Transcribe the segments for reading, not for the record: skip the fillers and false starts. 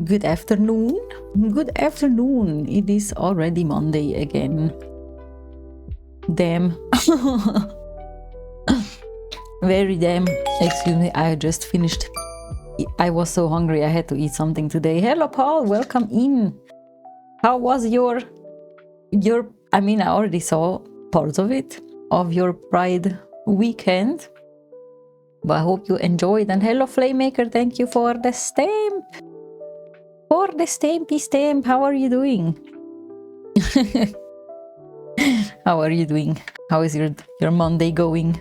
Good afternoon. Good afternoon. It is already Monday again. Damn. Very damn. Excuse me, I just finished. I was so hungry, I had to eat something today. Hello, Paul. Welcome in. How was your... I mean, I already saw parts of it, of your Pride weekend. But I hope you enjoyed. And hello, Flamemaker. Thank you for the stamp. For the stampy stamp. How are you doing? How are you doing? How is your Monday going?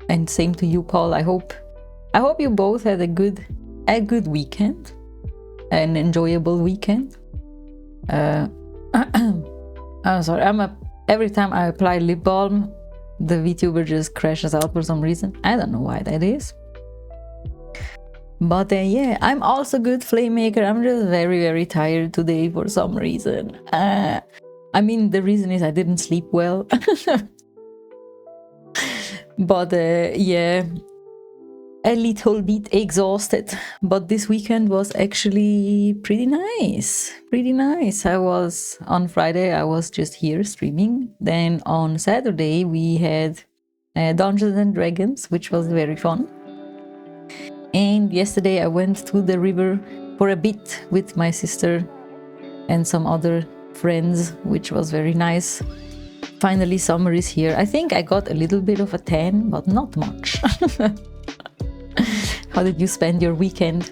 And same to you, Paul. I hope you both had a good weekend, an enjoyable weekend. I'm sorry. Every time I apply lip balm, the VTuber just crashes out for some reason. I don't know why that is. But yeah, I'm also good, Flamemaker. I'm just very, very tired today for some reason. I mean, the reason is I didn't sleep well. But yeah, a little bit exhausted. But this weekend was actually pretty nice. Pretty nice. On Friday, I was just here streaming. Then on Saturday, we had Dungeons and Dragons, which was very fun. And yesterday I went to the river for a bit with my sister and some other friends, which was very nice. Finally, summer is here. I think I got a little bit of a tan, but not much. How did you spend your weekend?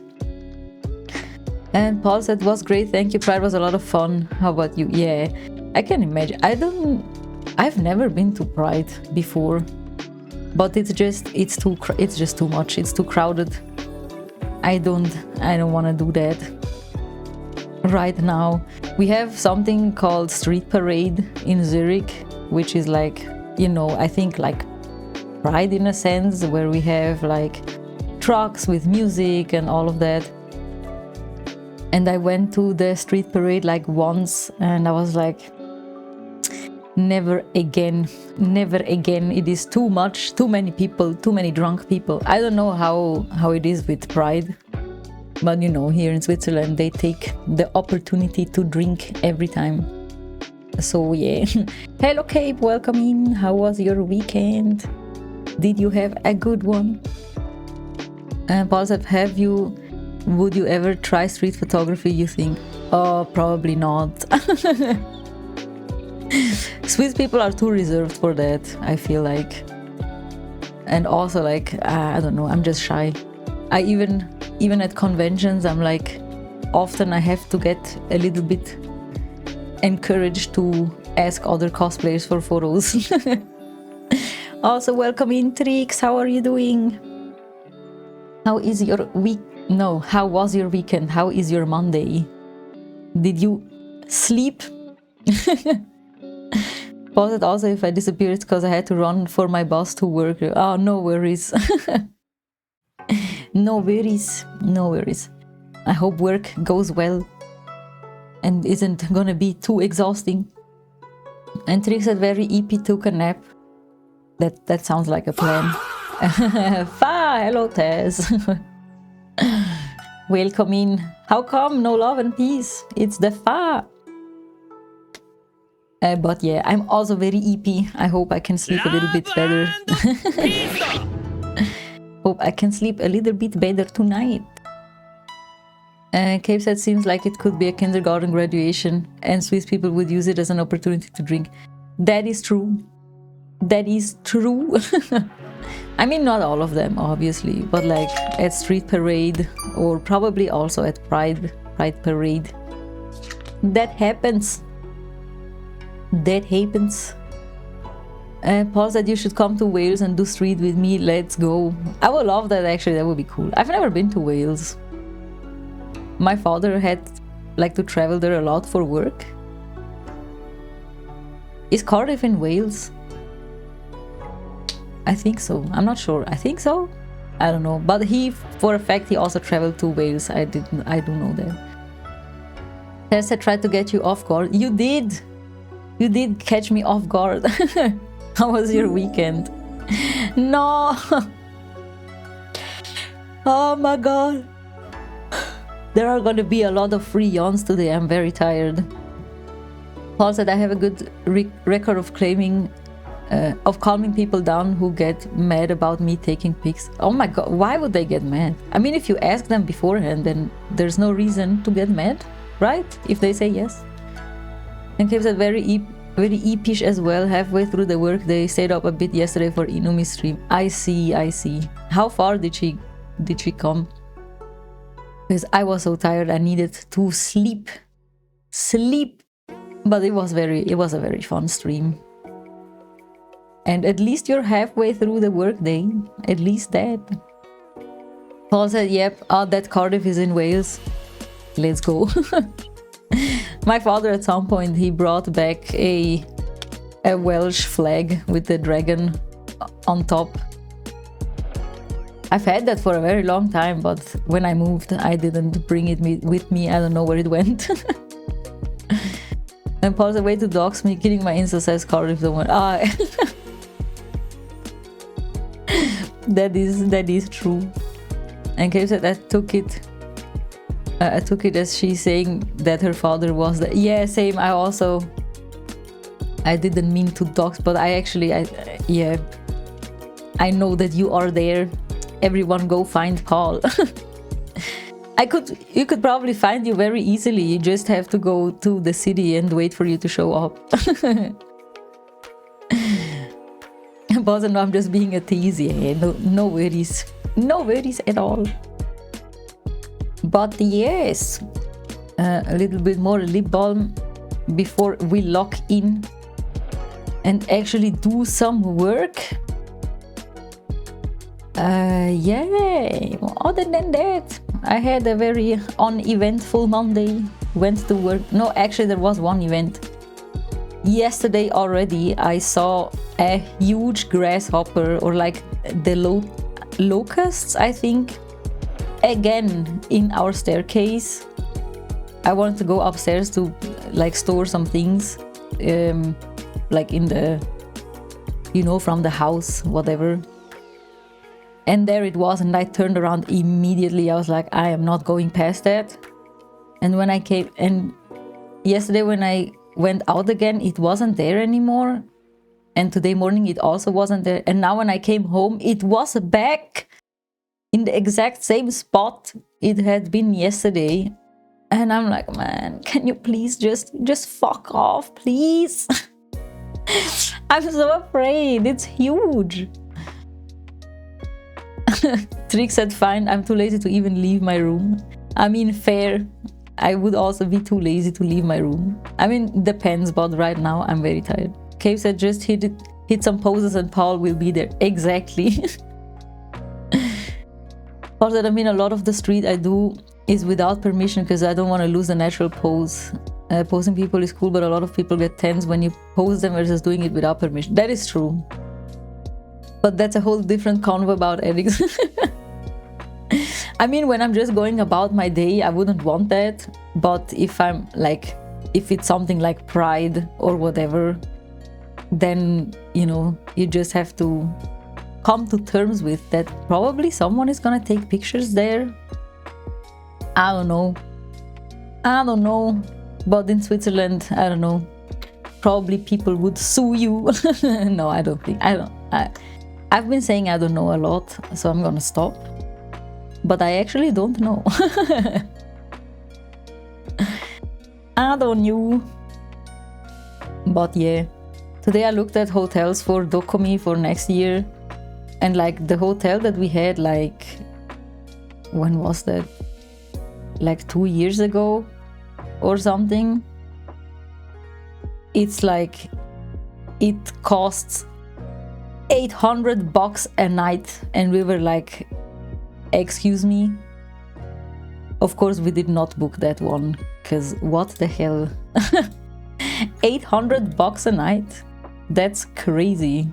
And Paul said, was great, thank you. Pride was a lot of fun. How about you? Yeah, I can imagine. I've never been to Pride before, but it's just too much. It's too crowded. I don't want to do that right now. We have something called Street Parade in Zurich, which is like, I think like Pride in a sense, where we have like trucks with music and all of that. And I went to the Street Parade like once, and I was like, never again. It is too much, too many people, too many drunk people. I don't know how it is with Pride, but here in Switzerland they take the opportunity to drink every time. So yeah. Hello Cape, welcome in. How was your weekend? Did you have a good one? And Paul said, would you ever try street photography, you think? Oh, probably not. Swiss people are too reserved for that, I feel like. And also like, I don't know, I'm just shy. I even at conventions, I'm like, often I have to get a little bit encouraged to ask other cosplayers for photos. Also, welcome in, Trix. How are you doing? How is your week? No, how was your weekend? How is your Monday? Did you sleep? But also, if I disappeared, it's because I had to run for my bus to work. Oh, no worries. No worries. No worries. I hope work goes well and isn't gonna be too exhausting. And Trix said very EP took a nap. That sounds like a plan. Hello Tess. Welcome in. How come no love and peace? It's the Fa. But yeah, I'm also very EP. I hope I can sleep a little bit better. Hope I can sleep a little bit better tonight. Cape said, seems like it could be a kindergarten graduation and Swiss people would use it as an opportunity to drink. That is true. That is true. I mean, not all of them, obviously, but like at Street Parade or probably also at Pride Parade. That happens. That happens. Paul said you should come to Wales and do street with me. Let's go. I would love that, actually. That would be cool. I've never been to Wales. My father had like to travel there a lot for work. Is Cardiff in Wales? I think so. I'm not sure. I think so. I don't know. But for a fact, he also traveled to Wales. I do know that. Tessa tried to get you off guard. You did. You did catch me off guard. How was your weekend? No. Oh my god. There are gonna be a lot of free yawns today. I'm very tired. Paul said I have a good record of calming people down who get mad about me taking pics. Oh my god, why would they get mad? I mean, if you ask them beforehand, then there's no reason to get mad, right? If they say yes. And Kev said very epish as well. Halfway through the work, they stayed up a bit yesterday for Inumi stream. I see. How far did she come? Because I was so tired, I needed to sleep. But it was a very fun stream. And at least you're halfway through the workday. At least that. Paul said, yep, that Cardiff is in Wales. Let's go. My father at some point, he brought back a Welsh flag with the dragon on top. I've had that for a very long time, but when I moved, I didn't bring it with me. I don't know where it went. And Paul's a way to dox me, killing my Insta says Cardiff the one. That is true. And Kate said I took it as she's saying that her father was the... Yeah, same. I didn't mean to dox, but I know that you are there. Everyone go find Paul. You could probably find you very easily. You just have to go to the city and wait for you to show up. Boss, and I'm just being a tease. Yeah, no worries at all. But yes, a little bit more lip balm before we lock in and actually do some work. Yeah, other than that, I had a very uneventful Monday. Went to work. No, actually there was one event. Yesterday already I saw a huge grasshopper, or like the locusts, I think, again in our staircase. I wanted to go upstairs to like store some things, like in the, from the house, whatever. And there it was, and I turned around immediately. I was like, I am not going past that. And when I came, and yesterday when I went out again, it wasn't there anymore. And today morning it also wasn't there. And now when I came home, it was back in the exact same spot it had been yesterday. And I'm like, man, can you please just fuck off, please? I'm so afraid. It's huge. Trick said, fine, I'm too lazy to even leave my room. I mean, fair. I would also be too lazy to leave my room. I mean, depends, but right now I'm very tired. Cave said, just hit some poses and Paul will be there. Exactly. Paul said, I mean, a lot of the street I do is without permission because I don't want to lose the natural pose. Posing people is cool, but a lot of people get tense when you pose them versus doing it without permission. That is true. But that's a whole different convo about ethics. I mean, when I'm just going about my day, I wouldn't want that. But if it's something like Pride or whatever, then, you just have to come to terms with that. Probably someone is gonna take pictures there. I don't know. But in Switzerland, I don't know. Probably people would sue you. No, I don't think. I've been saying I don't know a lot, so I'm gonna stop. But I actually don't know. I don't know. But yeah, today I looked at hotels for Dokomi for next year. And like the hotel that we had, like, when was that? Like 2 years ago or something. It's like, it costs $800 a night. And we were like, excuse me? Of course we did not book that one, because what the hell? $800 a night? That's crazy.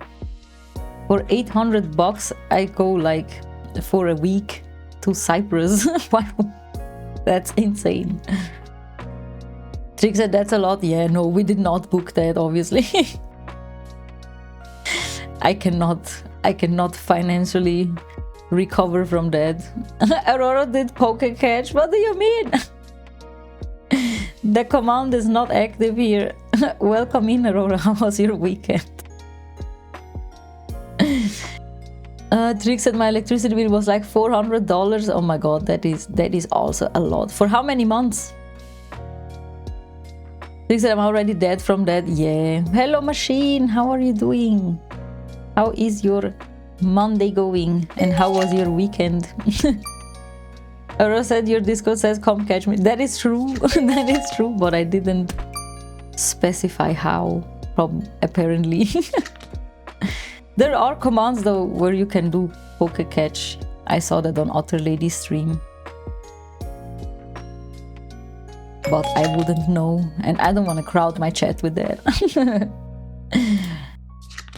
For $800 I go like for a week to Cyprus. Wow, that's insane. Trick said that's a lot. Yeah, no, we did not book that, obviously. I cannot financially recover from that. Aurora did poke catch. What do you mean? The command is not active here. Welcome in, Aurora. How was your weekend? Trick said my electricity bill was like $400. Oh my god, that is also a lot. For how many months? Trick said I'm already dead from that. Yeah. Hello, machine. How are you doing? How is your Monday going? And how was your weekend? Aurora said your Discord says come catch me. That is true. That is true, but I didn't specify how. Apparently. There are commands though where you can do poke catch. I saw that on Otter Lady's stream. But I wouldn't know, and I don't want to crowd my chat with that.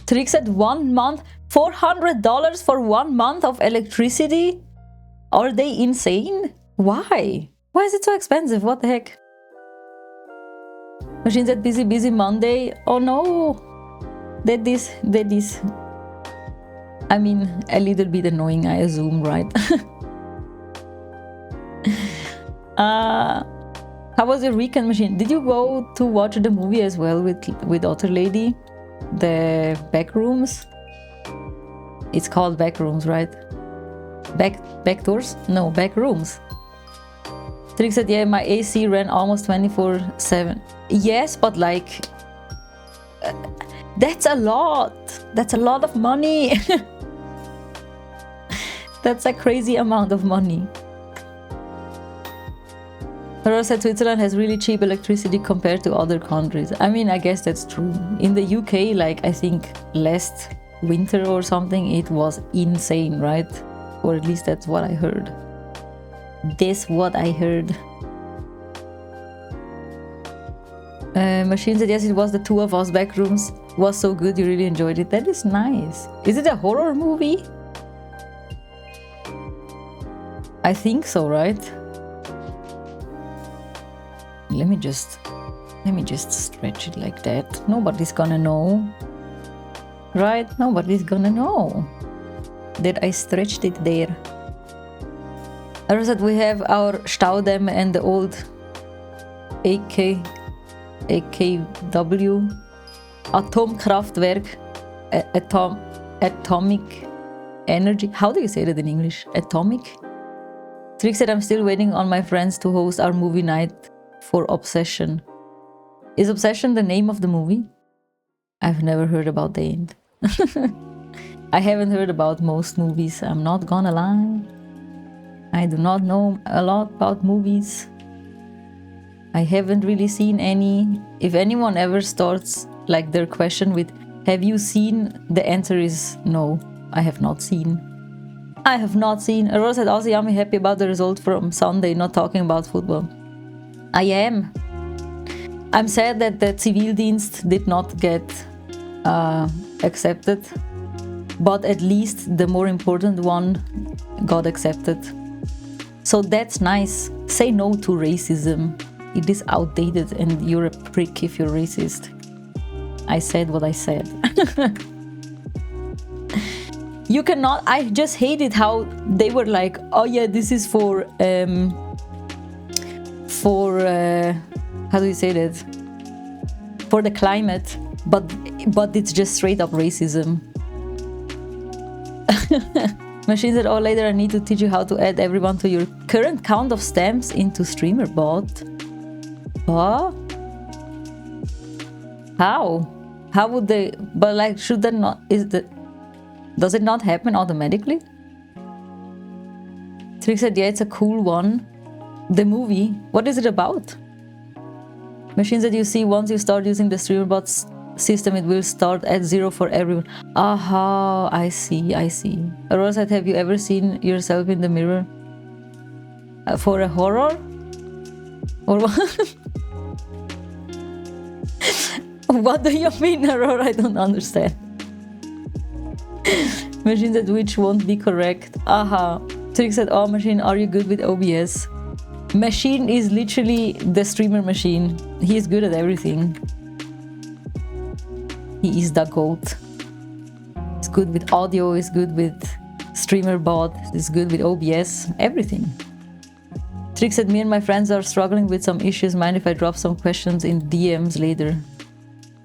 Trick said 1 month, $400 for 1 month of electricity? Are they insane? Why? Why is it so expensive? What the heck? Machine said busy Monday. Oh no! That is. I mean, a little bit annoying, I assume, right? How was your weekend, Machine? Did you go to watch the movie as well with Otter Lady? The Backrooms? It's called Backrooms, right? Back doors? No, Backrooms. Trick said, yeah, my AC ran almost 24/7. Yes, but like... that's a lot! That's a lot of money! That's a crazy amount of money. Aurora said Switzerland has really cheap electricity compared to other countries. I mean, I guess that's true. In the UK, like, I think last winter or something, it was insane, right? Or at least that's what I heard. That's what I heard. Machine said, yes, it was the two of us. Backrooms was so good, you really enjoyed it. That is nice. Is it a horror movie? I think so, right? Let me just stretch it like that. Nobody's gonna know. Right? Nobody's gonna know that I stretched it there. I said we have our Staudämme and the old AKW Atomkraftwerk, atomic energy. How do you say that in English? Atomic? Trick said I'm still waiting on my friends to host our movie night for Obsession. Is Obsession the name of the movie? I've never heard about the end. I haven't heard about most movies, I'm not gonna lie. I do not know a lot about movies. I haven't really seen any. If anyone ever starts like their question with, have you seen? The answer is no, I have not seen. I have not seen. Aurora said, also yummy, happy about the result from Sunday, not talking about football. I am. I'm sad that the Zivildienst did not get accepted, but at least the more important one got accepted. So that's nice. Say no to racism. It is outdated and you're a prick if you're racist. I said what I said. You cannot... I just hated how they were like, oh yeah, this is for how do you say that? For the climate, but it's just straight up racism. Machine said, oh, later I need to teach you how to add everyone to your current count of stamps into StreamerBot. What? How? How would they... But like, should that not... Does it not happen automatically? Trick said, yeah, it's a cool one. The movie, what is it about? Machines that you see, once you start using the StreamerBot system, it will start at 0 for everyone. Aha, I see. Aurora said, have you ever seen yourself in the mirror? For a horror? Or what? What do you mean, Aurora? I don't understand. Machine said, which won't be correct. Aha. Trick said, oh, Machine, are you good with OBS? Machine is literally the streamer machine. He is good at everything. He is the GOAT. He's good with audio, he's good with Streamer bot is good with OBS, everything. Trick said, me and my friends are struggling with some issues. Mind if I drop some questions in DMs later?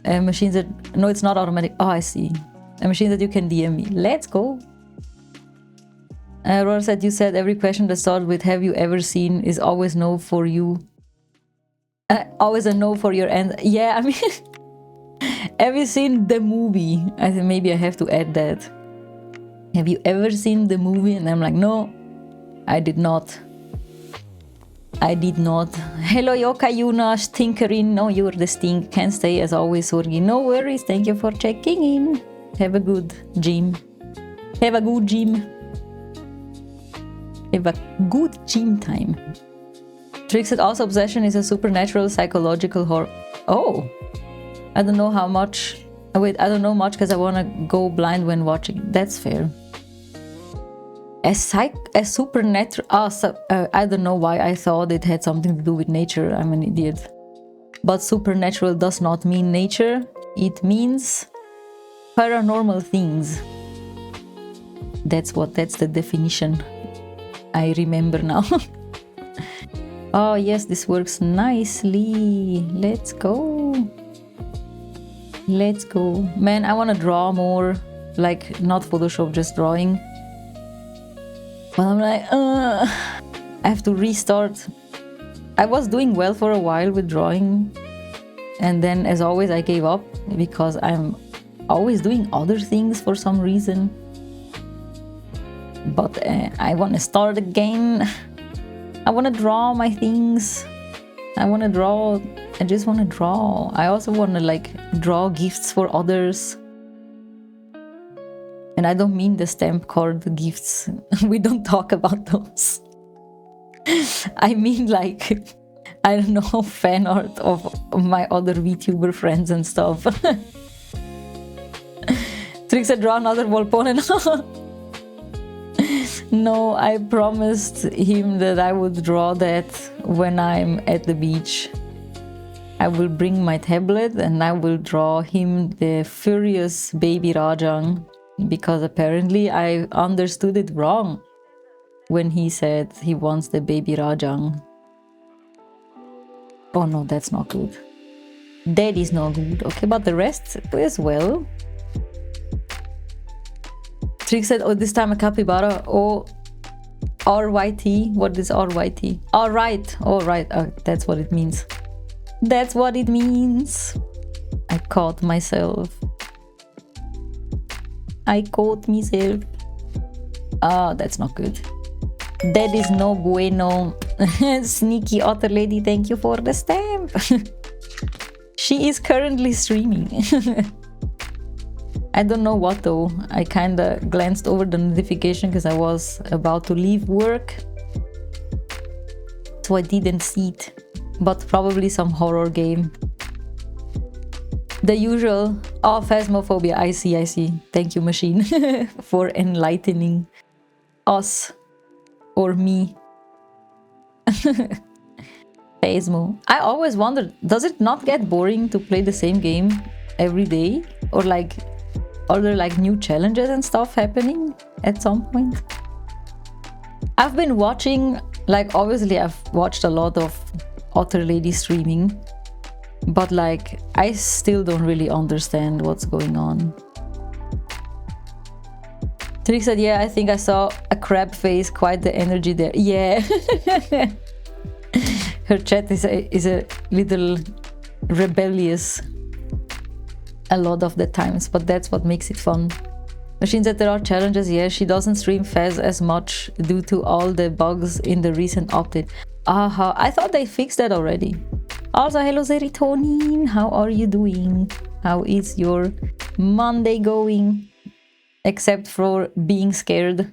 Machine said, no, it's not automatic. Oh, I see. A machine that you can DM me. Let's go. Aurora said, you said every question that starts with have you ever seen is always no for you. Always a no for your end. Yeah, I mean, have you seen the movie? I think maybe I have to add that. Have you ever seen the movie? And I'm like, no, I did not. I did not. Hello, Yoka Yuna, Stinkerin. No, you're the stink. Can't stay as always, Sorgi. No worries. Thank you for checking in. Have a good gym. Have a good gym. Have a good gym time. Trick said also obsession is a supernatural psychological horror. Oh, I don't know how much. Wait, I don't know much because I want to go blind when watching. That's fair. A supernatural. I don't know why I thought it had something to do with nature. I'm an idiot. But supernatural does not mean nature. It means paranormal things. That's the definition. I remember now. Oh yes, this works nicely. Let's go. Let's go. Man, I want to draw more. Like, not Photoshop, just drawing. But I'm like, I have to restart. I was doing well for a while with drawing. And then, as always, I gave up because I'm always doing other things for some reason. But I want to start again. I want to draw my things. I want to draw. I just want to draw. I also want to like draw gifts for others. And I don't mean the stamp card gifts. We don't talk about those. I mean like, I don't know, fan art of my other VTuber friends and stuff. Trix said, draw another Volpone. No, I promised him that I would draw that when I'm at the beach. I will bring my tablet and I will draw him the furious baby Rajang. Because apparently I understood it wrong when he said he wants the baby Rajang. Oh no, that's not good. That is not good. Okay, but the rest as well. Trick said, oh, this time a capybara. Oh, RYT. What is RYT? Alright. Oh, right. That's what it means. That's what it means. I caught myself. I caught myself. Ah, that's not good. That is no bueno. Sneaky otter lady, thank you for the stamp. She is currently streaming. I don't know what though. I kinda glanced over the notification because I was about to leave work. So I didn't see it. But probably some horror game. The usual. Oh, Phasmophobia. I see. Thank you, machine, for enlightening us. Or me. Phasmo. I always wondered, does it not get boring to play the same game every day? Or like, are there like new challenges and stuff happening at some point? I've been watching, like obviously I've watched a lot of Otter Lady streaming. But like, I still don't really understand what's going on. Trick said, yeah, I think I saw a crab face, quite the energy there. Yeah. Her chat is a little rebellious a lot of the times, but that's what makes it fun. Machine said there are challenges. Yeah, she doesn't stream Faz as much due to all the bugs in the recent update. Aha, I thought they fixed that already. Also, hello Serotonin, how are you doing? How is your Monday going? Except for being scared.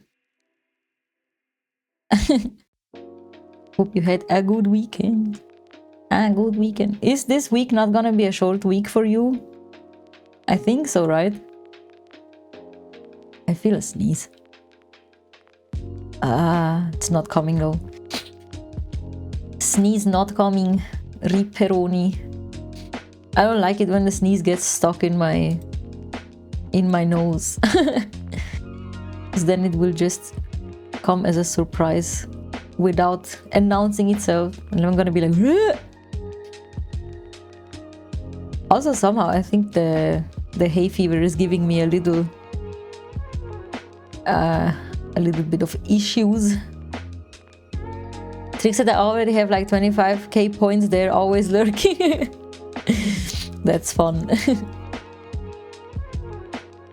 Hope you had a good weekend. A good weekend. Is this week not gonna be a short week for you? I think so, right? I feel a sneeze. It's not coming though. Sneeze not coming. Riperoni. I don't like it when the sneeze gets stuck in my nose. because then it will just come as a surprise without announcing itself, and I'm gonna be like, "Ruh!" Also somehow I think the hay fever is giving me a little bit of issues. Trick said I already have like 25k points there, always lurking. That's fun.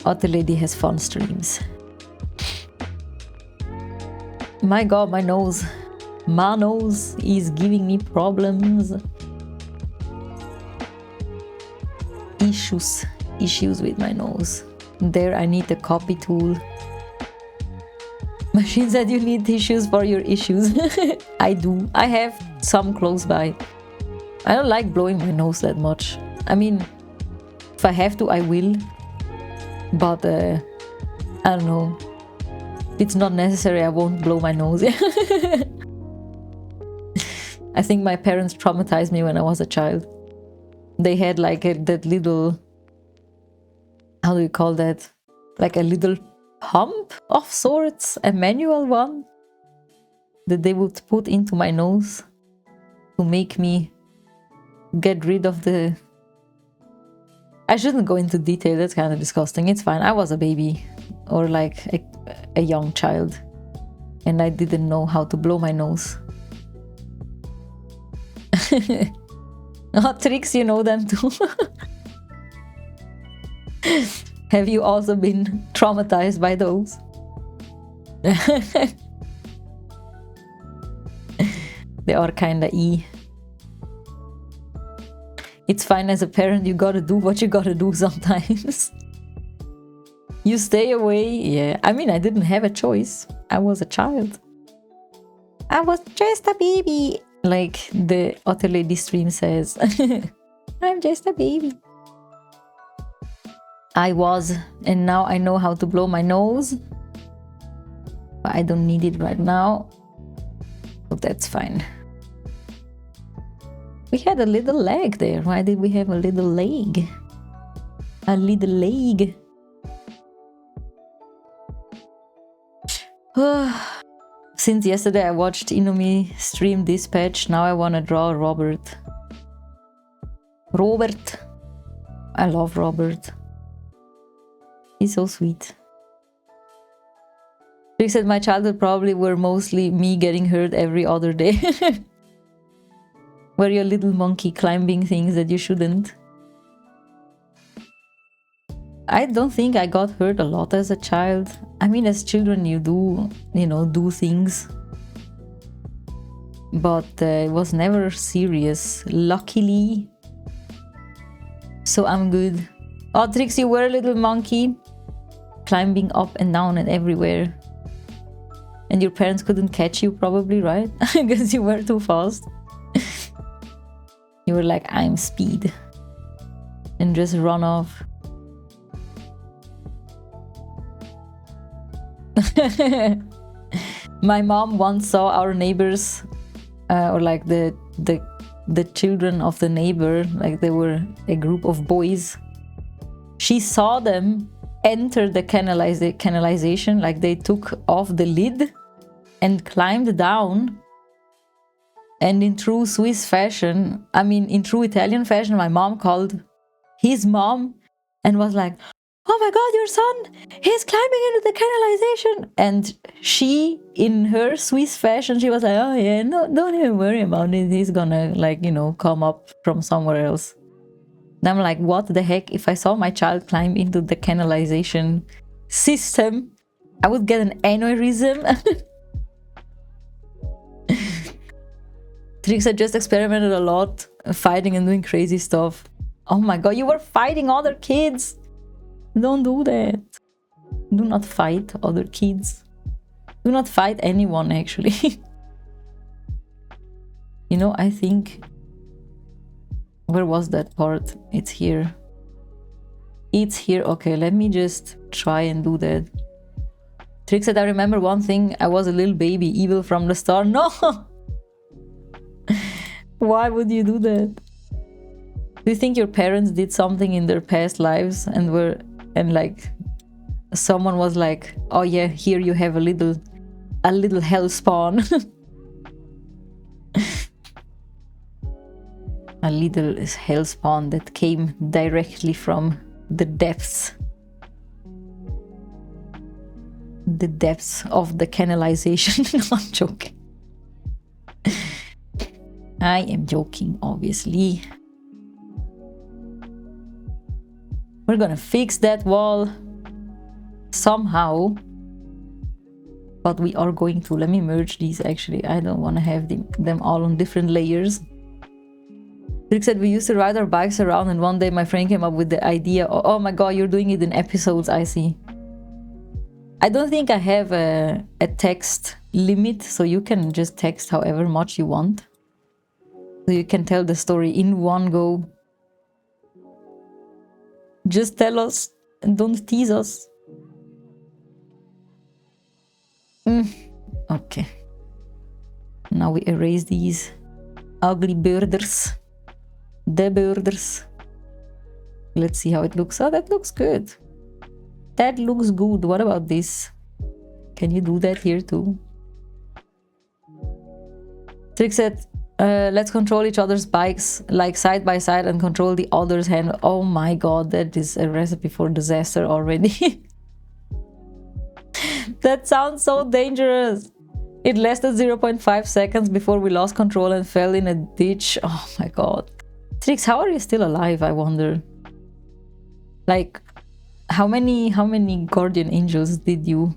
Otter Lady has fun streams. My god, my nose is giving me problems. Issues with my nose. There I need the copy tool. Machine said you need tissues for your issues. I do. I have some close by. I don't like blowing my nose that much. I mean, if I have to, I will. But, I don't know. If it's not necessary, I won't blow my nose. I think my parents traumatized me when I was a child. They had like that little... How do you call that? Like a little pump of sorts, a manual one that they would put into my nose to make me get rid of the... I shouldn't go into detail, that's kind of disgusting. It's fine, I was a baby or like a young child and I didn't know how to blow my nose. Oh, tricks, you know them too. Have you also been traumatized by those? They are kinda It's fine as a parent, you gotta do what you gotta do sometimes. You stay away, yeah. I mean, I didn't have a choice. I was a child. I was just a baby. Like the Otter Lady stream says. I'm just a baby. I was, and now I know how to blow my nose. But I don't need it right now. So that's fine. We had a little leg there. Why did we have a little leg? A little leg. Since yesterday I watched Inumi stream Dispatch, now I wanna draw Robert. Robert. I love Robert. He's so sweet. Rick said my childhood probably were mostly me getting hurt every other day. Were you a little monkey climbing things that you shouldn't? I don't think I got hurt a lot as a child. I mean, as children you do, you know, do things. But it was never serious, luckily. So I'm good. Oh, Trix, you were a little monkey. Climbing up and down and everywhere. And your parents couldn't catch you probably, right? Because you were too fast. You were like, I'm speed. And just run off. My mom once saw our neighbors, or like the children of the neighbor, like they were a group of boys. She saw them enter the canalization, like they took off the lid and climbed down. And in true Swiss fashion, I mean in true Italian fashion, my mom called his mom and was like, oh my god, your son, he's climbing into the canalization. And she, in her Swiss fashion, she was like, oh yeah, no, don't even worry about it, he's gonna, like, you know, come up from somewhere else. And I'm like, what the heck? If I saw my child climb into the canalization system, I would get an aneurysm. Trix had just experimented a lot, fighting and doing crazy stuff. Oh my god, you were fighting other kids! Don't do that. Do not fight other kids. Do not fight anyone, actually. You know, I think... Where was that part? It's here. It's here. Okay, let me just try and do that. Trix said, I remember one thing. I was a little baby, evil from the start. No! Why would you do that? Do you think your parents did something in their past lives and like someone was like, oh yeah, here you have a little hell spawn. A little hell spawn that came directly from the depths. The depths of the canalization. No, I'm joking. I am joking, obviously. We're gonna fix that wall somehow. But we are going to. Let me merge these actually. I don't want to have them all on different layers. Rick said we used to ride our bikes around, and one day my friend came up with the idea. Oh my god, you're doing it in episodes, I see. I don't think I have a text limit, so you can just text however much you want. So you can tell the story in one go. Just tell us and don't tease us. Okay. Now we erase these ugly borders. The borders. Let's see how it looks. Oh, that looks good. That looks good. What about this? Can you do that here too? Trick said, let's control each other's bikes like side by side and control the other's hand. Oh my god, that is a recipe for disaster already. That sounds so dangerous. It lasted 0.5 seconds before we lost control and fell in a ditch. Oh my god. Trix, how are you still alive, I wonder? Like, how many guardian angels did you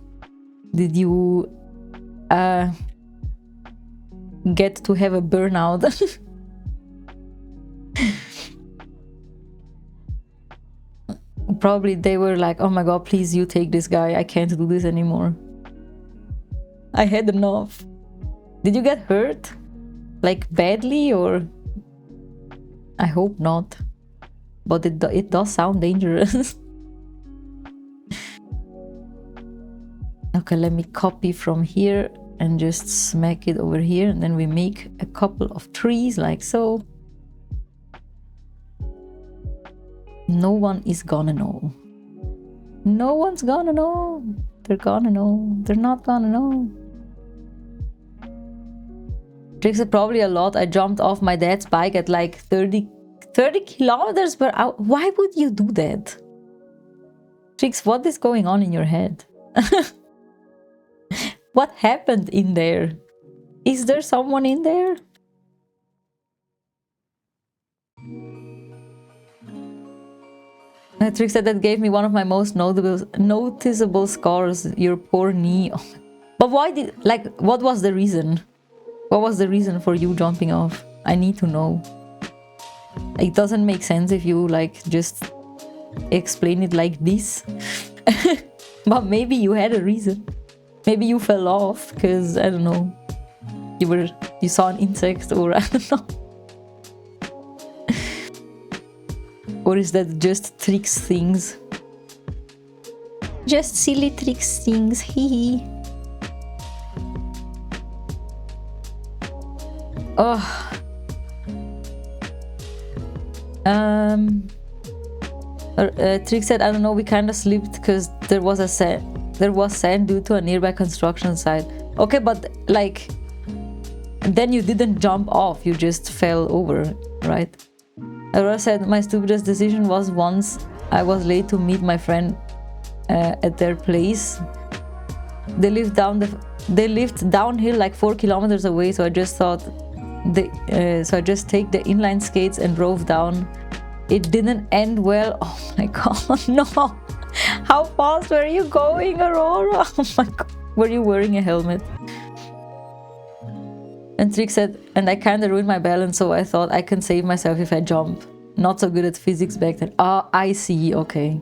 get to have a burnout? Probably they were like, oh my god, please you take this guy, I can't do this anymore. I had enough. Did you get hurt? Like badly, or? I hope not. But it does sound dangerous. Okay, let me copy from here and just smack it over here, and then we make a couple of trees like so. No one is gonna know. No one's gonna know. They're gonna know. They're not gonna know. Tricks it probably a lot. I jumped off my dad's bike at like 30 kilometers per hour. Why would you do that? Tricks, what is going on in your head? What happened in there? Is there someone in there? Trix said that gave me one of my most noticeable scars. Your poor knee. Oh. But why did, like, what was the reason? What was the reason for you jumping off? I need to know. It doesn't make sense if you like just explain it like this. But maybe you had a reason. Maybe you fell off because I don't know. You saw an insect, or I don't know. Or is that just tricks things? Just silly tricks things, hee hee. Oh. Trick said, I don't know, we kind of slipped because there was sand due to a nearby construction site. Okay, but like, then you didn't jump off, you just fell over, right? Aurora said, my stupidest decision was once I was late to meet my friend at their place. They lived downhill like 4 kilometers away, so I just thought, so I just take the inline skates and drove down. It didn't end well. Oh my god, no! How fast were you going, Aurora? Oh my god, were you wearing a helmet? And Trick said, and I kinda ruined my balance, so I thought I can save myself if I jump. Not so good at physics back then. Ah, I see, okay.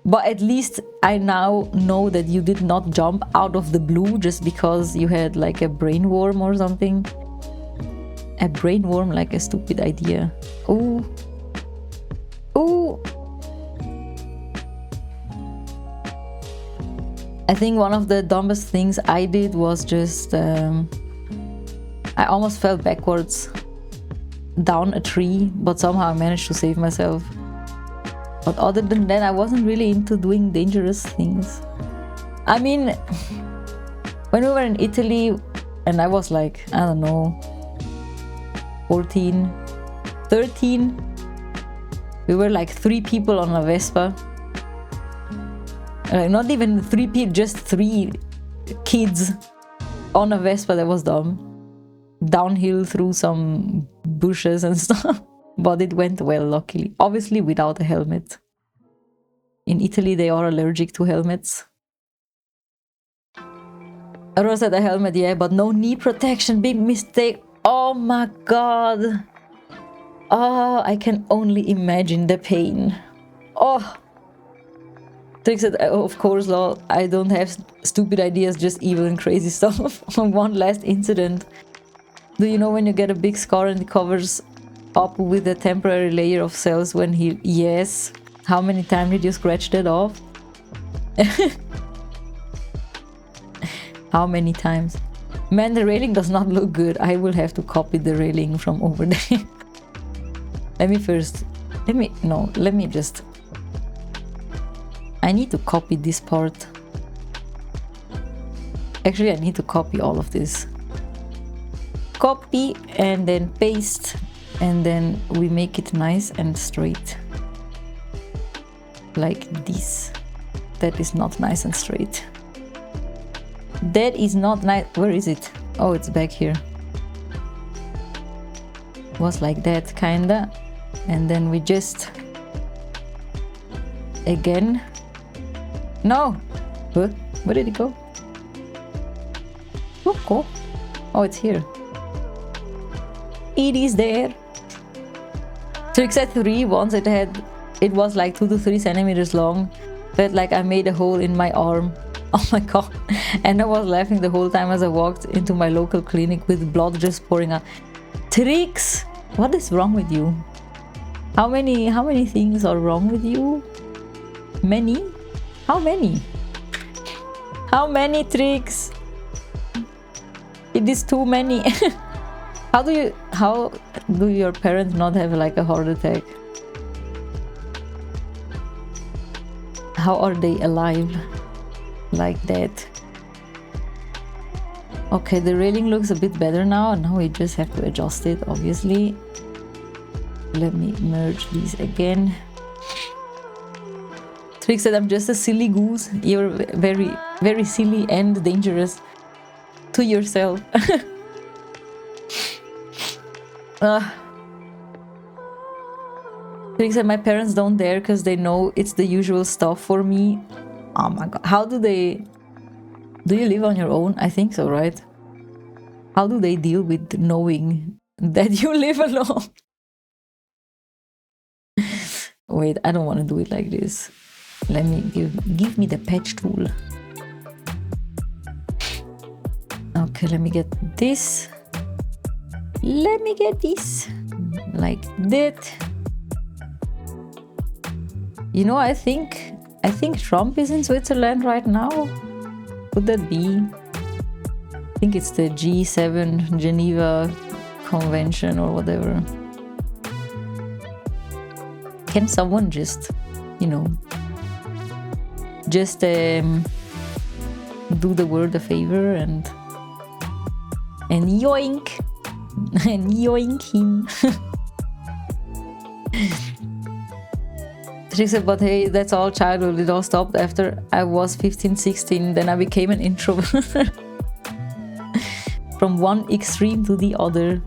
But at least I now know that you did not jump out of the blue just because you had like a brain worm or something. A brain worm, like a stupid idea. Ooh. Ooh. I think one of the dumbest things I did was just... I almost fell backwards down a tree, but somehow I managed to save myself. But other than that, I wasn't really into doing dangerous things. I mean, when we were in Italy, and I was like, I don't know, 14, 13, we were like 3 people on a Vespa. Like, not even 3 people, just 3 kids on a Vespa. That was dumb. Downhill through some bushes and stuff. But it went well, luckily. Obviously without a helmet. In Italy, they are allergic to helmets. Rose had a helmet, yeah, but no knee protection. Big mistake. Oh my god. Oh, I can only imagine the pain. Oh. Trick said, of course, lol, I don't have stupid ideas, just evil and crazy stuff. One last incident. Do you know when you get a big scar and it covers up with a temporary layer of cells when healed? Yes. How many times did you scratch that off? How many times? Man, the railing does not look good. I will have to copy the railing from over there. Let me just... I need to copy this part. Actually, I need to copy all of this. Copy and then paste, and then we make it nice and straight. Like this. That is not nice and straight. That is not nice. Where is it? Oh, it's back here. Was like that, kinda. And then we just... Again. No! What? Where did it go? Oh, oh, it's here. It is there. Tricks at 3, once it was like 2 to 3 centimeters long. Felt like I made a hole in my arm. Oh my god. And I was laughing the whole time as I walked into my local clinic with blood just pouring out. Tricks! What is wrong with you? How many things are wrong with you? Many? How many? How many tricks? It is too many. How do your parents not have like a heart attack? How are they alive like that? Okay, the railing looks a bit better now. Now we just have to adjust it, obviously. Let me merge these again. Trick said I'm just a silly goose. You're very, very silly and dangerous to yourself. Trick said my parents don't dare because they know it's the usual stuff for me. Oh my god. How do they... Do you live on your own? I think so, right? How do they deal with knowing that you live alone? Wait, I don't want to do it like this. Let me give me the patch tool. Okay, let me get this. Let me get this. Like that. You know, I think Trump is in Switzerland right now. Could that be? I think it's the G7 Geneva Convention or whatever. Can someone just, you know, just do the world a favor and yoink and yoink him. She said, but hey, that's all childhood. It all stopped after I was 15, 16. Then I became an introvert. From one extreme to the other.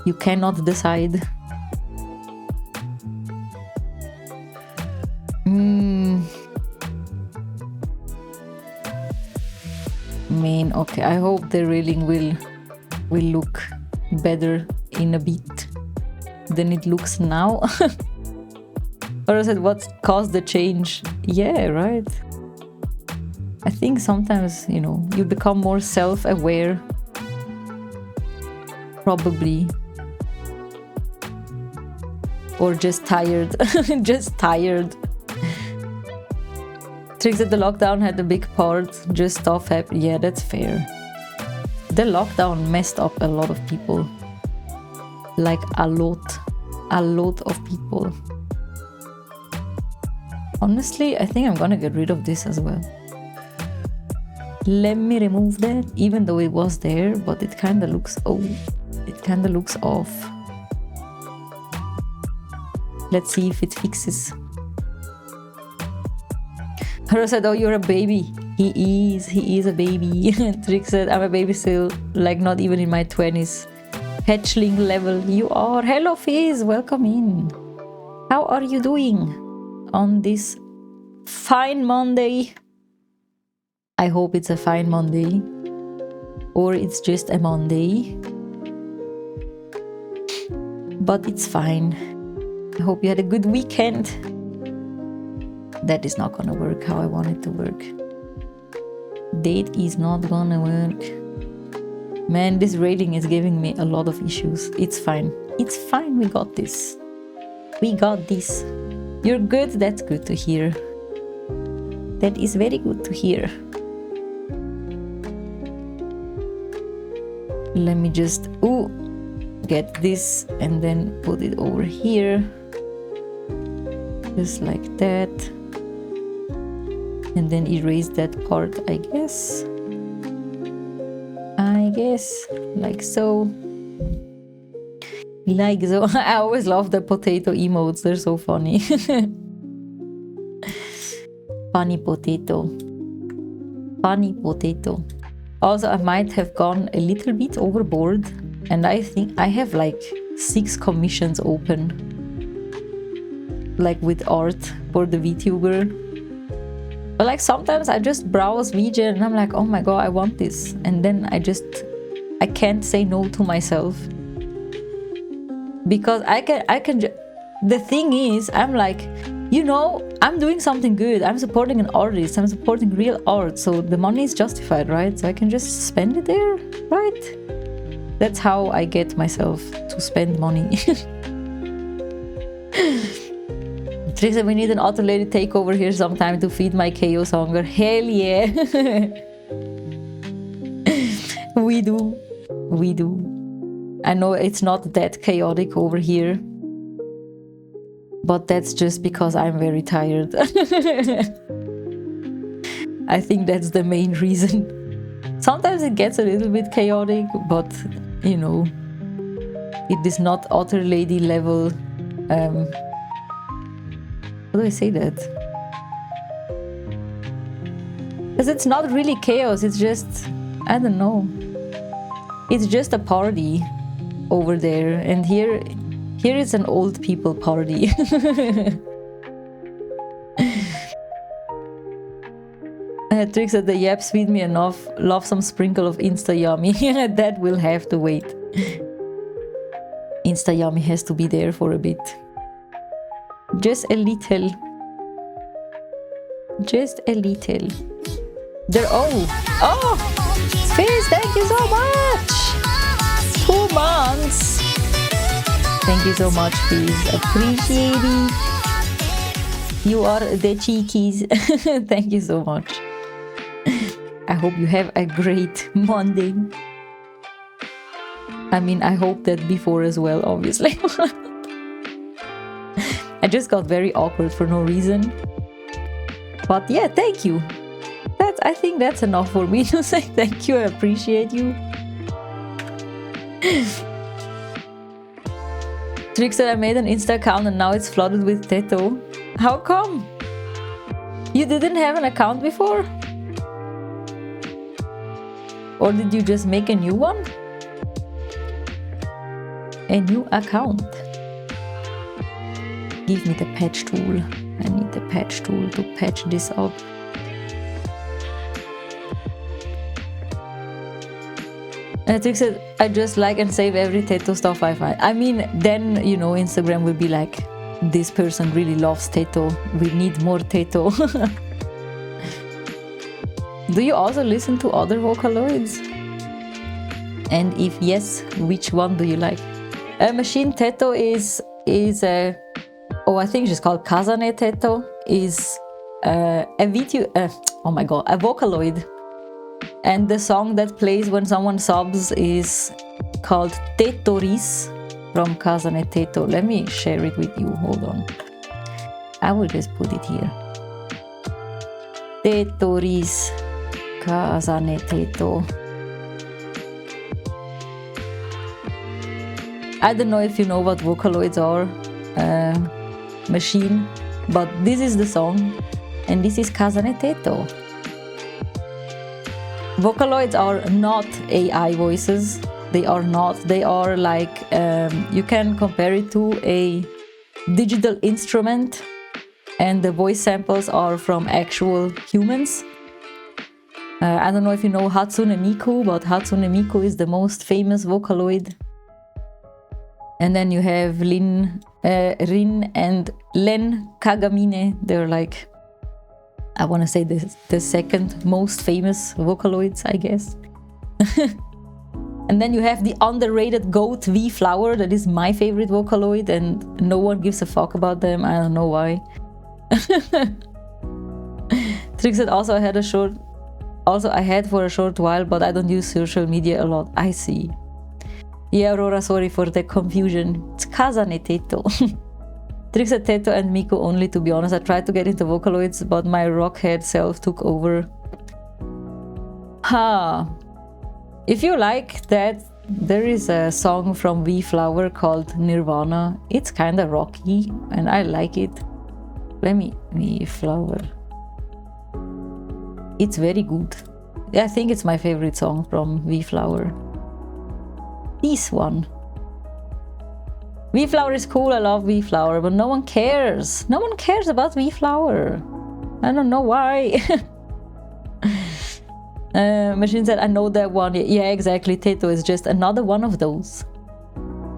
You cannot decide. Man, okay, I hope the railing will look better in a bit than it looks now. Or I said, what caused the change? Yeah, right. I think sometimes, you know, you become more self-aware. Probably. Or just tired. Just tired. Tricks that the lockdown had a big part. Just stuff happened. Yeah, that's fair. The lockdown messed up a lot of people. Like a lot of people. Honestly, I think I'm gonna get rid of this as well. Let me remove that, even though it was there, but it kind of looks, it kind of looks off. Let's see if it fixes. Hero said, oh, you're a baby. He is a baby. Trick said, I'm a baby still, like not even in my 20s. Hatchling level, you are. Hello Fizz, welcome in. How are you doing on this fine Monday? I hope it's a fine Monday, or it's just a Monday, but it's fine. I hope you had a good weekend. That is not gonna work how I want it to work. That is not gonna work. Man, this rating is giving me a lot of issues. It's fine. It's fine, we got this. We got this. You're good, that's good to hear. That is very good to hear. Let me just get this and then put it over here, just like that, and then erase that part, I guess like so. I always love the potato emotes, they're so funny. Funny potato. Also, I might have gone a little bit overboard, and I think I have like 6 commissions open, like with art for the VTuber. But like sometimes I just browse VJ and I'm like, oh my god, I want this, and then I can't say no to myself, because the thing is, I'm like, you know, I'm doing something good. I'm supporting an artist. I'm supporting real art. So the money is justified, right? So I can just spend it there, right? That's how I get myself to spend money. Trick said, we need an auto lady takeover here sometime to feed my chaos hunger. Hell yeah. We do. I know it's not that chaotic over here, but that's just because I'm very tired. I think that's the main reason. Sometimes it gets a little bit chaotic, but you know, it is not otter lady level. How do I say that? Because it's not really chaos, it's just, I don't know. It's just a party over there, and here is an old people party. Trick said the yaps feed me enough. Love some sprinkle of Insta Yummy. That will have to wait. Insta Yummy has to be there for a bit. Just a little. Just a little. There. Oh! Fizz, thank you so much! 2 months! Thank you so much, Fizz. Appreciate it. You are the cheekies. Thank you so much. I hope you have a great Monday. I mean, I hope that before as well, obviously. I just got very awkward for no reason. But yeah, thank you. I think that's enough for me to say thank you. I appreciate you. Trick said I made an Insta account and now it's flooded with Teto. How come? You didn't have an account before? Or did you just make a new one? A new account. Give me the patch tool. I need the patch tool to patch this up. Trick said, I just like and save every Teto stuff I find. I mean, then, you know, Instagram will be like, this person really loves Teto. We need more Teto. Do you also listen to other Vocaloids? And if yes, which one do you like? Machine Teto is a... I think it's called Kazane Teto. Is a Vocaloid. And the song that plays when someone sobs is called Tetoris from Kazane Teto. Let me share it with you. Hold on. I will just put it here. Tetoris Kazane Teto. I don't know if you know what Vocaloids are, machine, but this is the song, and this is Kazane Teto. Vocaloids are not AI voices. They are not. They are like, you can compare it to a digital instrument, and the voice samples are from actual humans. I don't know if you know Hatsune Miku, but Hatsune Miku is the most famous Vocaloid. And then you have Rin and Len Kagamine. They're like, I want to say the second most famous Vocaloids, I guess. And then you have the underrated goat V Flower. That is my favorite Vocaloid, and no one gives a fuck about them. I don't know why. Trick said also I had for a short while, but I don't use social media a lot. I see. Yeah, Aurora, sorry for the confusion. It's Kazane Teto. Trick said Teto and Miku only, to be honest. I tried to get into Vocaloids, but my rockhead self took over. If you like that, there is a song from V Flower called Nirvana. It's kind of rocky, and I like it. V Flower. It's very good. I think it's my favorite song from V Flower. This one. V Flower is cool. I love V Flower, but no one cares. No one cares about V Flower. I don't know why. Machine said, I know that one. Yeah, exactly. Teto is just another one of those.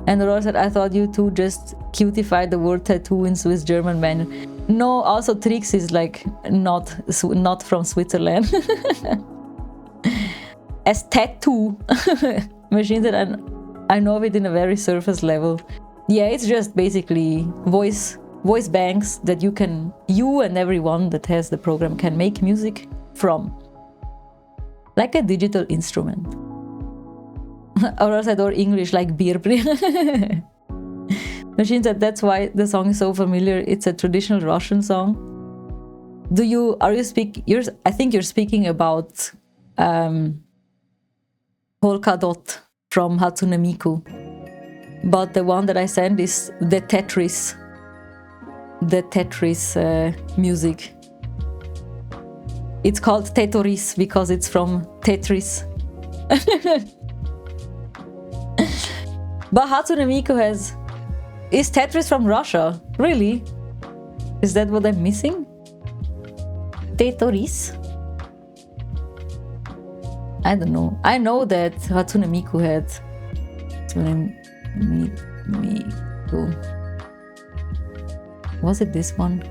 And Aurora said, I thought you two just cutified the word tattoo in Swiss German man. No, also Trix is like not from Switzerland. As tattoo. Machine said, I know of it in a very surface level. Yeah, it's just basically voice banks that you and everyone that has the program can make music from. Like a digital instrument. Aurora said, or English, like beer. Machine said, that's why the song is so familiar. It's a traditional Russian song. I think you're speaking about Polka Dot from Hatsune Miku. But the one that I sent is the Tetris music. It's called Tetoris because it's from Tetris. But Hatsune Miku is Tetris from Russia? Really? Is that what I'm missing? Tetoris? I don't know. I know that Hatsune Miku had Hatsune Miku. Was it this one?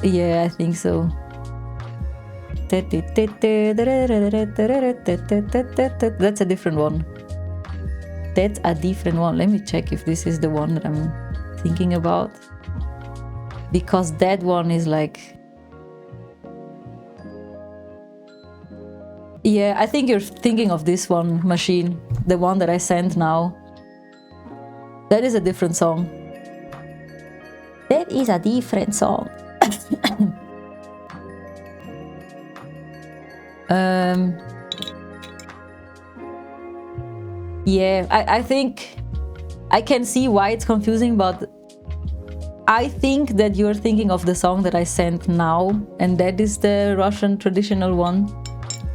Yeah, I think so. That's a different one. That's a different one. Let me check if this is the one that I'm thinking about. Because that one is like... Yeah, I think you're thinking of this one, Machine. The one that I sent now. That is a different song. That is a different song. Yeah, I think I can see why it's confusing, but I think that you're thinking of the song that I sent now, and that is the Russian traditional one,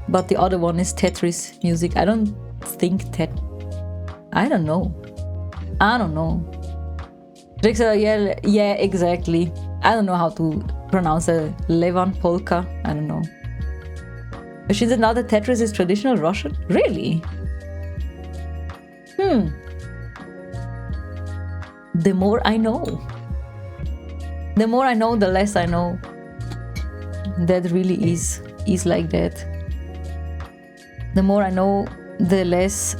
but the other one is Tetris music. I don't think I don't know. Yeah, exactly. I don't know how to pronounce a Levan polka. I don't know. She said now that Tetris is traditional Russian? Really? The more I know. The more I know, the less I know. That really is like that. The more I know, the less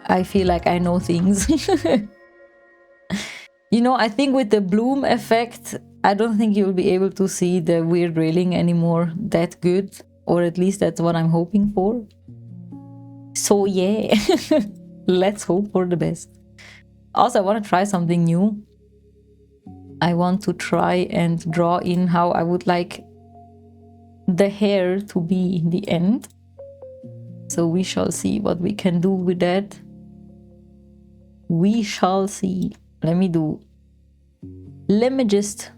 I feel like I know things. You know, I think with the bloom effect, I don't think you'll be able to see the weird railing anymore that good. Or at least that's what I'm hoping for. So yeah, let's hope for the best. Also, I want to try something new. I want to try and draw in how I would like the hair to be in the end. So we shall see what we can do with that. We shall see. Let me just,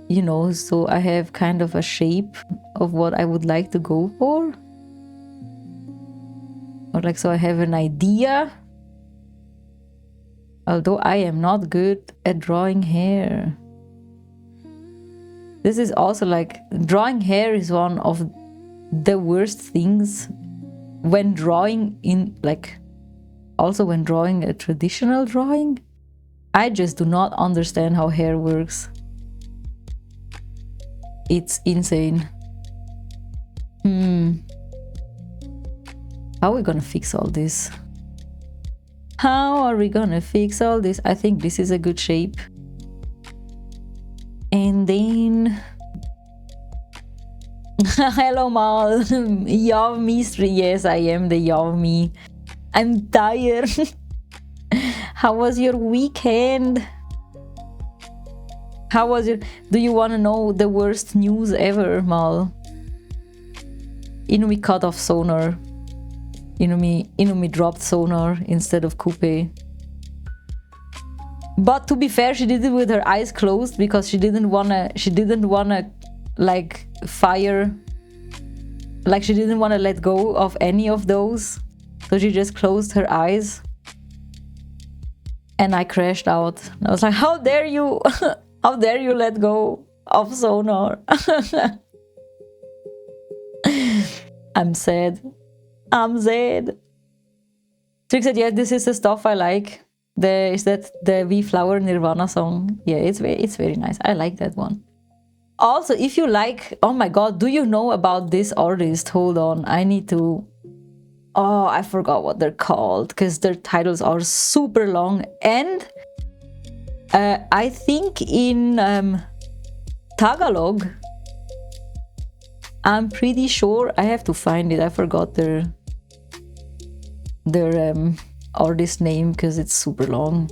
you know, so I have kind of a shape of what I would like to go for. Or like, so I have an idea. Although I am not good at drawing hair. This is also like, drawing hair is one of the worst things when drawing in, like, also when drawing a traditional drawing. I just do not understand how hair works. It's insane. How are we gonna fix all this? How are we gonna fix all this? I think this is a good shape. And then... Hello Mal, Yav Mystery. Yes, I am the Yav Me. I'm tired. How was your weekend? How was your... Do you want to know the worst news ever, Mal? Inumi cut off Sonar. Inumi dropped Sonar instead of Coupe. But to be fair, she did it with her eyes closed because she didn't wanna like fire, like she didn't want to let go of any of those, so she just closed her eyes. And I crashed out. I was like, how dare you? How dare you let go of Sonar? I'm sad. I'm sad. Trick said, yeah, this is the stuff I like. Is that the We Flower Nirvana song? Yeah, it's very nice. I like that one. Also, if you like, oh my god, do you know about this artist? Hold on, I need to... Oh, I forgot what they're called, because their titles are super long. And I think in Tagalog, I'm pretty sure, I have to find it, I forgot their artist name because it's super long.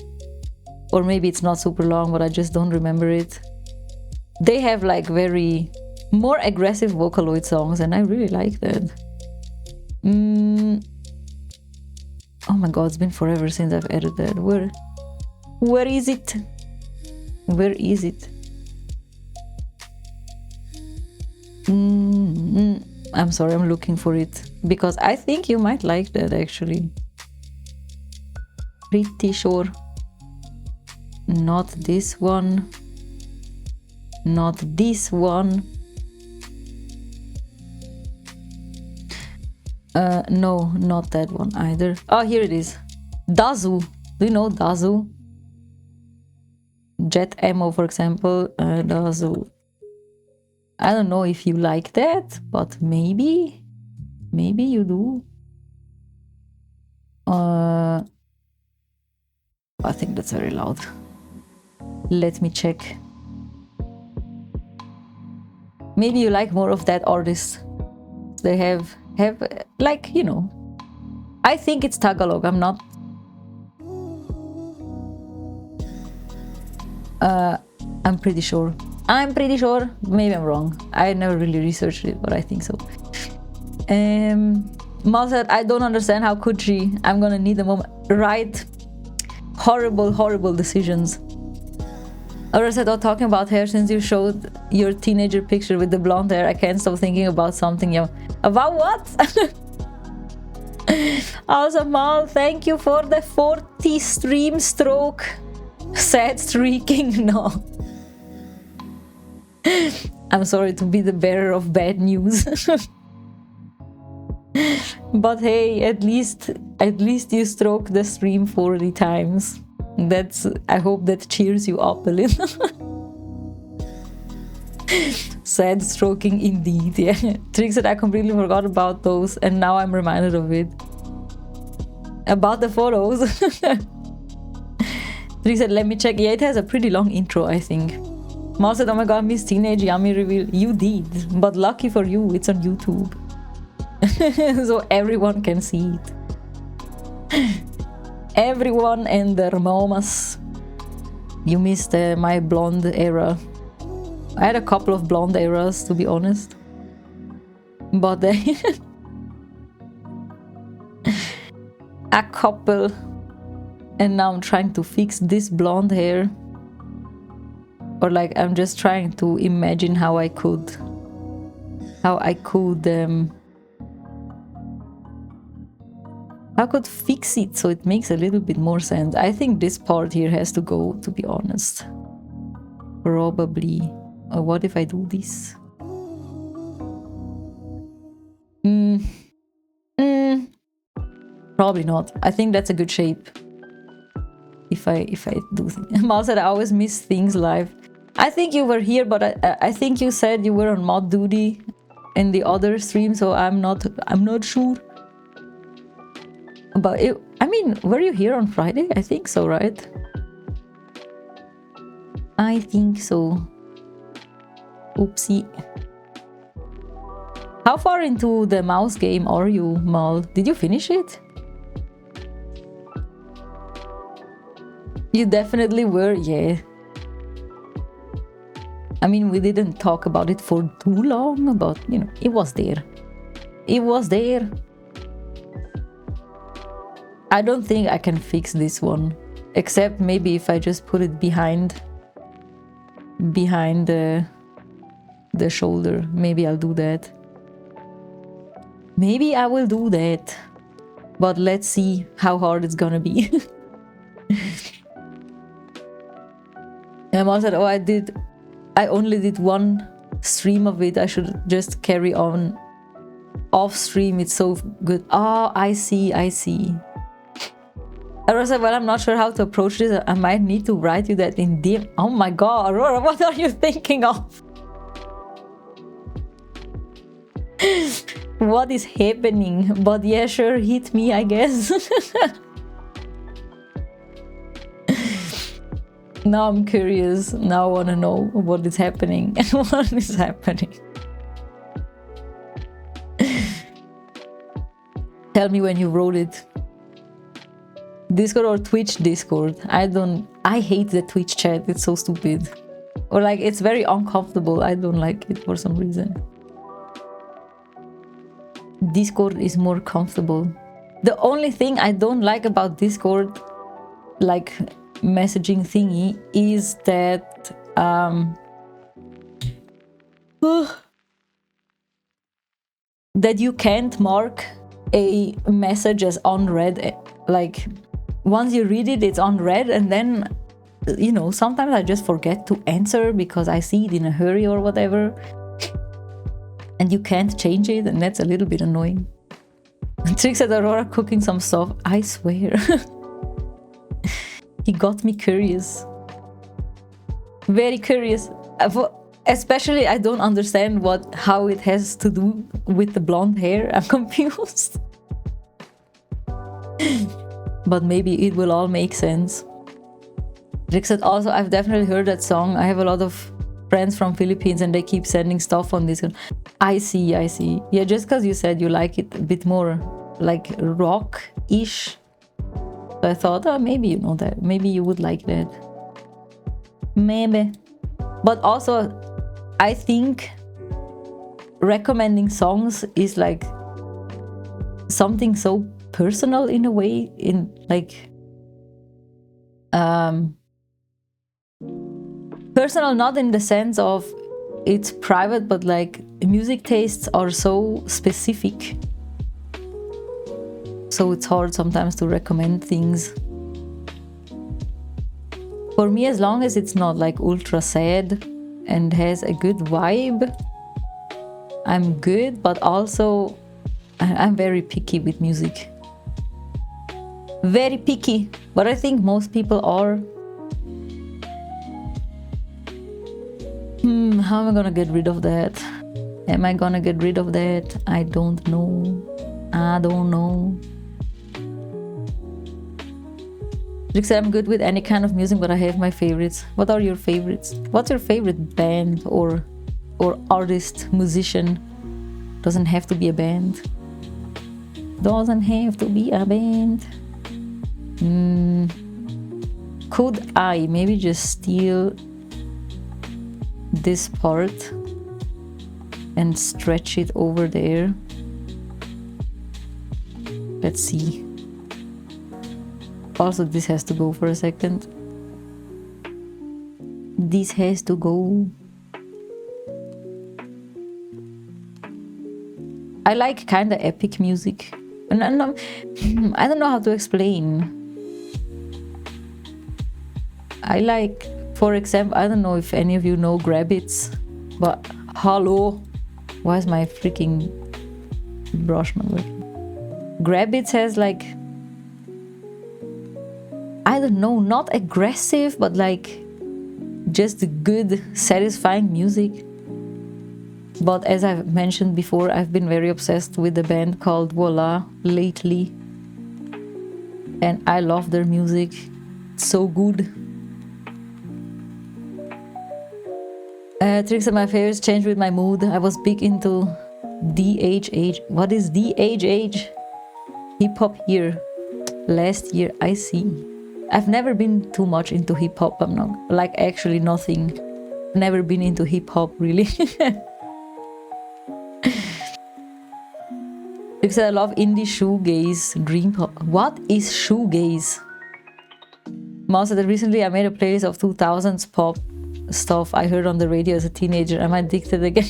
Or maybe it's not super long, but I just don't remember it. They have like very more aggressive Vocaloid songs, and I really like that. Oh my god, it's been forever since I've added that. Where is it? Where is it? I'm sorry, I'm looking for it because I think you might like that actually. Pretty sure. Not this one. Not this one. No, not that one either. Oh, here it is. Dazu. Do you know Dazu? Jet Ammo, for example. Dazu. I don't know if you like that, but maybe you do. I think that's very loud. Let me check. Maybe you like more of that artist. They have like, you know, I think it's Tagalog. I'm not. I'm pretty sure. Maybe I'm wrong. I never really researched it, but I think so. Mal said, I don't understand how could she. I'm gonna need a moment. Right. Horrible decisions. Aura said, oh, talking about hair, since you showed your teenager picture with the blonde hair, I can't stop thinking about something young. About what? Also, Mal, thank you for the 40 stream stroke. Sad streaking, no. I'm sorry to be the bearer of bad news. But hey, at least you stroke the stream 40 times. I hope that cheers you up a little. Sad stroking indeed, yeah. Tricks that I completely forgot about those, and now I'm reminded of it. About the photos. Tricks said, let me check. Yeah, it has a pretty long intro, I think. Mal said, oh my god, Miss Teenage Yummy reveal. You did, but lucky for you, it's on YouTube. So everyone can see it. Everyone and their mamas. You missed my blonde era. I had a couple of blonde eras, to be honest. But a couple. And now I'm trying to fix this blonde hair. Or like, I'm just trying to imagine how I could fix it so it makes a little bit more sense. I think this part here has to go, to be honest. Probably. Or what if I do this? Probably not. I think that's a good shape. If I do things. Mal said I always miss things live. I think you were here, but I think you said you were on mod duty in the other stream, so I'm not sure. But it, I mean, were you here on Friday? I think so, right? I think so. Oopsie. How far into the mouse game are you, Mal? Did you finish it? You definitely were, yeah. I mean, we didn't talk about it for too long, but, you know, it was there. It was there. I don't think I can fix this one. Except maybe if I just put it behind the shoulder. Maybe I'll do that. Maybe I will do that. But let's see how hard it's gonna be. And I said, oh, I only did one stream of it. I should just carry on off stream. It's so good. Oh, I see. I was like, well, I'm not sure how to approach this. I might need to write you that in DM. Oh my god, Aurora, what are you thinking of? What is happening? But yeah, sure, hit me, I guess. Now I'm curious. Now I want to know what is happening. What is happening? Tell me when you wrote it. Discord or Twitch Discord? I hate the Twitch chat. It's so stupid. Or like, it's very uncomfortable. I don't like it for some reason. Discord is more comfortable. The only thing I don't like about Discord, like messaging thingy, is that that you can't mark a message as unread. Like once you read it, it's unread, and then, you know, sometimes I just forget to answer because I see it in a hurry or whatever, and you can't change it, and that's a little bit annoying. Trix said Aurora cooking some stuff. I swear. He got me curious. Very curious. Especially, I don't understand how it has to do with the blonde hair. I'm confused. But maybe it will all make sense. Rick said also, I've definitely heard that song. I have a lot of friends from Philippines and they keep sending stuff on this. I see. Yeah, just because you said you like it a bit more like rock-ish. So I thought, oh, maybe you know that. Maybe you would like that. Maybe. But also, I think recommending songs is like something so personal in a way, in like personal, not in the sense of it's private, but like music tastes are so specific. So it's hard sometimes to recommend things. For me, as long as it's not like ultra sad and has a good vibe, I'm good. But also, I'm very picky with music. Very picky. But I think most people are. How am I gonna get rid of that? Am I gonna get rid of that? I don't know. Rick said, I'm good with any kind of music, but I have my favorites. What are your favorites? What's your favorite band or artist, musician? Doesn't have to be a band. Doesn't have to be a band. Could I maybe just steal this part and stretch it over there? Let's see. Also, this has to go for a second. This has to go. I like kind of epic music. And I don't know how to explain. I like, for example, I don't know if any of you know Grabbits, but hello. Why is my freaking brush not working? Grabbits has like, I don't know, not aggressive, but like just good, satisfying music. But as I've mentioned before, I've been very obsessed with a band called Voila lately. And I love their music. It's so good. Tricks are my favorites, change with my mood. I was big into DHH. What is DHH? Hip hop here. Last year, I see. I've never been too much into hip hop. I'm not, like, actually nothing. Never been into hip hop, really. Because I love indie shoegaze, dream pop. What is shoegaze? Mouse said that recently I made a playlist of 2000s pop stuff I heard on the radio as a teenager. I'm addicted again.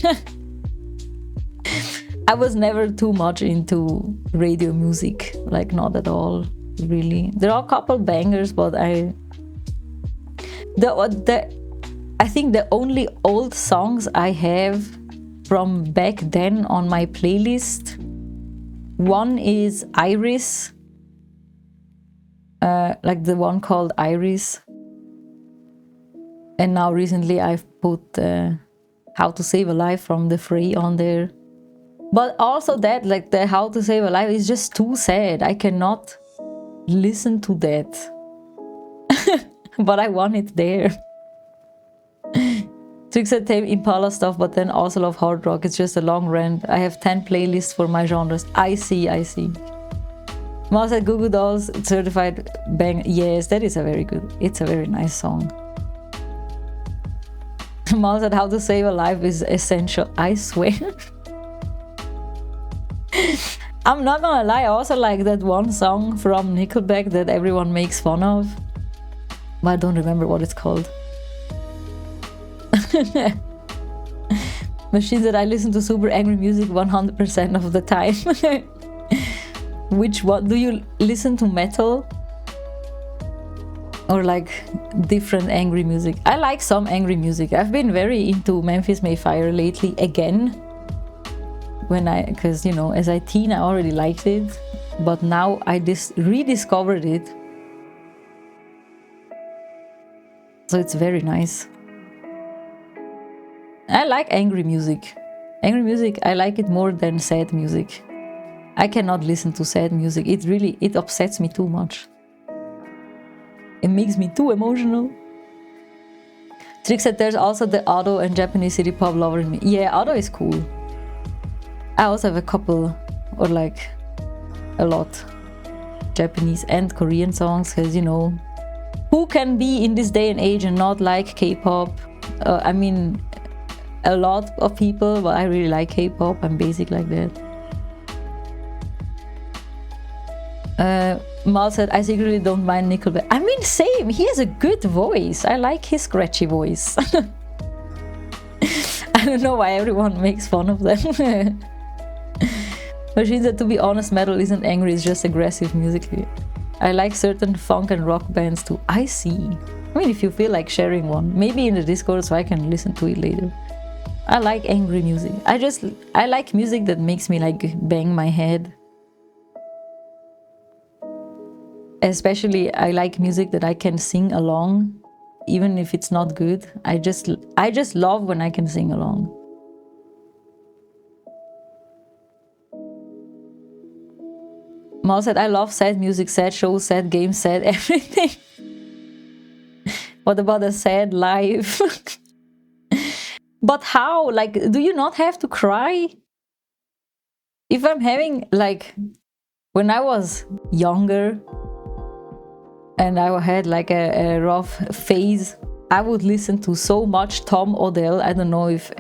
I was never too much into radio music, like not at all, really. There are a couple bangers, but I think the only old songs I have from back then on my playlist, one is Iris, like the one called Iris. And now recently I've put How to Save a Life from the Fray on there. But also that, like the How to Save a Life is just too sad. I cannot listen to that. But I want it there. Tricks and Tame Impala stuff, but then also love hard rock. It's just a long rant. I have 10 playlists for my genres. I see. Mouse at Goo Goo Dolls, certified bang. Yes, that is a very good, it's a very nice song. Mouse said How to Save a Life is essential. I swear. I'm not gonna lie, I also like that one song from Nickelback that everyone makes fun of. But I don't remember what it's called. Machine said I listen to super angry music 100% of the time. Which one? Do you listen to metal? Or like different angry music? I like some angry music. I've been very into Memphis Mayfire lately again. Because you know, as a teen I already liked it, but now I rediscovered it. So it's very nice. I like angry music. Angry music, I like it more than sad music. I cannot listen to sad music. It upsets me too much. It makes me too emotional. Trick said there's also the Ado and Japanese city pop lover in me. Yeah, Ado is cool. I also have a couple, or like a lot, Japanese and Korean songs, because you know, who can be in this day and age and not like K-pop? I mean, a lot of people, but I really like K-pop. I'm basic like that. Mal said, I secretly don't mind Nickelback. I mean, same. He has a good voice. I like his scratchy voice. I don't know why everyone makes fun of them. Machine said, to be honest, metal isn't angry, it's just aggressive musically. I like certain funk and rock bands too. I see. I mean, if you feel like sharing one, maybe in the Discord so I can listen to it later. I like angry music. I like music that makes me like bang my head. Especially, I like music that I can sing along, even if it's not good. I just love when I can sing along. Mal said, I love sad music, sad shows, sad games, sad everything. What about a sad life? But how? Like, do you not have to cry? If I'm having, like, when I was younger, and I had like a rough phase, I would listen to so much Tom Odell. I don't know if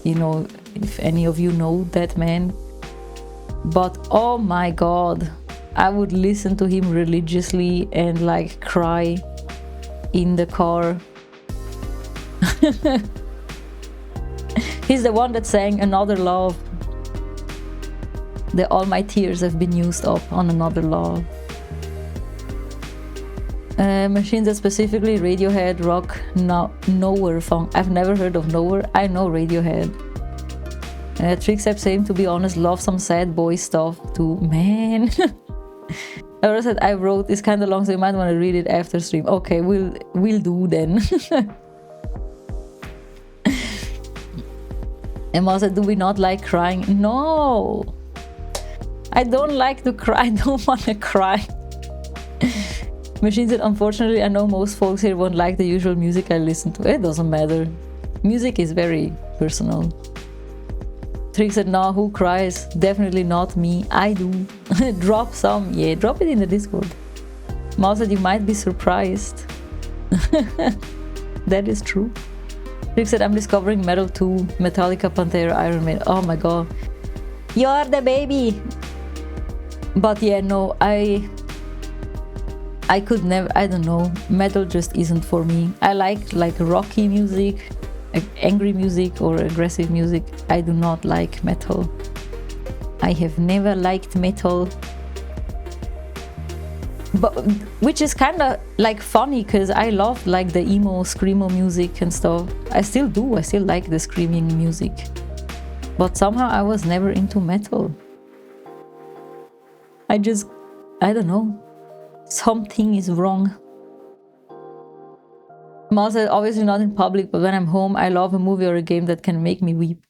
you know, if any of you know that man, but oh my god, I would listen to him religiously and like cry in the car. He's the one that sang Another Love. All my tears have been used up on Another Love. Machines that specifically Radiohead, rock, Nowhere funk. I've never heard of Nowhere. I know Radiohead. Trickstep saying, to be honest, love some sad boy stuff too. Man. I said I wrote, it's kind of long, so you might want to read it after stream. Okay, we'll do then. Emma said, do we not like crying? No, I don't like to cry. I don't want to cry. Machine said, unfortunately, I know most folks here won't like the usual music I listen to. It doesn't matter. Music is very personal. Trick said, no, who cries? Definitely not me. I do. Drop some. Yeah, drop it in the Discord. Mouse said, you might be surprised. That is true. Trick said, I'm discovering metal too. Metallica, Pantera, Iron Maiden. Oh my god. You're the baby. But yeah, no, I could never, I don't know. Metal just isn't for me. I like rocky music, angry music or aggressive music. I do not like metal. I have never liked metal. But which is kind of like funny because I love like the emo screamo music and stuff. I still do. I still like the screaming music. But somehow I was never into metal. I don't know. Something is wrong. Mal said, obviously not in public, but when I'm home, I love a movie or a game that can make me weep.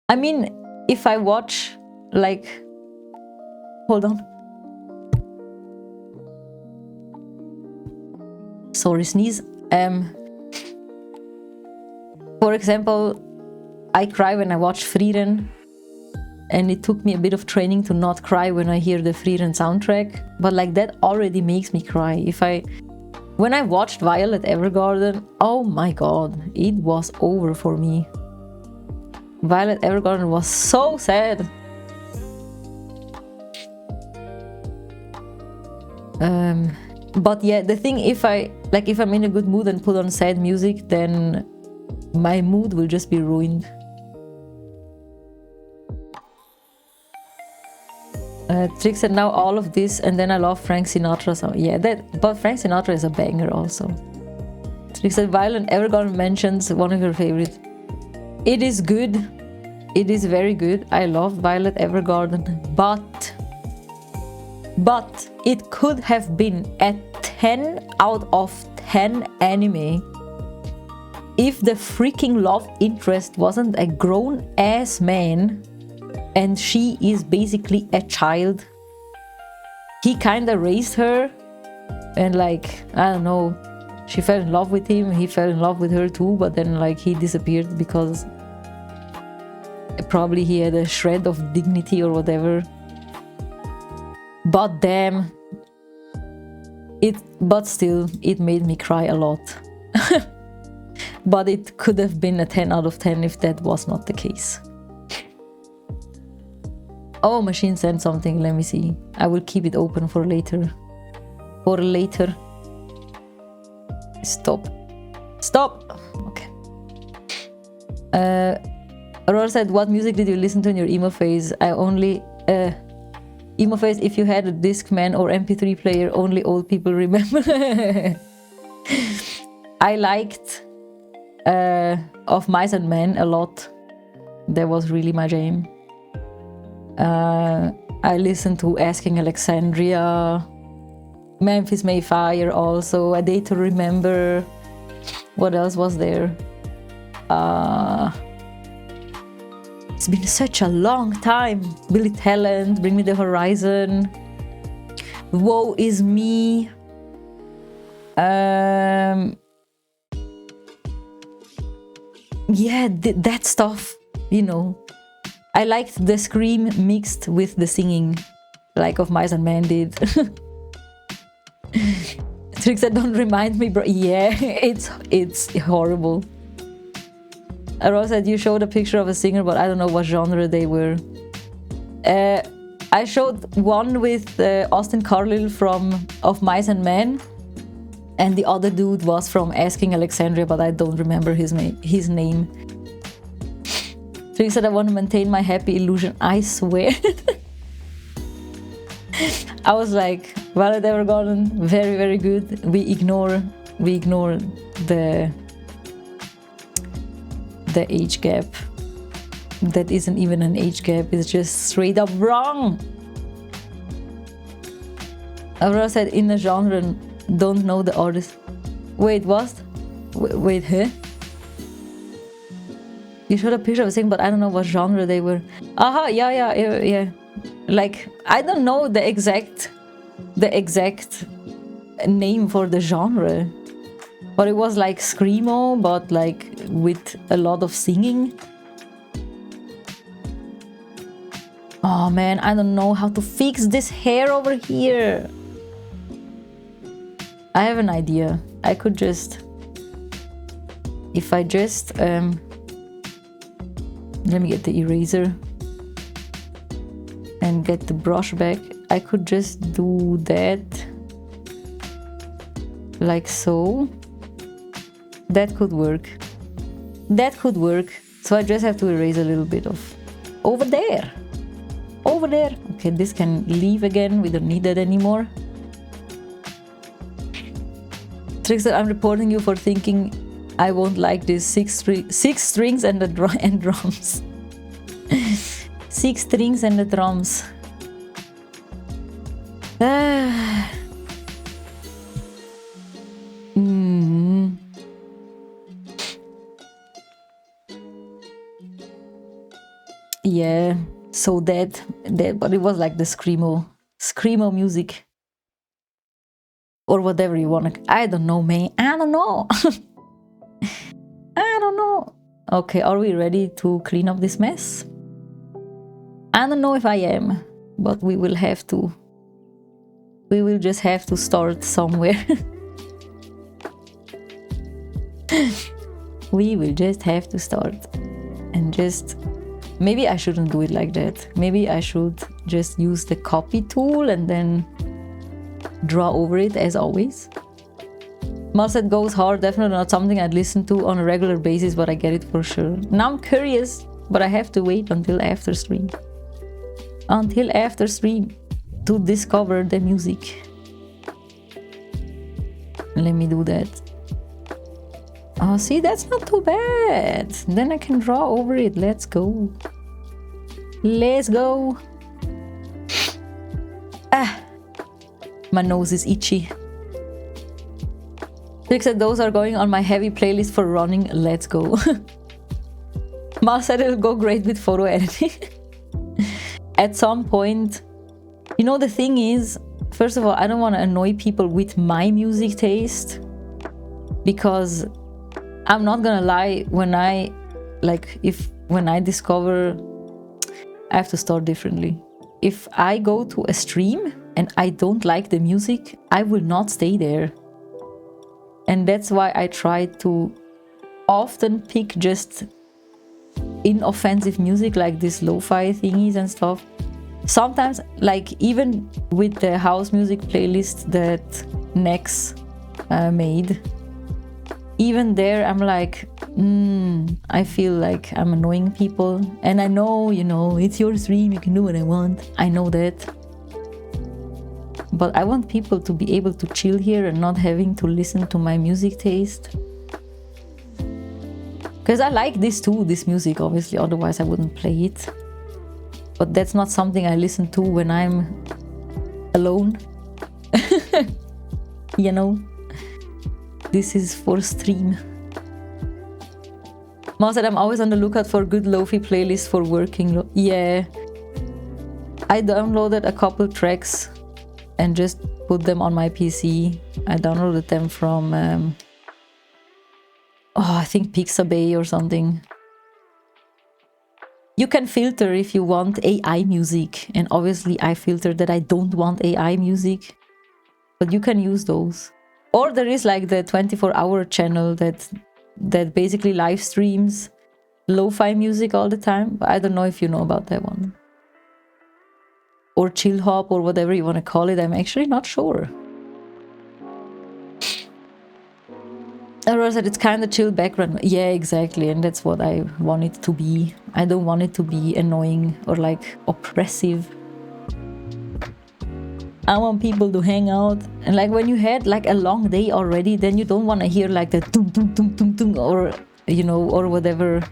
I mean, if I watch like, hold on. Sorry, sneeze. For example, I cry when I watch Frieren, and it took me a bit of training to not cry when I hear the Frieren soundtrack, but like that already makes me cry. When I watched Violet Evergarden, oh my god, it was over for me. Violet Evergarden was so sad. But yeah, the thing, if I'm in a good mood and put on sad music, then my mood will just be ruined. Trick said, now all of this, and then I love Frank Sinatra. So yeah, but Frank Sinatra is a banger also. Trick said, Violet Evergarden mentions one of your favorites. It is good. It is very good. I love Violet Evergarden, but it could have been a 10 out of 10 anime if the freaking love interest wasn't a grown-ass man and she is basically a child. He kinda raised her and like, I don't know, she fell in love with him, he fell in love with her too, but then like he disappeared because probably he had a shred of dignity or whatever. But damn, but still, it made me cry a lot. But it could have been a 10 out of 10 if that was not the case. Oh, machine sent something, let me see. I will keep it open for later. Stop. Okay. Aurora said, what music did you listen to in your emo phase? Emo phase, if you had a Discman or MP3 player, only old people remember. I liked Of Mice and Men a lot. That was really my jam. I listened to Asking Alexandria, Memphis Mayfire also, A Day to Remember. What else was there? It's been such a long time. Billy Talent, Bring Me the Horizon, Woe Is Me. Yeah, that stuff, you know. I liked the scream mixed with the singing, like Of Mice and Men did. Tricks that don't remind me, bro. Yeah, it's horrible. Rose said you showed a picture of a singer, but I don't know what genre they were. I showed one with Austin Carlile from Of Mice and Men, and the other dude was from Asking Alexandria, but I don't remember his name. Trix said I want to maintain my happy illusion. I swear. I was like, Violet Evergarden, very, very good. We ignore the age gap. That isn't even an age gap, it's just straight up wrong. Aurora said in a genre, don't know the artist. Wait, what? Wait, huh? You showed a picture of a thing, but I don't know what genre they were. Aha, yeah. Like, I don't know the exact name for the genre. But it was like screamo, but like with a lot of singing. Oh man, I don't know how to fix this hair over here. I have an idea. I could just... If I just... let me get the eraser. And get the brush back. I could just do that. Like so. That could work. That could work. So I just have to erase a little bit of... Over there! Over there! Okay, this can leave again. We don't need that anymore. Trickster, I'm reporting you for thinking I won't like this. Six strings and the drums. 6 strings and the drums. Yeah, so that, but it was like the screamo music. Or whatever you want to... I don't know, man. I don't know. I don't know. Okay, are we ready to clean up this mess? I don't know if I am, but we will have to. We will just have to start somewhere. We will just have to start. And just... Maybe I shouldn't do it like that. Maybe I should just use the copy tool and then draw over it as always. Marset goes hard, definitely not something I'd listen to on a regular basis, but I get it for sure. Now I'm curious, but I have to wait until after stream. Until after stream to discover the music. Let me do that. Oh, see, that's not too bad. Then I can draw over it. Let's go. Let's go. Ah, my nose is itchy. Rick said those are going on my heavy playlist for running. Let's go. Mal said it'll go great with photo editing. At some point, you know, the thing is, first of all, I don't want to annoy people with my music taste, because I'm not gonna lie, when I discover, I have to start differently. If I go to a stream and I don't like the music, I will not stay there. And that's why I try to often pick just inoffensive music, like this lo-fi thingies and stuff. Sometimes, like even with the house music playlist that Nex made, even there I'm like, I feel like I'm annoying people. And I know, you know, it's your stream, you can do what I want. I know that. But I want people to be able to chill here and not having to listen to my music taste. Because I like this too, this music, obviously, otherwise I wouldn't play it. But that's not something I listen to when I'm alone. You know? This is for stream. Mom said I'm always on the lookout for good lo-fi playlists for working. Yeah. I downloaded a couple tracks and just put them on my PC. I downloaded them from, I think Pixabay or something. You can filter if you want AI music. And obviously I filter that I don't want AI music. but you can use those. Or there is like the 24-hour channel that basically live streams lo-fi music all the time. I don't know if you know about that one. Or chill hop or whatever you want to call it. I'm actually not sure. Aurora said it's kind of chill background. Yeah, exactly, and that's what I want it to be. I don't want it to be annoying or like oppressive. I want people to hang out, and like when you had like a long day already, then you don't want to hear like the tung tung tung tung tung or you know, or whatever,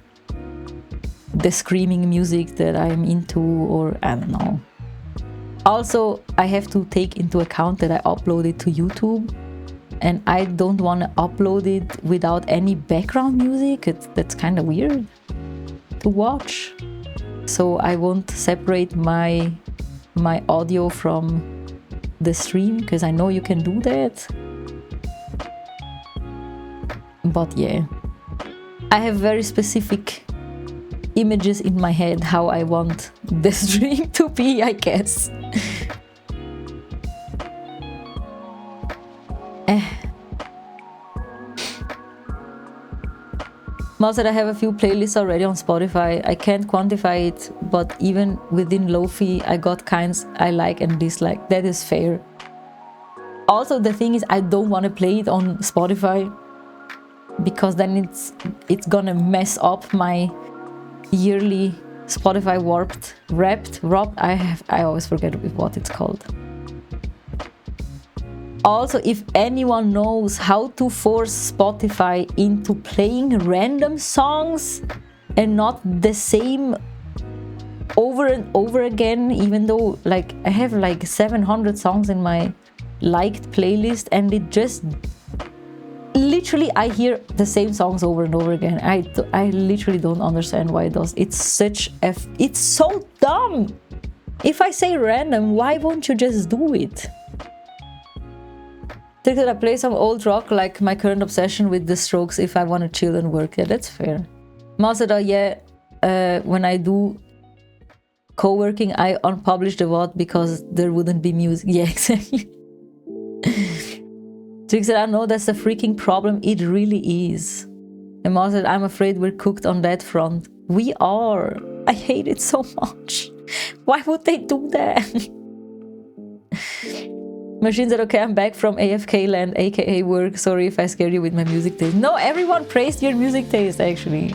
the screaming music that I'm into, or I don't know. Also, I have to take into account that I upload it to YouTube, and I don't want to upload it without any background music. That's kind of weird to watch. So I won't separate my audio from the stream, because I know you can do that. But yeah, I have very specific images in my head how I want the stream to be, I guess. Mal said I have a few playlists already on Spotify. I can't quantify it, but even within Lo-fi, I got kinds I like and dislike. That is fair. Also, the thing is, I don't want to play it on Spotify, because then it's gonna mess up my yearly Spotify Wrapped. I always forget what it's called. Also, if anyone knows how to force Spotify into playing random songs and not the same over and over again, even though like I have like 700 songs in my liked playlist, and it just literally I hear the same songs over and over again. I literally don't understand why it does. It's so dumb. If I say random, why won't you just do it? I play some old rock, like my current obsession with The Strokes, if I want to chill and work. Yeah, that's fair. Masada, yeah, when I do co-working, I unpublish the VOD because there wouldn't be music. Yeah, exactly. Trixie, I know that's the freaking problem. It really is. And Masada, I'm afraid we're cooked on that front. We are. I hate it so much. Why would they do that? Machine said, okay, I'm back from AFK land, aka work. Sorry if I scared you with my music taste. No, everyone praised your music taste, actually.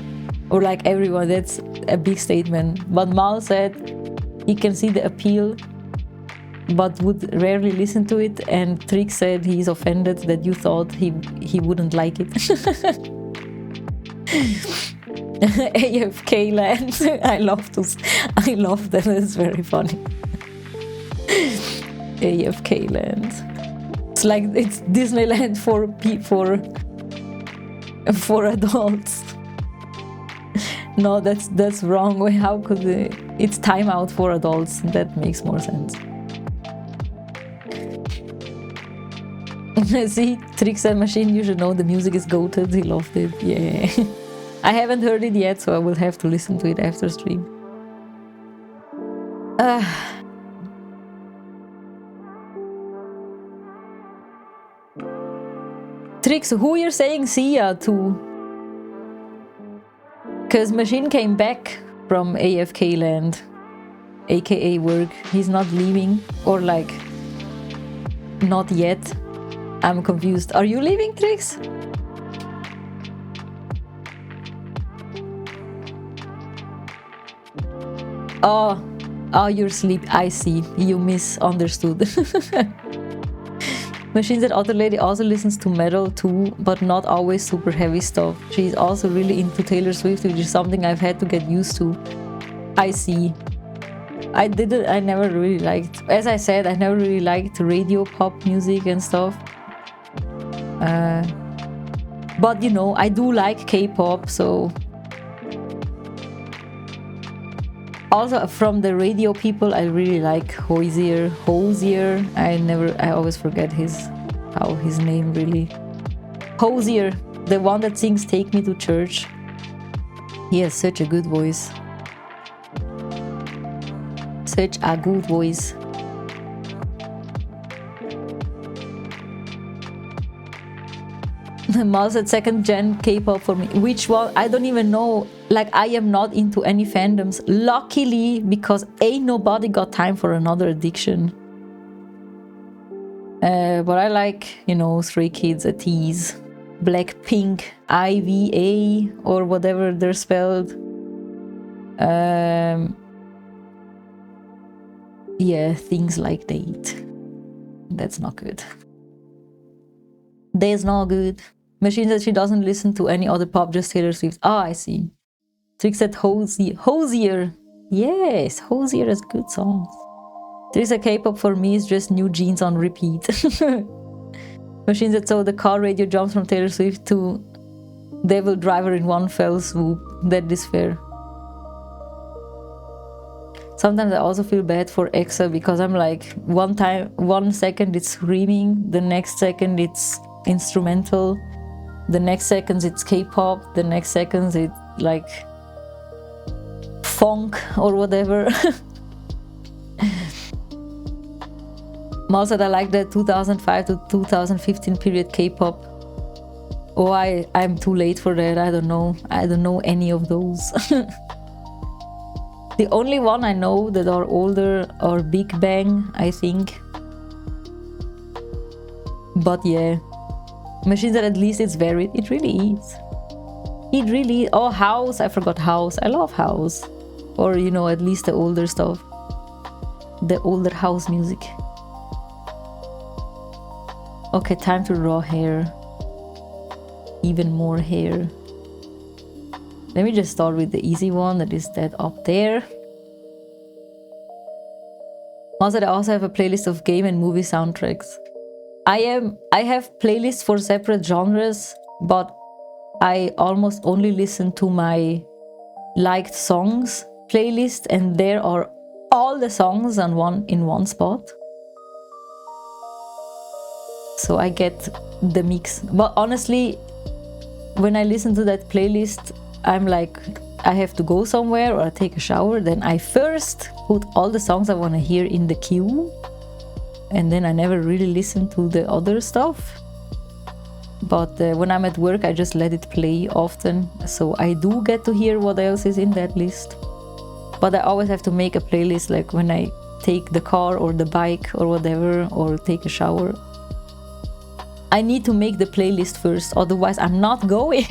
Or like everyone, that's a big statement. But Mal said he can see the appeal, but would rarely listen to it. And Trick said he's offended that you thought he wouldn't like it. AFK land. I love that. It's very funny. AFK land. It's like it's Disneyland for adults. No, that's wrong. How could it's time out for adults? That makes more sense. See, Tricks and Machine, you should know the music is goated. He loved it. Yeah. I haven't heard it yet, so I will have to listen to it after stream. Tricks, who you're saying see ya to? Because Machine came back from AFK land, aka work. He's not leaving, or like, not yet. I'm confused. Are you leaving, Tricks? Oh, you're asleep. I see. You misunderstood. Machine said Other Lady also listens to metal too, but not always super heavy stuff. She's also really into Taylor Swift, which is something I've had to get used to. I see. I never really liked, as I said, I never really liked radio pop music and stuff. But you know, I do like K-pop, so... Also, from the radio people, I really like Hosier. I always forget how his name really. Hosier, the one that sings "Take Me to Church." He has such a good voice. Such a good voice. Mal said second gen K-pop for me. Which one? I don't even know. Like, I am not into any fandoms. Luckily, because ain't nobody got time for another addiction. But I like, you know, Stray Kids, ATEEZ, Blackpink, IVA, or whatever they're spelled. Yeah, things like that. That's not good. That's not good. Machine said she doesn't listen to any other pop, just Taylor Swift. Ah, I see. Trick said Hosier. Yes, Hosier has good songs. There's a K-pop for me is just New Jeans on repeat. Machine said so the car radio jumps from Taylor Swift to Devil Driver in one fell swoop. That is fair. Sometimes I also feel bad for EXA because I'm like, one second it's screaming, the next second it's instrumental, the next second it's K-pop, the next second it's like funk or whatever. Mal said I like the 2005 to 2015 period K-pop. Oh, I'm too late for that. I don't know any of those. The only one I know that are older are Big Bang, I think. But yeah, Machine said at least it's varied. It really is. It really. Oh, House. I forgot House. I love House. Or, you know, at least the older stuff. The older house music. Okay, time to draw hair. Even more hair. Let me just start with the easy one, that is that up there. Also, I also have a playlist of game and movie soundtracks. I have playlists for separate genres, but I almost only listen to my liked songs playlist, and there are all the songs in one spot. So I get the mix. But honestly, when I listen to that playlist, I'm like, I have to go somewhere or I take a shower, then I first put all the songs I want to hear in the queue, and then I never really listen to the other stuff. But when I'm at work, I just let it play often, so I do get to hear what else is in that list. But I always have to make a playlist, like when I take the car or the bike or whatever, or take a shower. I need to make the playlist first, otherwise I'm not going.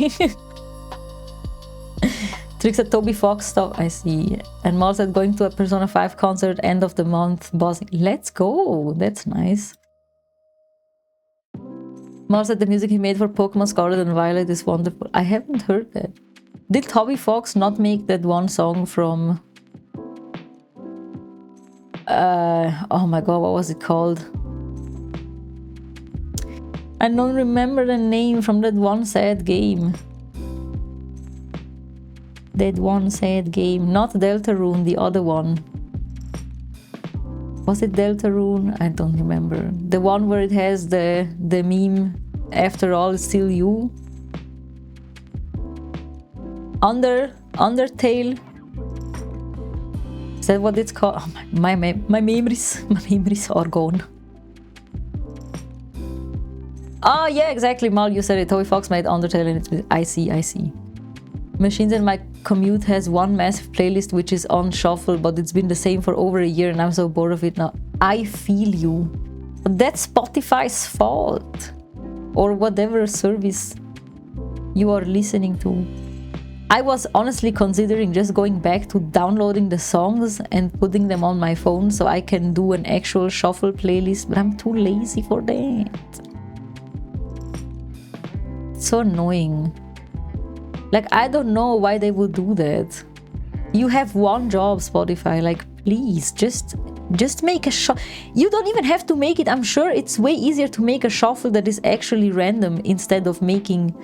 Trix said Toby Fox stuff, I see. And Mal said going to a Persona 5 concert end of the month, bossing. Let's go, that's nice. Mal said the music he made for Pokemon Scarlet and Violet is wonderful. I haven't heard that. Did Toby Fox not make that one song from... oh my god, what was it called? I don't remember the name from that one sad game. That one sad game. Not Deltarune, the other one. Was it Deltarune? I don't remember. The one where it has the meme, after all, it's still you. Undertale. Is that what it's called? Oh, my memories are gone. Oh yeah, exactly, Mal, you said it. Toby Fox made Undertale and it's... I see. Machines in my commute has one massive playlist which is on shuffle, but it's been the same for over a year and I'm so bored of it now. I feel you. But that's Spotify's fault. Or whatever service you are listening to. I was honestly considering just going back to downloading the songs and putting them on my phone so I can do an actual shuffle playlist, but I'm too lazy for that. It's so annoying. Like, I don't know why they would do that. You have one job, Spotify. Like, please, just make a shuffle. You don't even have to make it. I'm sure it's way easier to make a shuffle that is actually random instead of making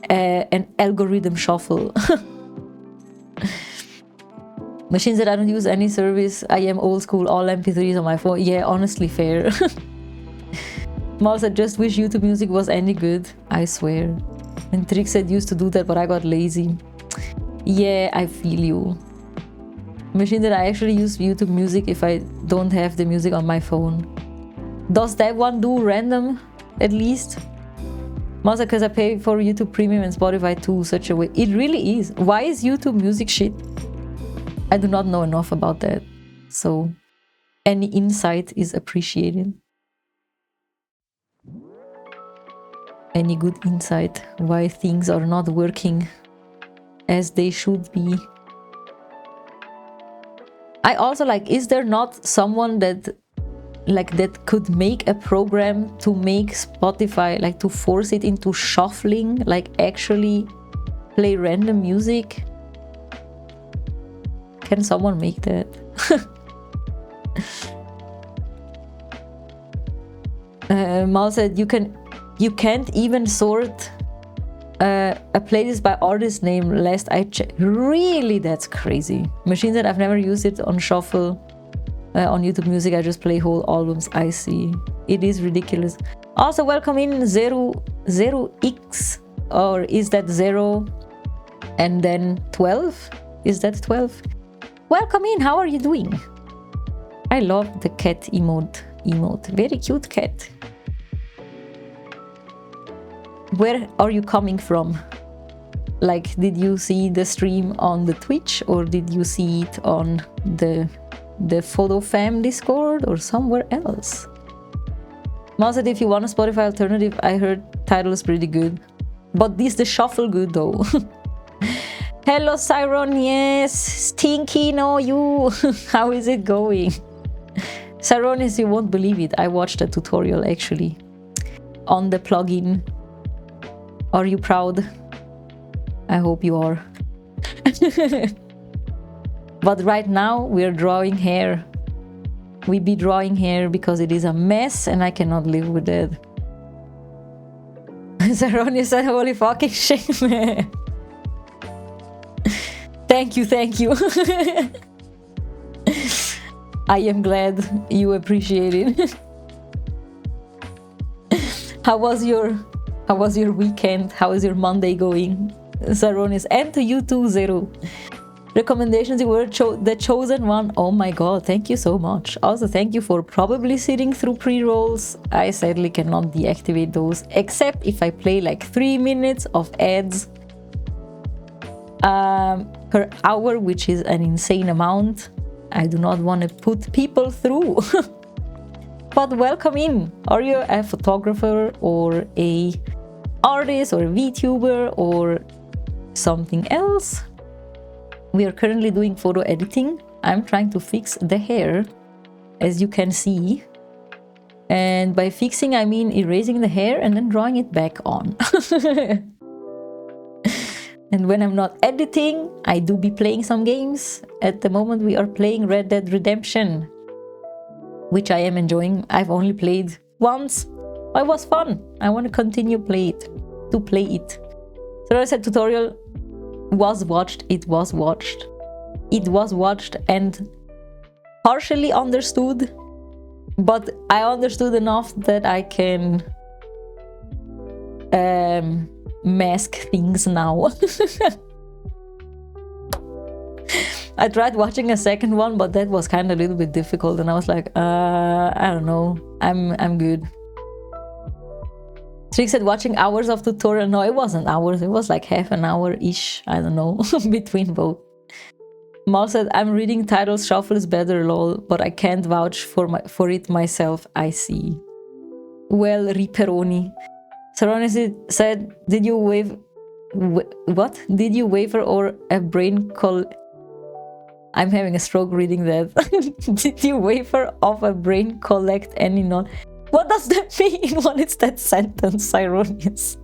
an algorithm shuffle. Machines that I don't use any service. I am old school, all MP3s on my phone. Yeah, honestly, fair. Mal said, just wish YouTube Music was any good. I swear. And Trick said, used to do that, but I got lazy. Yeah, I feel you. Machine that I actually use YouTube Music if I don't have the music on my phone. Does that one do random, at least? Mostly because I pay for YouTube Premium and Spotify too, such a way. It really is. Why is YouTube music shit? I do not know enough about that. So any insight is appreciated. Any good insight why things are not working as they should be. I also like, is there not someone that could make a program to make Spotify, like to force it into shuffling, like actually play random music? Can someone make that? Mal said you can't even sort a playlist by artist name. Last I checked. Really, that's crazy. Machine said I've never used it on shuffle. On YouTube Music, I just play whole albums. I see. It is ridiculous. Also, welcome in 0x, or is that 0 and then 12? Is that 12? Welcome in. How are you doing? I love the cat emote. Very cute cat. Where are you coming from? Like, did you see the stream on the Twitch, or did you see it on the Photo Fam Discord or somewhere else? Mazet, if you want a Spotify alternative, I heard Tidal is pretty good. But this the shuffle good though. Hello Siron, yes. Stinky, no you. How is it going? Sironis, you won't believe it. I watched a tutorial actually on the plugin. Are you proud? I hope you are. But right now we are drawing hair. We be drawing hair because it is a mess and I cannot live with that. Saronia said, holy fucking shit, man. Thank you. I am glad you appreciate it. How was your weekend? How is your Monday going? Saronis, and to you too, Zero. Recommendations, you were the chosen one. Oh my god, thank you so much. Also, thank you for probably sitting through pre-rolls. I sadly cannot deactivate those, except if I play like 3 minutes of ads per hour, which is an insane amount. I do not want to put people through. But welcome in. Are you a photographer or a artist or a VTuber or something else? We are currently doing photo editing. I'm trying to fix the hair, as you can see. And by fixing, I mean erasing the hair and then drawing it back on. And when I'm not editing, I do be playing some games. At the moment, we are playing Red Dead Redemption, which I am enjoying. I've only played once. It was fun. I want to continue to play it. So I said tutorial was watched. It was watched and partially understood, but I understood enough that I can mask things now. I tried watching a second one, but that was kind of a little bit difficult, and I was like, I don't know, I'm good. Trick said watching hours of tutorial. No, it wasn't hours, it was like half an hour-ish, I don't know, between both. Mal said, I'm reading titles, shuffle is better, lol, but I can't vouch for it myself. I see. Well, Riperoni. Saroni said, did you what? Did you waver or a brain call? I'm having a stroke reading that. Did you waver of a brain collect any non? What does that mean? What is that sentence, Cyronius?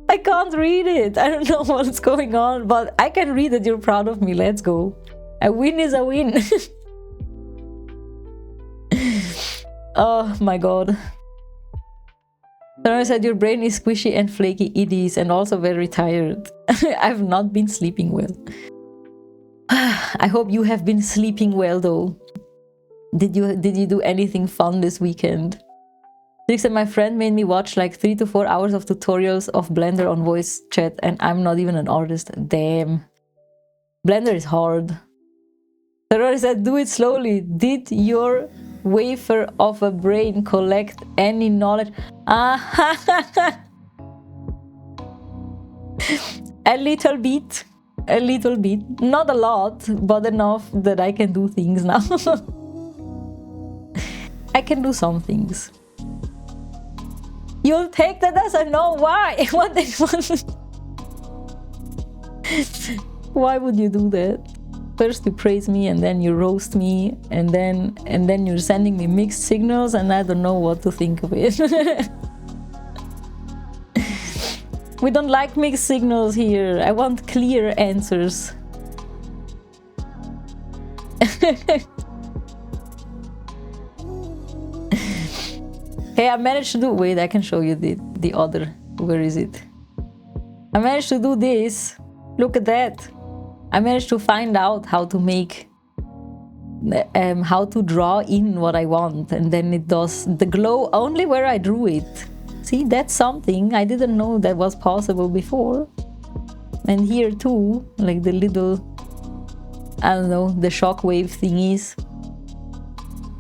I can't read it. I don't know what's going on, but I can read that you're proud of me. Let's go. A win is a win. Oh my god. Sarah said your brain is squishy and flaky. It is, and also very tired. I've not been sleeping well. I hope you have been sleeping well though. Did you do anything fun this weekend? Trix and my friend made me watch like 3 to 4 hours of tutorials of Blender on voice chat, and I'm not even an artist. Damn. Blender is hard. Sarah said, do it slowly. Did your wafer of a brain collect any knowledge. A little bit. A little bit. Not a lot, but enough that I can do things now. I can do some things. You'll take that as a no. Why? What? Why would you do that? First you praise me and then you roast me and then you're sending me mixed signals and I don't know what to think of it. We don't like mixed signals here. I want clear answers. Hey, I managed to do... Wait, I can show you the other. Where is it? I managed to do this. Look at that. I managed to find out how to make... how to draw in what I want. And then it does the glow only where I drew it. See, that's something. I didn't know that was possible before. And here too, like the little... I don't know, the shockwave thingies.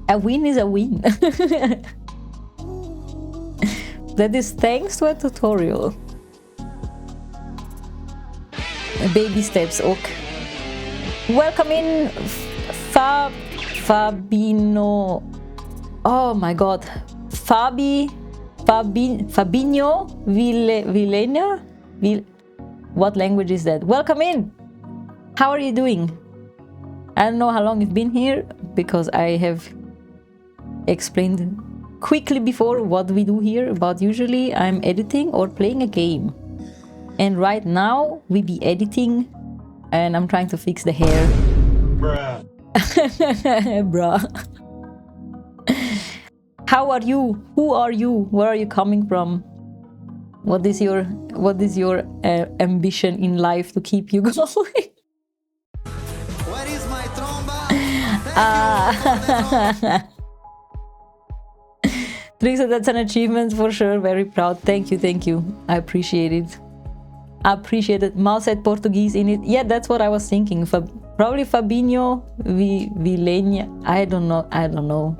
A win is a win. That is thanks to a tutorial. Baby steps, okay. Welcome in, Fabino. Oh my god. Fabinho Villena? What language is that? Welcome in! How are you doing? I don't know how long you've been here, because I have explained quickly before what we do here, but usually I'm editing or playing a game. And right now we be editing and I'm trying to fix the hair. Bruh. Bruh. How are you? Who are you? Where are you coming from? What is your ambition in life to keep you going? Where is my tromba? Trixie, that's an achievement for sure. Very proud. Thank you, thank you. I appreciate it. I appreciate it. Mal said Portuguese in it. Yeah, that's what I was thinking. Probably Fabinho Villena. I don't know. I don't know.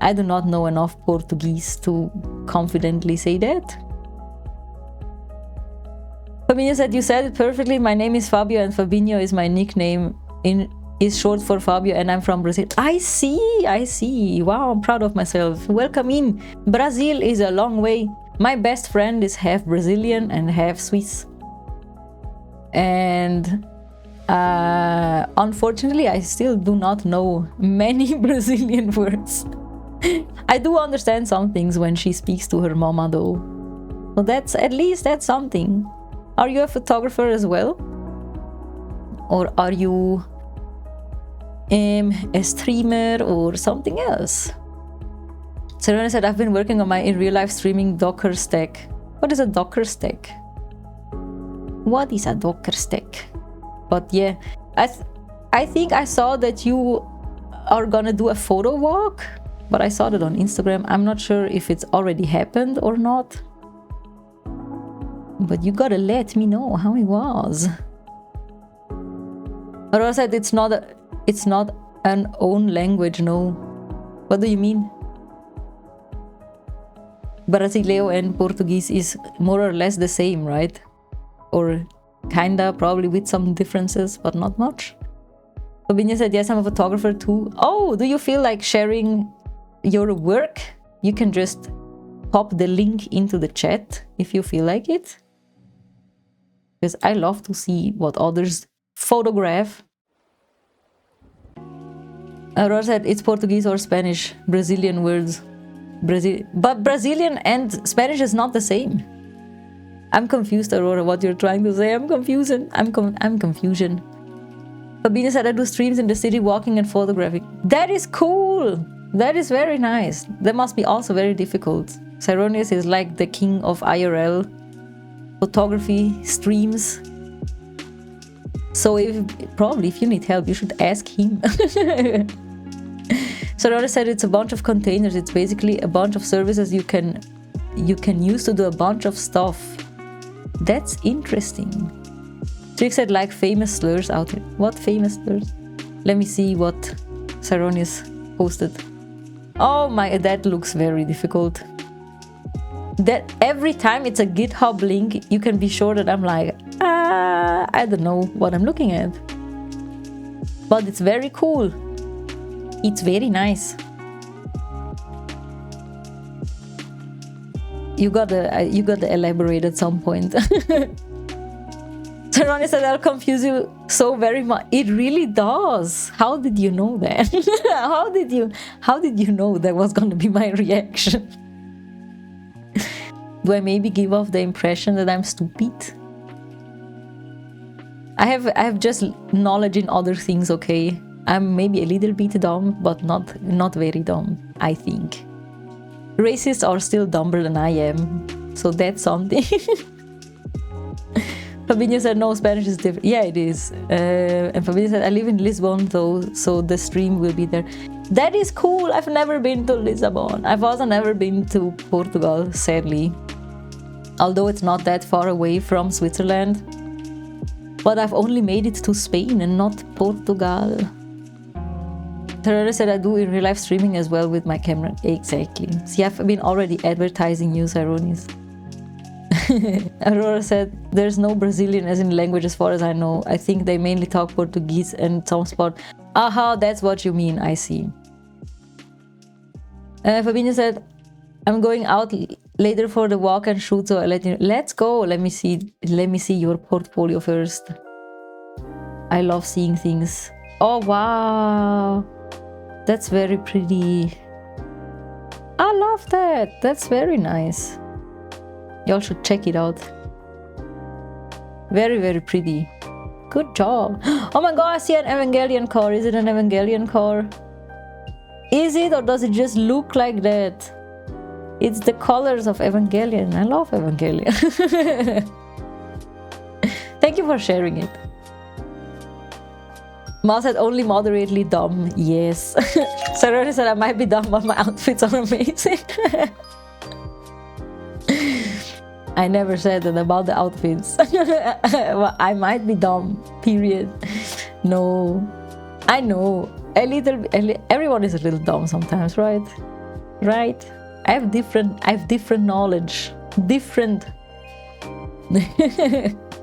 I do not know enough Portuguese to confidently say that. Fabinho said, you said it perfectly. My name is Fabio and Fabinho is my nickname. Is short for Fabio and I'm from Brazil. I see. Wow, I'm proud of myself. Welcome in. Brazil is a long way. My best friend is half Brazilian and half Swiss. And unfortunately, I still do not know many Brazilian words. I do understand some things when she speaks to her mama though. So that's, at least that's something. Are you a photographer as well? Or are you a streamer or something else? Serena said, I've been working on my in real life streaming Docker stack. What is a Docker stack? What is a Docker stack? But yeah, I think I saw that you are gonna do a photo walk, but I saw that on Instagram. I'm not sure if it's already happened or not. But you gotta let me know how it was. Aurora said it's not an own language, no. What do you mean? Brasileo and Portuguese is more or less the same, right? Or kinda, probably with some differences, but not much. Fabinho said, yes, I'm a photographer too. Oh, do you feel like sharing your work? You can just pop the link into the chat if you feel like it. Because I love to see what others photograph. Aurora said it's Portuguese or Spanish, Brazilian words. But Brazilian and Spanish is not the same. I'm confused, Aurora, what you're trying to say. I'm confusion. Fabina said I do streams in the city, walking and photographing. That is cool. That is very nice. That must be also very difficult. Cyronius is like the king of IRL photography streams. So probably if you need help, you should ask him. Cyronius said it's a bunch of containers. It's basically a bunch of services you can use to do a bunch of stuff. That's interesting. Trick said like famous slurs out here. What famous slurs? Let me see what Cyronius posted. Oh my, that looks very difficult. That every time it's a GitHub link, you can be sure that I'm like, I don't know what I'm looking at. But it's very cool. It's very nice. You gotta elaborate at some point. So Ronnie said, I'll confuse you so very much. It really does. How did you know that? How did you know that was gonna be my reaction? Do I maybe give off the impression that I'm stupid? I have just knowledge in other things, okay? I'm maybe a little bit dumb, but not very dumb, I think. Racists are still dumber than I am, so that's something. Fabinho said, no, Spanish is different. Yeah, it is. And Fabinho said, I live in Lisbon though, so the stream will be there. That is cool. I've never been to Lisbon. I've also never been to Portugal, sadly. Although it's not that far away from Switzerland. But I've only made it to Spain and not Portugal. Terrera said, I do in real life streaming as well with my camera. Exactly. See, I've been already advertising you, Saronis. Aurora said, there's no Brazilian as in language as far as I know. I think they mainly talk Portuguese and some spot. Aha, that's what you mean. I see. Fabinho said, I'm going out later for the walk and shoot, so I'll let you know. Let's go. Let me see your portfolio first. I love seeing things. Oh wow, that's very pretty. I love that. That's very nice. Y'all should check it out. Very, very pretty. Good job. Oh my god, I see an Evangelion car. Is it an Evangelion car? Is it, or does it just look like that? It's the colors of Evangelion. I love Evangelion. Thank you for sharing it. Ma said only moderately dumb. Yes. Saroni said I might be dumb, but my outfits are amazing. I never said that about the outfits. Well, I might be dumb, period. No. I know. Everyone is a little dumb sometimes, right? Right? I have different knowledge. Different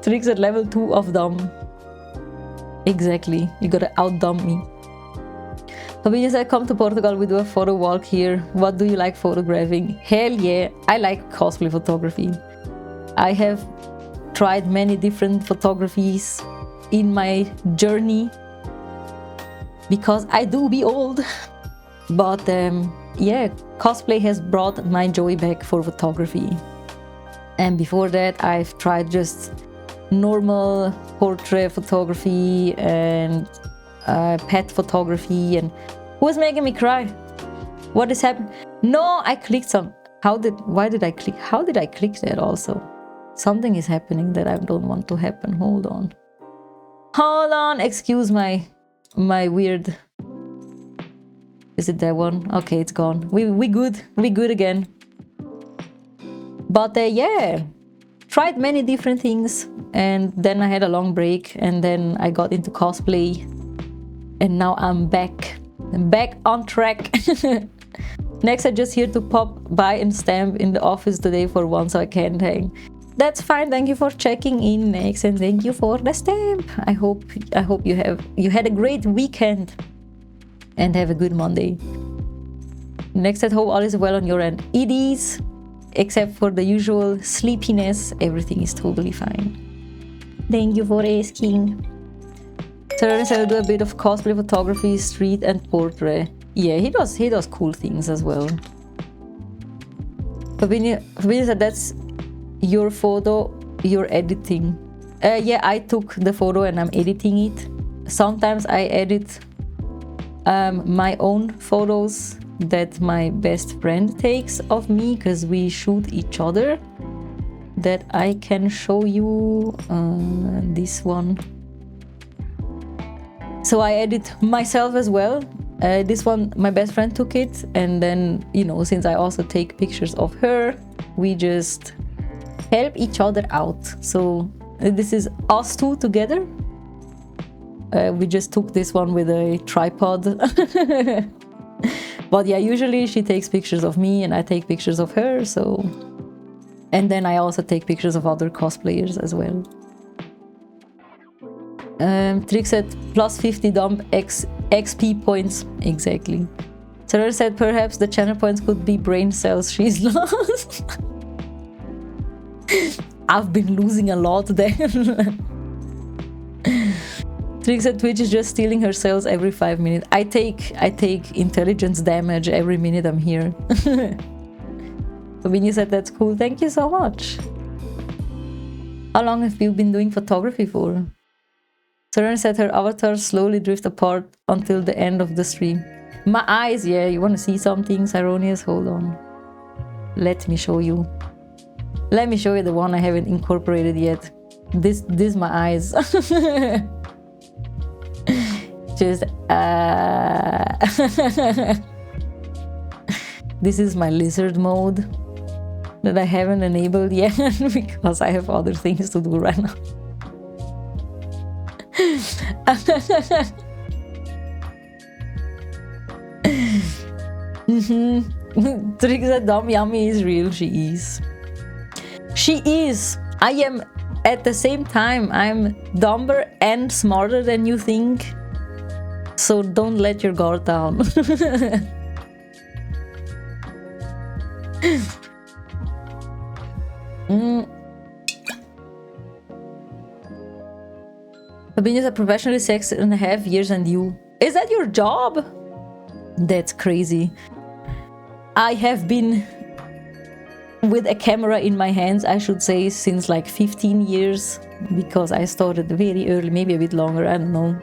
tricks at level 2 of dumb. Exactly. You gotta out-dumb me. Fabinho said, come to Portugal, we do a photo walk here. What do you like photographing? Hell yeah, I like cosplay photography. I have tried many different photographies in my journey because I do be old. But yeah, cosplay has brought my joy back for photography. And before that, I've tried just normal portrait photography and pet photography. And who's making me cry? What is happening? No, I clicked some. How did I click that also? Something is happening that I don't want to happen. Hold on. Excuse my weird. Is it that one? Okay, it's gone. We good again. But yeah, tried many different things, and then I had a long break, and then I got into cosplay, and now I'm back on track. Next, I'm just here to pop by and stamp in the office today for once, so I can't hang. That's fine. Thank you for checking in, Next, and thank you for the stamp. I hope you had a great weekend and have a good Monday. Next, I hope all is well on your end. It is, except for the usual sleepiness. Everything is totally fine. Thank you for asking. Terrence said I do a bit of cosplay photography, street and portrait. Yeah, he does cool things as well. Fabinho said that's your photo, you're editing. Yeah, I took the photo and I'm editing it. Sometimes I edit my own photos that my best friend takes of me because we shoot each other. That I can show you this one. So I edit myself as well. This one, my best friend took it, and then, you know, since I also take pictures of her, we just help each other out. So this is us two together. We just took this one with a tripod. But yeah, usually she takes pictures of me and I take pictures of her, so... And then I also take pictures of other cosplayers as well. Trick said plus 50 dump XP points. Exactly. Sarah said perhaps the channel points could be brain cells she's lost. I've been losing a lot then. Trick said Twitch is just stealing her cells every 5 minutes. I take intelligence damage every minute I'm here. Vinny said that's cool. Thank you so much. How long have you been doing photography for? Seren said her avatars slowly drift apart until the end of the stream. My eyes, yeah, you want to see something, Sironius? Hold on. Let me show you. Let me show you the one I haven't incorporated yet. This my eyes. Just this is my lizard mode that I haven't enabled yet because I have other things to do right now. Trigger dumb yummy is real. She is. She is. I am at the same time. I'm dumber and smarter than you think. So don't let your guard down. I've been a professionally 6.5 years and you. Is that your job? That's crazy. I have been with a camera in my hands, I should say, since like 15 years. Because I started very early, maybe a bit longer, I don't know.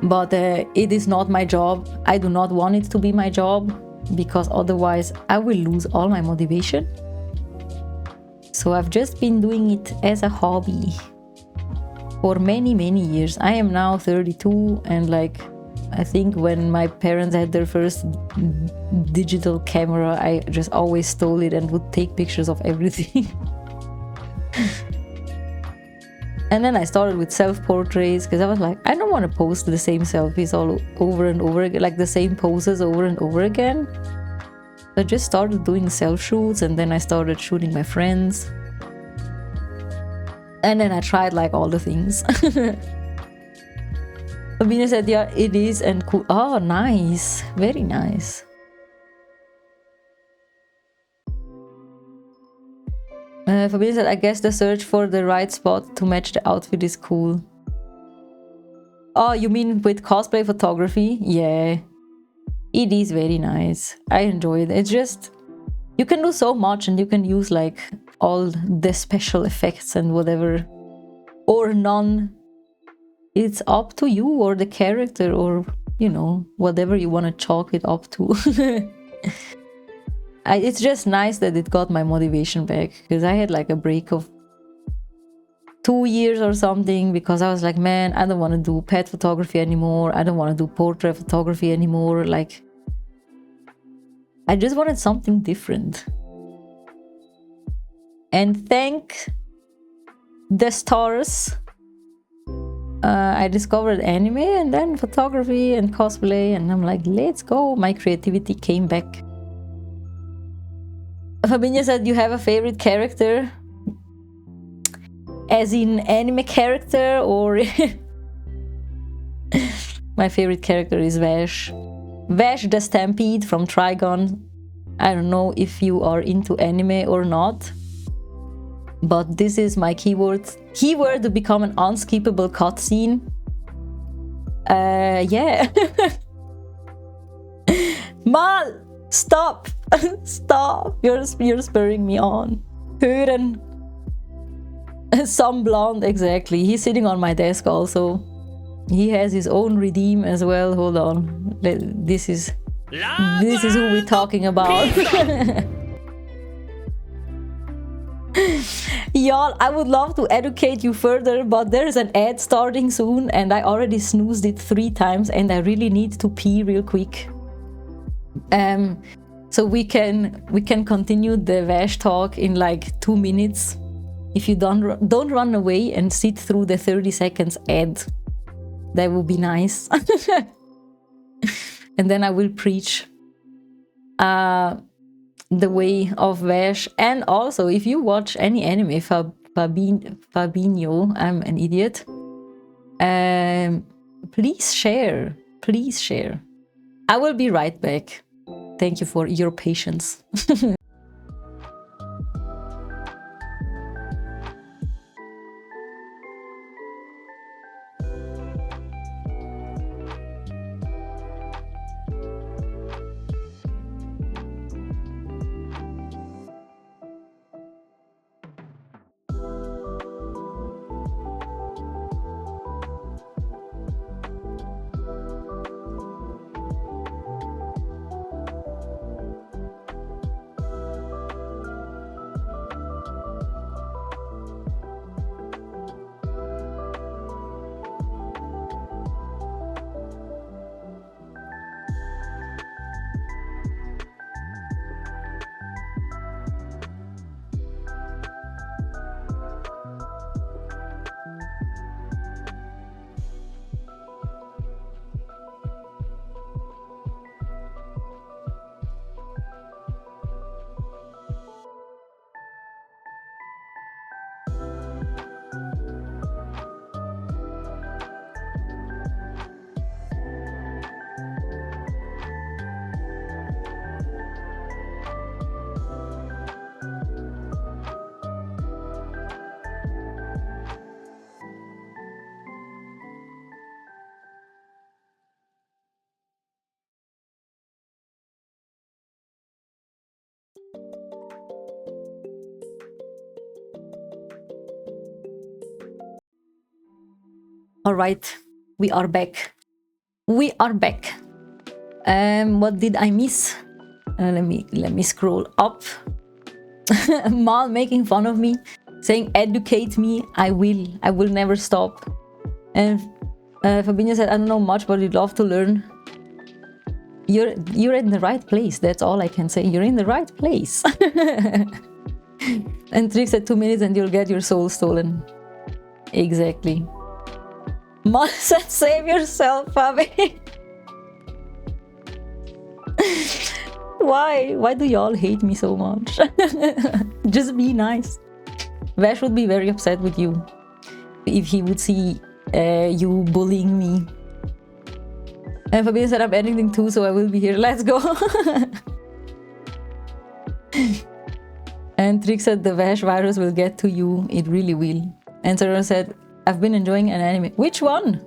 But it is not my job. I do not want it to be my job, because otherwise I will lose all my motivation. So I've just been doing it as a hobby for many years. I am now 32, and like I think when my parents had their first digital camera, I just always stole it and would take pictures of everything. And then I started with self-portraits because I was like, I don't want to post the same selfies all over and over again, like the same poses over and over again. So I just started doing self-shoots, and then I started shooting my friends. And then I tried like all the things. Fabina said, yeah, it is and cool. Oh, nice. Very nice. Fabina said, I guess the search for the right spot to match the outfit is cool. Oh, you mean with cosplay photography? Yeah. It is very nice. I enjoy it. It's just, you can do so much, and you can use like all the special effects and whatever. Or none. It's up to you or the character, or, you know, whatever you want to chalk it up to. It's just nice that it got my motivation back, because I had like a break of 2 years or something, because I was like, man, I don't want to do pet photography anymore. I don't want to do portrait photography anymore. Like, I just wanted something different. And thank the stars, I discovered anime and then photography and cosplay, and I'm like, let's go. My creativity came back. Fabinha said, you have a favorite character? As in anime character, or... My favorite character is Vash. Vash the Stampede from Trigon. I don't know if you are into anime or not, but this is my keyword to become an unskippable cutscene. Yeah. Mal, stop. Stop. You're spurring me on. Hören. Some blonde, exactly. He's sitting on my desk also. He has his own redeem as well. Hold on. This is who we're talking about. Y'all, I would love to educate you further, but there's an ad starting soon, and I already snoozed it 3 times, and I really need to pee real quick. So we can continue the Vash talk in like 2 minutes. If you don't run away and sit through the 30 seconds ad, that would be nice. and then I will preach the way of Vash. And also, if you watch any anime, Fabinho, I'm an idiot. Please share. Please share. I will be right back. Thank you for your patience. All right, we are back. We are back. What did I miss? Let me scroll up. Mal making fun of me, saying educate me. I will never stop. And Fabinho said, I don't know much, but you'd love to learn. You're in the right place. That's all I can say. You're in the right place. And Trick said 2 minutes and you'll get your soul stolen. Exactly. Mal said, save yourself, Fabi. Why do y'all hate me so much? Just be nice. Vash would be very upset with you if he would see you bullying me. And Fabian said I'm editing too, so I will be here. Let's go. And Trick said the Vash virus will get to you. It really will. And Sarah said, I've been enjoying an anime. Which one?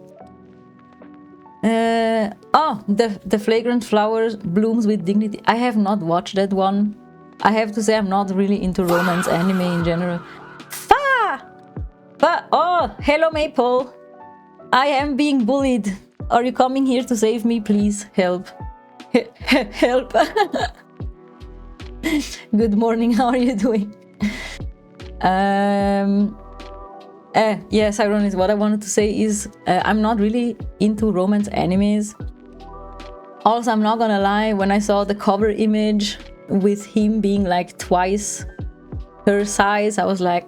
The Flagrant Flowers Blooms with Dignity. I have not watched that one. I have to say I'm not really into romance anime in general. Oh, hello Maple. I am being bullied. Are you coming here to save me? Please help. Help. Good morning, how are you doing? Yes, ironically, what I wanted to say is I'm not really into romance animes. Also, I'm not gonna lie, when I saw the cover image with him being like twice her size, I was like,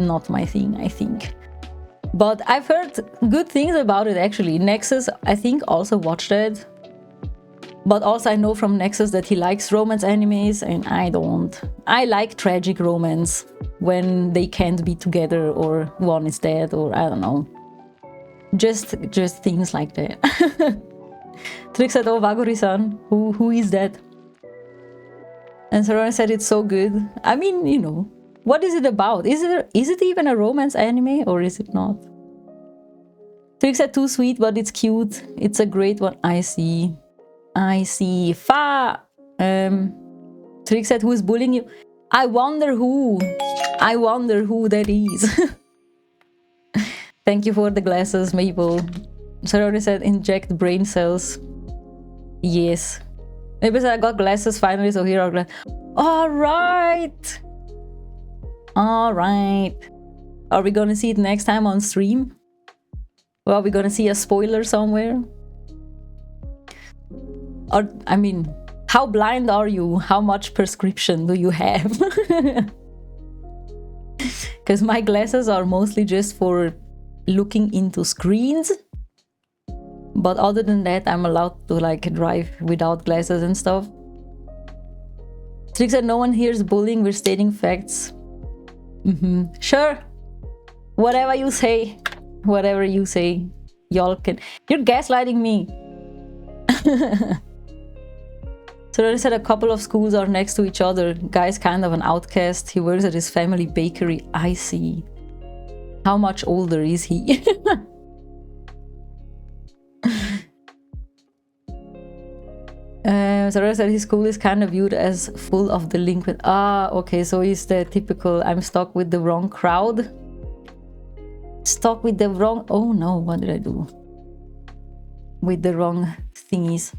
not my thing, I think. But I've heard good things about it actually. Nexus, I think, also watched it. But also I know from Nexus that he likes romance animes and I don't. I like tragic romance when they can't be together or one is dead or I don't know. Just things like that. Trick said, oh, Vagori-san, who is that? And Sarona said it's so good. I mean, you know, what is it about? Is it even a romance anime or is it not? Trick said too sweet, but it's cute. It's a great one. I see. Trick said, who is bullying you? I wonder who that is. Thank you for the glasses, Maple. Sarori said, inject brain cells. Yes. Maybe I got glasses finally, so here are glasses. Alright. Are we gonna see it next time on stream? Well, are we gonna see a spoiler somewhere? Or, I mean, how blind are you? How much prescription do you have? Because my glasses are mostly just for looking into screens. But other than that, I'm allowed to like drive without glasses and stuff. Trick said no one hears bullying, we're stating facts. Sure. Whatever you say. Whatever you say. Y'all can... You're gaslighting me. So they said a couple of schools are next to each other. Guy's kind of an outcast. He works at his family bakery. I see. How much older is he? So I said his school is kind of viewed as full of delinquent. Ah, okay, so he's the typical I'm stuck with the wrong crowd. Stuck with the wrong... Oh no, what did I do? With the wrong thingies.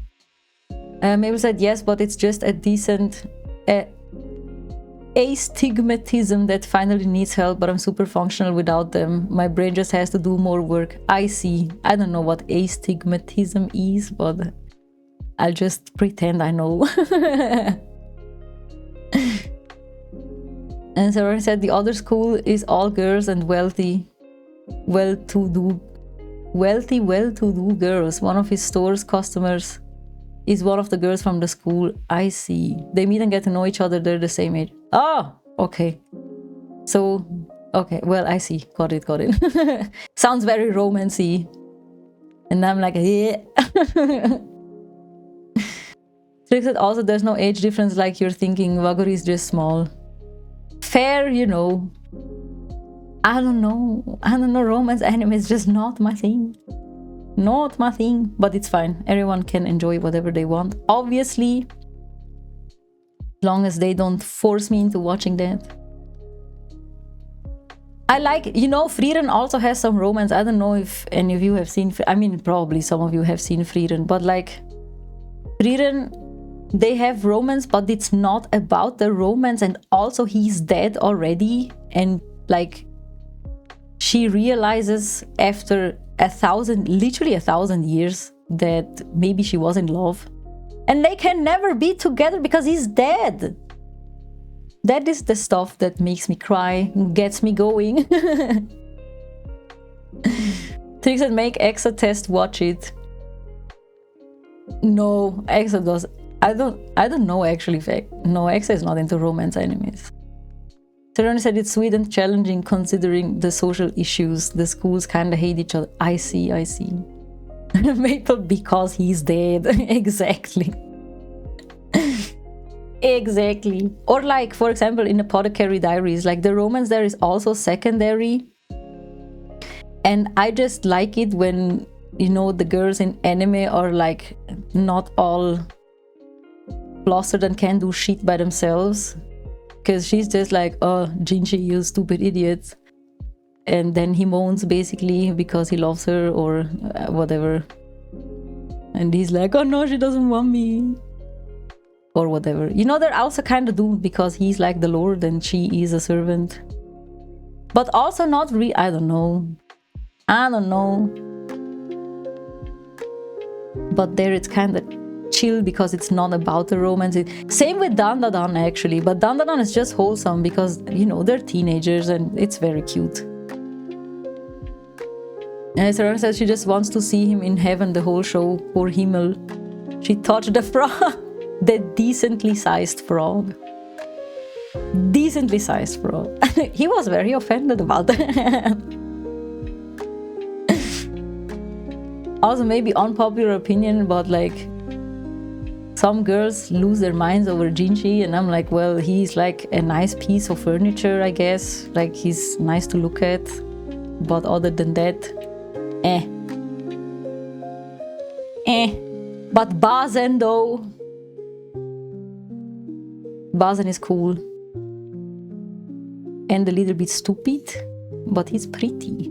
Mabel said yes, but it's just a decent astigmatism that finally needs help, but I'm super functional without them. My brain just has to do more work. I see. I don't know what astigmatism is, but I'll just pretend I know. And Sarah said the other school is all girls and wealthy, well-to-do girls. One of his store's customers is one of the girls from the school. I see. They meet and get to know each other. They're the same age. Oh, okay. So, okay. Well, I see. Got it. Sounds very romancy. And I'm like, yeah. Trick said also there's no age difference like you're thinking. Wagori is just small. Fair, you know. I don't know. Romance anime is just not my thing. Not my thing. But it's fine. Everyone can enjoy whatever they want. Obviously. As long as they don't force me into watching that. I like, you know, Frieren also has some romance. I don't know if any of you have seen... I mean, probably some of you have seen Frieren. But like... Frieren... They have romance, but it's not about the romance, and also he's dead already, and like she realizes after literally a thousand years that maybe she was in love, and they can never be together because he's dead. That is the stuff that makes me cry, gets me going. Tricks that make Exa test watch it. No, Exa does. I don't know actually. No, Exa is not into romance animes. Serena said it's sweet and challenging considering the social issues. The schools kind of hate each other. I see. Maple because he's dead. Exactly. Exactly. Or like, for example, in Apothecary Diaries, like the romance there is also secondary. And I just like it when, you know, the girls in anime are like not all flustered and can do shit by themselves, because she's just like, oh, Jinchi, you stupid idiot, and then he moans basically because he loves her or whatever, and he's like, oh no, she doesn't want me or whatever, you know. They're also kind of doomed because he's like the lord and she is a servant, but also not I don't know, but there it's kind of chill because it's not about the romance. Same with Dandadan actually, but Dandadan is just wholesome because, you know, they're teenagers and it's very cute. And Sarah says she just wants to see him in heaven the whole show. Poor Himmel. She touched the frog. The decently sized frog. Decently sized frog. He was very offended about that. Also, maybe unpopular opinion, but like some girls lose their minds over Jinchi, and I'm like, well, he's like a nice piece of furniture, I guess. Like, he's nice to look at, but other than that, But Bazen though, Bazen is cool and a little bit stupid, but he's pretty.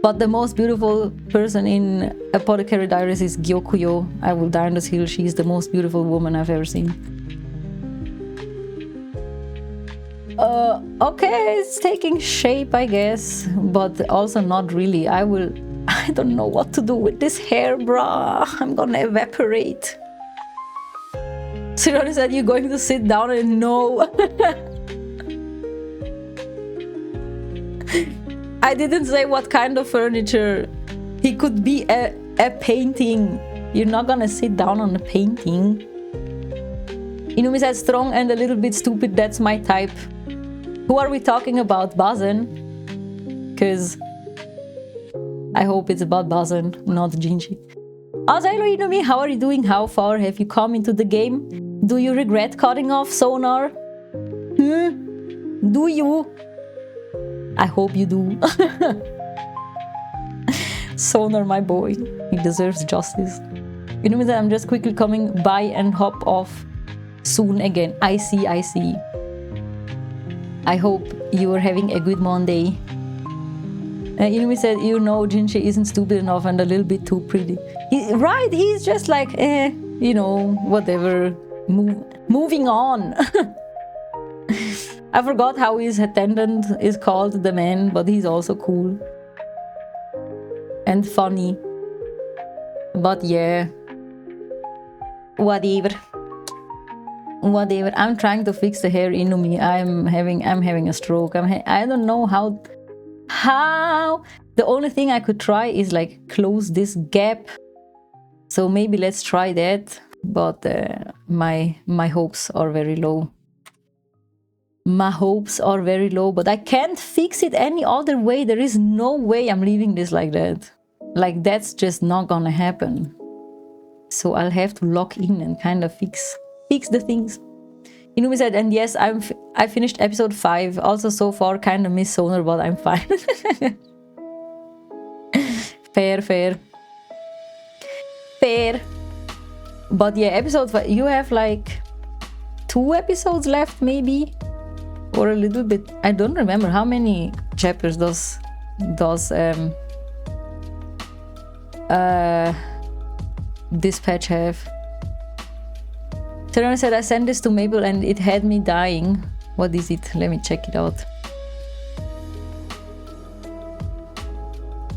But the most beautiful person in Apothecary Diaries is Gyokuyo. I will die on this hill. She's the most beautiful woman I've ever seen. Okay, it's taking shape, I guess, but also not really. I don't know what to do with this hair, bruh. I'm gonna evaporate. Sironi said you're going to sit down and no. I didn't say what kind of furniture. He could be a painting. You're not gonna sit down on a painting. Inumi said strong and a little bit stupid, that's my type. Who are we talking about? Bazen? Because I hope it's about Bazen, not Jinji. Hello Inumi, how are you doing? How far have you come into the game? Do you regret cutting off Sonar? Do you? I hope you do. Sonar, my boy. He deserves justice. You know that I'm just quickly coming by and hop off soon again. I see. I hope you are having a good Monday. Inumi said, you know, Jinji isn't stupid enough and a little bit too pretty. Right, he's just like, you know, whatever. Moving on. I forgot how his attendant is called, the man, but he's also cool. And funny. But yeah. Whatever. I'm trying to fix the hair, Inumi. I'm having a stroke. I don't know how. The only thing I could try is like close this gap. So maybe let's try that. But my hopes are very low. My hopes are very low, but I can't fix it any other way. There is no way I'm leaving this like that. Like, that's just not gonna happen. So I'll have to lock in and kind of fix the things. Inumi said, and yes, I finished episode 5. Also, so far, kind of miss Sonar, but I'm fine. Fair. But yeah, episode 5, you have like 2 episodes left, maybe? Or a little bit. I don't remember how many chapters does Dispatch have. Terran said, I sent this to Mabel and it had me dying. What is it? Let me check it out.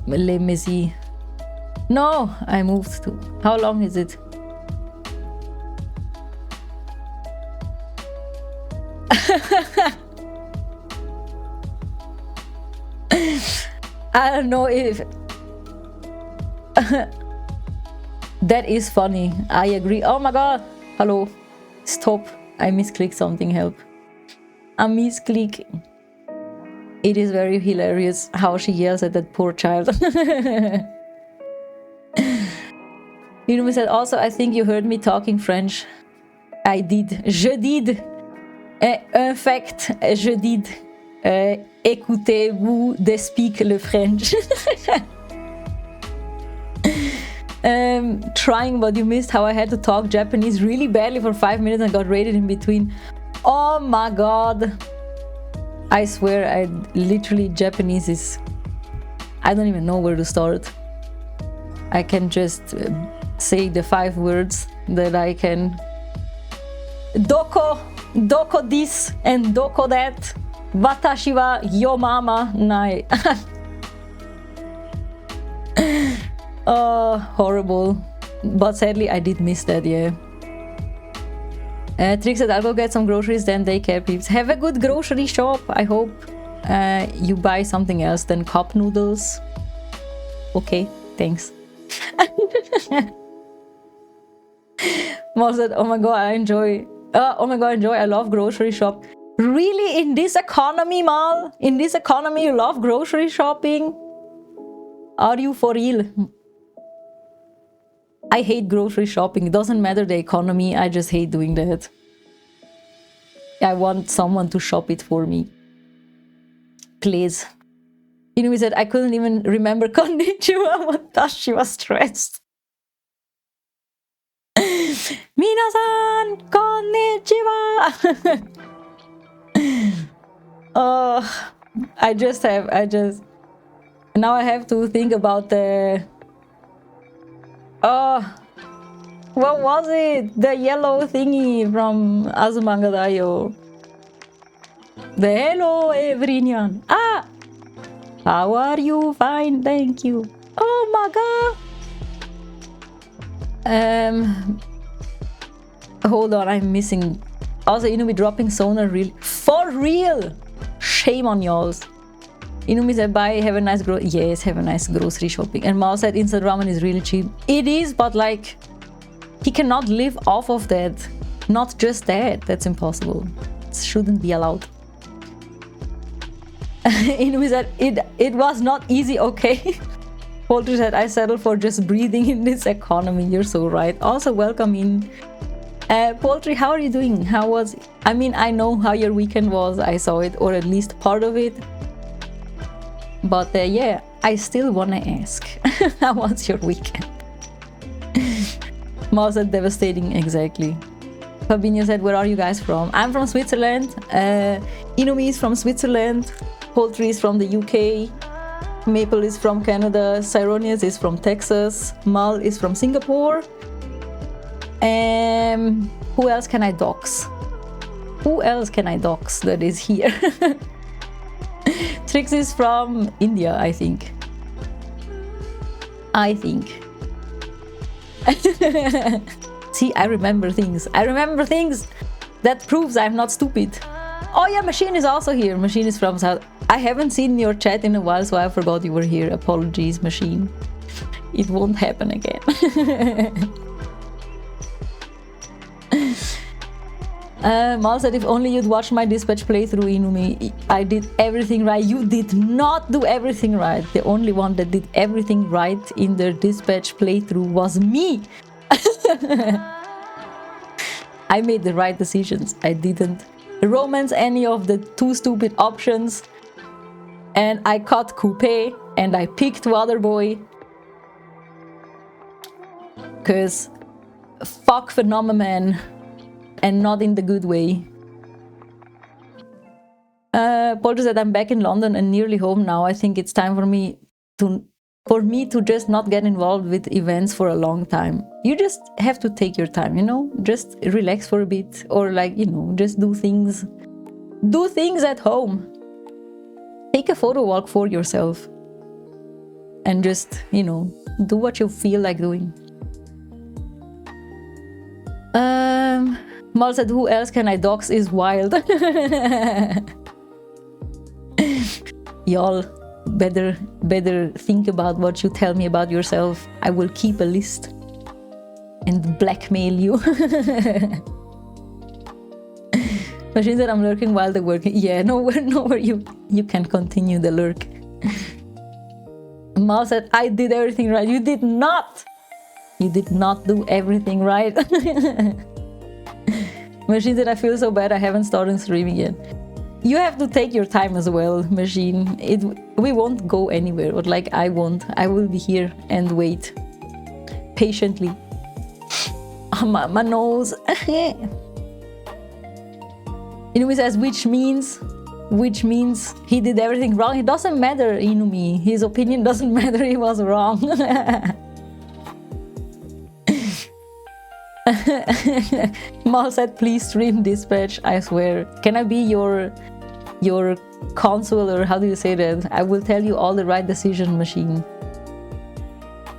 Let me see. No, I moved to. How long is it? I don't know if that is funny. I agree. Oh my god. Hello. Stop. I misclicked something. Help. I'm misclicking. It is very hilarious how she yells at that poor child. Inumi said, also, I think you heard me talking French. I did. Je did. En fait, je did. Écoutez-vous de speak le French. Trying, but you missed how I had to talk Japanese really badly for 5 minutes and got rated in between. Oh my god. I swear, I literally, Japanese is... I don't even know where to start. I can just say the 5 words that I can. Doko this and doko that. Watashi wa yo mama nai. Horrible. But sadly, I did miss that, yeah. Trick said, I'll go get some groceries, then daycare peeps. Have a good grocery shop. I hope you buy something else than cup noodles. Okay, thanks. Mal said, oh my god, I enjoy. I love grocery shop. Really? In this economy, Mal? In this economy, you love grocery shopping? Are you for real? I hate grocery shopping. It doesn't matter the economy. I just hate doing that. I want someone to shop it for me. Please. Inumi said, I couldn't even remember konnichiwa. What does she was stressed? Minasan, konnichiwa. Now I have to think about the... what was it? The yellow thingy from Azumanga Daioh. The hello everyone. How are you? Fine, thank you. Oh my god. Hold on, I'm missing. Also, Inumi dropping Sonar really. For real! Shame on y'all. Inumi said, bye, have a nice yes, have a nice grocery shopping. And Mao said, instant ramen is really cheap. It is, but like, he cannot live off of that. Not just that. That's impossible. It shouldn't be allowed. Inui said, it was not easy, okay? Poultry said, I settled for just breathing in this economy. You're so right. Also, welcome in. Poultry, how are you doing? How was... I mean, I know how your weekend was. I saw it, or at least part of it. But yeah, I still want to ask. How was your weekend? Mao said, devastating, exactly. Fabinho said, where are you guys from? I'm from Switzerland. Inumi is from Switzerland. Poultry is from the UK. Maple is from Canada. Cyronius is from Texas. Mal is from Singapore. Who else can I dox? Who else can I dox that is here? Trix is from India, I think. See, I remember things. I remember things. That proves I'm not stupid. Oh yeah, Machine is also here. Machine is from South. I haven't seen your chat in a while, so I forgot you were here. Apologies, Machine. It won't happen again. Mal said, if only you'd watched my dispatch playthrough, Inumi. I did everything right. You did not do everything right. The only one that did everything right in their dispatch playthrough was me. I made the right decisions. I didn't romance any of the two stupid options. And I cut Coupe and I picked Waterboy. Cause fuck Phenomenon. And not in the good way. Polter said, I'm back in London and nearly home now. I think it's time for me to just not get involved with events for a long time. You just have to take your time, you know? Just relax for a bit, or like, you know, just do things. Do things at home. Take a photo walk for yourself. And just, you know, do what you feel like doing. Mal said, who else can I dox is wild. Y'all better think about what you tell me about yourself. I will keep a list and blackmail you. Machine said, I'm lurking while they're working. Yeah, nowhere you can continue the lurk. Mal said, I did everything right. You did not. You did not do everything right. Machine said, I feel so bad I haven't started streaming yet. You have to take your time as well, Machine. We won't go anywhere, or like I won't. I will be here and wait patiently. Oh, my nose. Inumi says, which means he did everything wrong. It doesn't matter, Inumi. His opinion doesn't matter. He was wrong. Mal said, please stream dispatch, I swear. Can I be your console, or how do you say that? I will tell you all the right decision, Machine.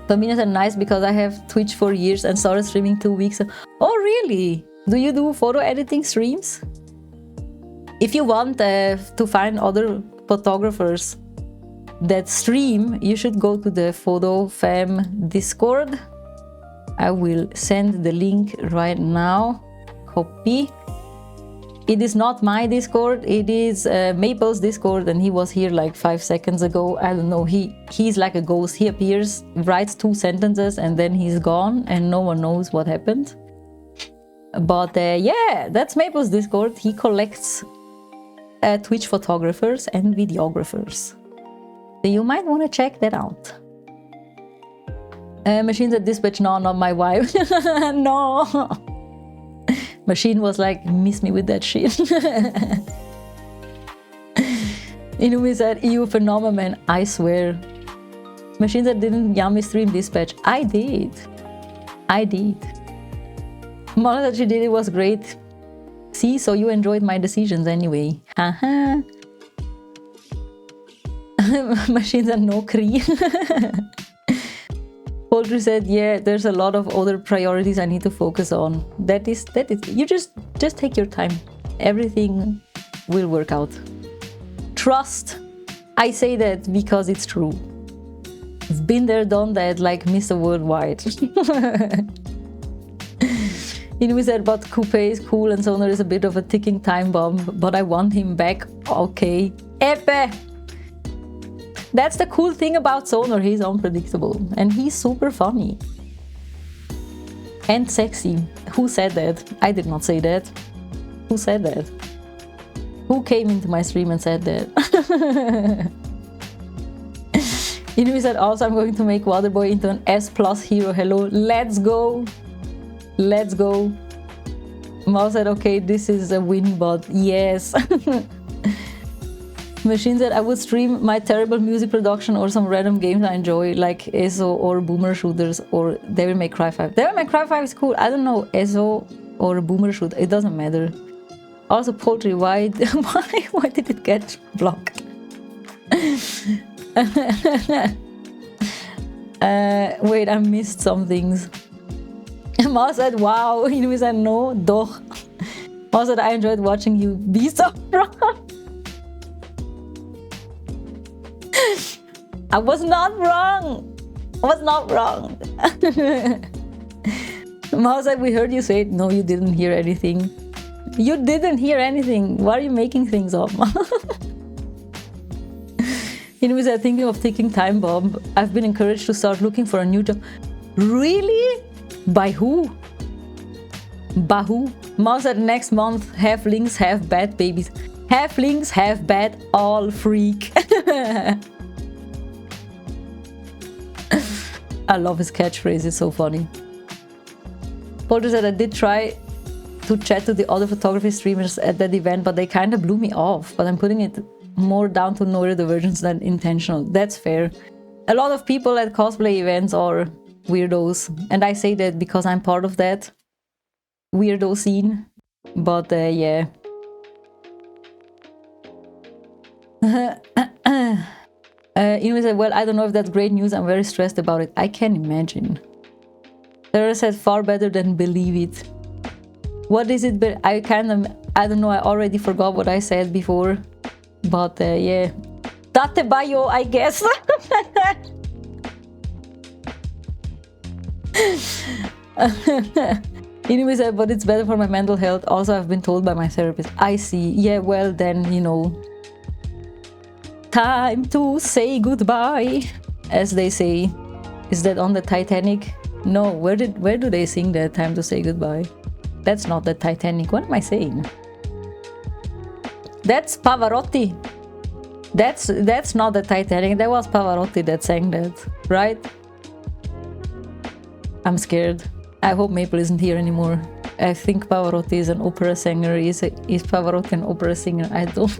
Famina said, nice, because I have Twitch for years and started streaming 2 weeks ago. Oh really? Do you do photo editing streams? If you want to find other photographers that stream, you should go to the Photo Fam Discord. I will send the link right now. Copy. It is not my Discord, it is Maple's Discord, and he was here like 5 seconds ago. I don't know, he's like a ghost. He appears, writes 2 sentences, and then he's gone, and no one knows what happened. But yeah, that's Maple's Discord. He collects Twitch photographers and videographers. So you might want to check that out. Machines at dispatch, no, not my wife. No. Machine was like, miss me with that shit. Inumi said, EU phenomenon, I swear. Machines that didn't yummy stream dispatch. I did. Mona that she did it was great. See, so you enjoyed my decisions anyway. Haha. Machines are no Cree. Poultry said, yeah, there's a lot of other priorities I need to focus on. That is, you just take your time. Everything will work out. Trust. I say that because it's true. It's been there, done that, like Mr. Worldwide. He said, but Coupe is cool and Sonar is a bit of a ticking time bomb, but I want him back. Okay. Epe! That's the cool thing about Sonar, he's unpredictable. And he's super funny. And sexy. Who said that? I did not say that. Who said that? Who came into my stream and said that? He said, also I'm going to make Waterboy into an S+ hero. Hello, let's go. Let's go. Mao said, okay, this is a win, but yes. Machine said, I would stream my terrible music production or some random games I enjoy, like ESO or Boomer Shooters or Devil May Cry 5. Devil May Cry 5 is cool. I don't know, ESO or Boomer Shooter. It doesn't matter. Also, poultry, why did it get blocked? Wait, I missed some things. Ma said, wow. He said, no, doch. Ma said, I enjoyed watching you be so wrong. I was not wrong. I was not wrong. Ma said, we heard you say it. No, you didn't hear anything. You didn't hear anything. Why are you making things up? He said, thinking of ticking time bomb. I've been encouraged to start looking for a new job. Really? By who? By who? Ma said, next month, halflings have bad babies. Halflings have bad, all freak. I love his catchphrase, it's so funny. Polter said, I did try to chat to the other photography streamers at that event, but they kind of blew me off. But I'm putting it more down to neurodivergence than intentional. That's fair. A lot of people at cosplay events are weirdos, and I say that because I'm part of that weirdo scene. But yeah. Inu said, well, I don't know if that's great news. I'm very stressed about it. I can imagine. Sarah said, far better than believe it. What is it? But I don't know. I already forgot what I said before. But yeah. Date bayo, I guess. Anyway said, but it's better for my mental health. Also, I've been told by my therapist. I see. Yeah, well then, you know. Time to say goodbye, as they say. Is that on the Titanic? No, where do they sing that, time to say goodbye? That's not the Titanic. What am I saying? That's Pavarotti. That's not the Titanic. That was Pavarotti that sang that, right? I'm scared. I hope Maple isn't here anymore. I think Pavarotti is an opera singer. Is Pavarotti an opera singer? I don't.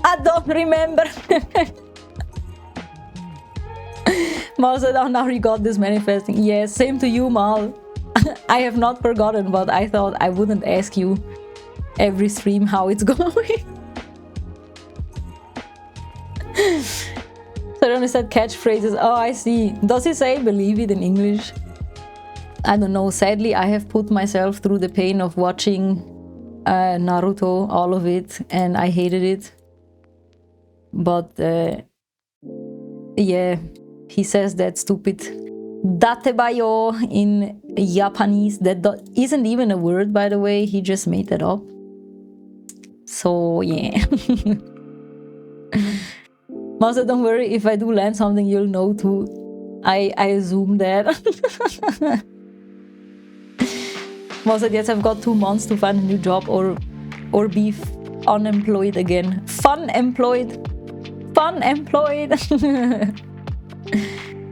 I don't remember. Mal said, oh, now you got this manifesting. Yes, same to you, Mal. I have not forgotten, but I thought I wouldn't ask you every stream how it's going. So I only said catchphrases. Oh, I see. Does he say believe it in English? I don't know. Sadly, I have put myself through the pain of watching Naruto, all of it, and I hated it. But yeah, he says that stupid datebayo in Japanese. That isn't even a word, by the way. He just made that up. So yeah. Masa, don't worry. If I do land something, you'll know too. I assume that. Masa, yes, I've got 2 months to find a new job or be unemployed again. Fun employed.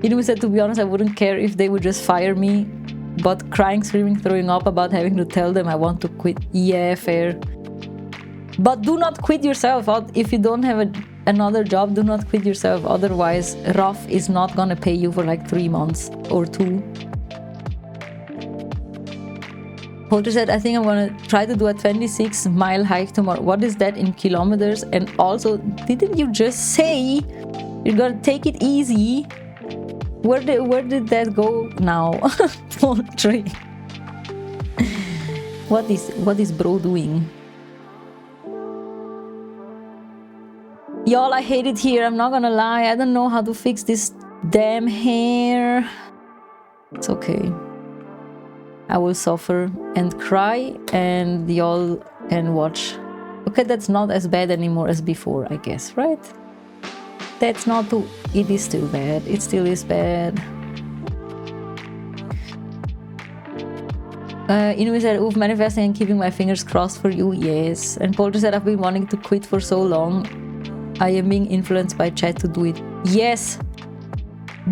Inu said, to be honest, I wouldn't care if they would just fire me, but crying, screaming, throwing up about having to tell them I want to quit. Yeah, fair. But do not quit yourself. If you don't have another job, do not quit yourself. Otherwise, RAF is not gonna pay you for like 3 months or 2. Poultry said, I think I'm gonna try to do a 26-mile hike tomorrow. What is that in kilometers? And also, didn't you just say you're gonna take it easy? Where did that go now? Poultry. What is bro doing? Y'all, I hate it here. I'm not gonna lie. I don't know how to fix this damn hair. It's okay. I will suffer and cry, and y'all can watch. Okay, that's not as bad anymore as before, I guess, right? That's not too... It is still bad. It still is bad. Inui said, oof, manifesting and keeping my fingers crossed for you, yes. And Polter said, I've been wanting to quit for so long. I am being influenced by chat to do it. Yes!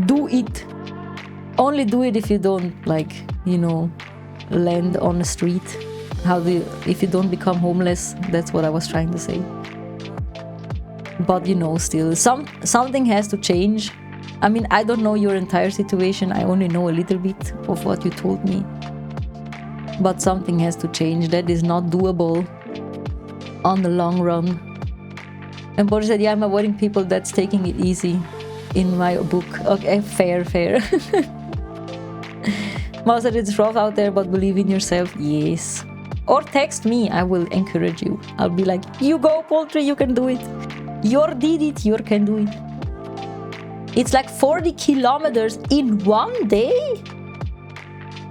Do it! Only do it if you don't, like, you know, land on the street. If you don't become homeless, that's what I was trying to say. But you know, still, something has to change. I mean, I don't know your entire situation. I only know a little bit of what you told me. But something has to change. That is not doable on the long run. And Boris said, yeah, I'm avoiding people that's taking it easy in my book. Okay, fair. Mouse said, it's rough out there, but believe in yourself. Yes. Or text me. I will encourage you. I'll be like, you go, Poultry, you can do it. You did it, you can do it. It's like 40 kilometers in one day?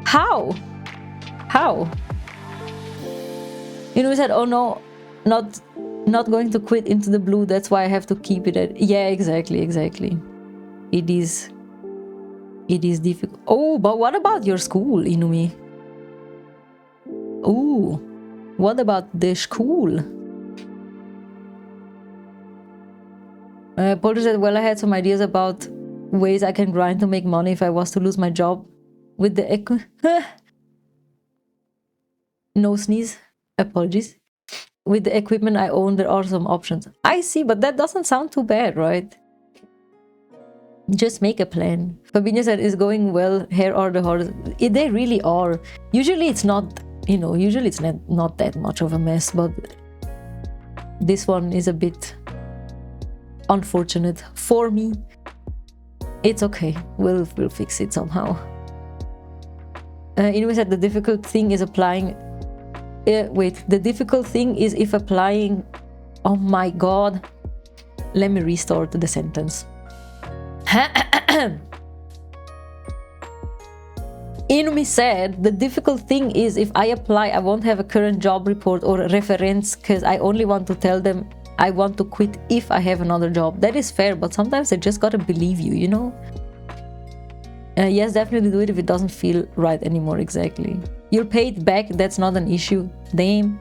How? You know, we said, oh no, not going to quit into the blue. That's why I have to keep it at... Yeah, exactly. It is difficult. Oh, but what about your school, Inui? Oh, what about the school? Polter said, well, I had some ideas about ways I can grind to make money if I was to lose my job with the no sneeze, apologies. With the equipment I own, there are some options. I see, but that doesn't sound too bad, right? Just make a plan. Fabinho said, it's going well. Here are the hardest. They really are. Usually it's not, you know, usually it's not that much of a mess, but this one is a bit unfortunate for me. It's okay. We'll fix it somehow. Inui said the difficult thing is applying. The difficult thing is if applying. Oh my god. Let me restart the sentence. Inui said the difficult thing is if I apply, I won't have a current job report or a reference because I only want to tell them I want to quit if I have another job. That is fair, but sometimes I just gotta believe you, you know? Yes, definitely do it if it doesn't feel right anymore, exactly. You're paid back, that's not an issue. Damn.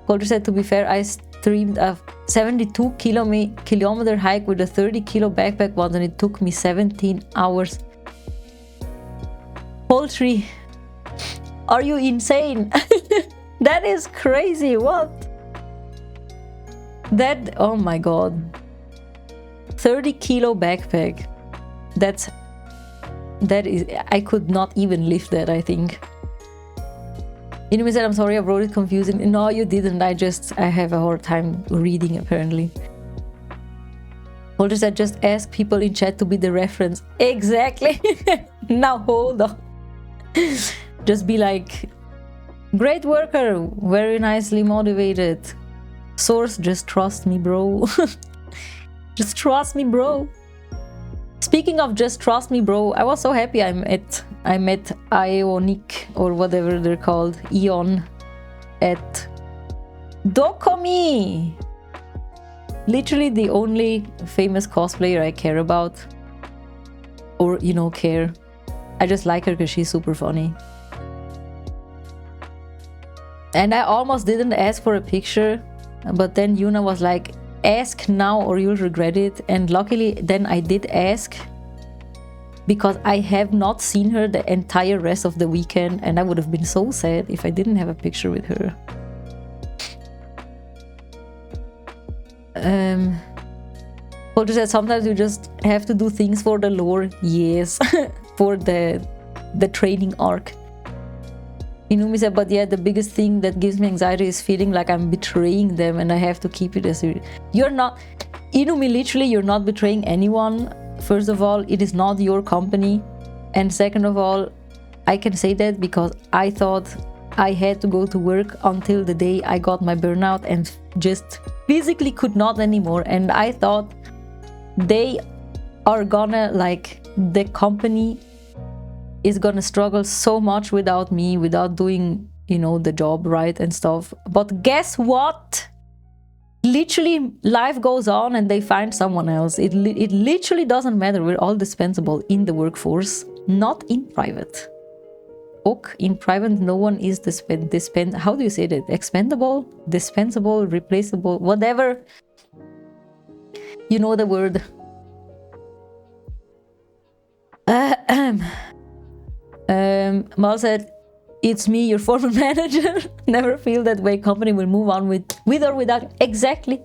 Colter said, to be fair, I streamed a 72 kilometer hike with a 30 kilo backpack once and it took me 17 hours. Poultry, are you insane? That is crazy, what? That, oh my god. 30 kilo backpack. That is, I could not even lift that, I think. Inui said, I'm sorry, I wrote it confusing. No, you didn't. I have a hard time reading, apparently. Holder said, just ask people in chat to be the reference. Exactly. Now hold on. Just be like, great worker, very nicely motivated. Source, just trust me, bro. Just trust me, bro. Speaking of just trust me, bro, I was so happy I met Ionic, or whatever they're called, Eon, at Dokomi. Literally the only famous cosplayer I care about. Or, you know, care. I just like her because she's super funny. And I almost didn't ask for a picture, but then Yuna was like, ask now or you'll regret it. And luckily then I did ask, because I have not seen her the entire rest of the weekend and I would have been so sad if I didn't have a picture with her. Polter said sometimes you just have to do things for the lore. Yes. For the training arc. Inui said, but yeah, the biggest thing that gives me anxiety is feeling like I'm betraying them and I have to keep it as serious. You're not, Inui, literally, you're not betraying anyone. First of all, it is not your company. And second of all, I can say that because I thought I had to go to work until the day I got my burnout and just physically could not anymore. And I thought they are gonna, like, the company is gonna struggle so much without me, without doing, you know, the job right and stuff. But guess what? Literally, life goes on and they find someone else. It literally doesn't matter. We're all dispensable in the workforce, not in private. Ok, in private, no one is how do you say that? Expendable, dispensable, replaceable, whatever. You know the word. Mal said, it's me, your former manager. Never feel that way. Company will move on with or without. Exactly.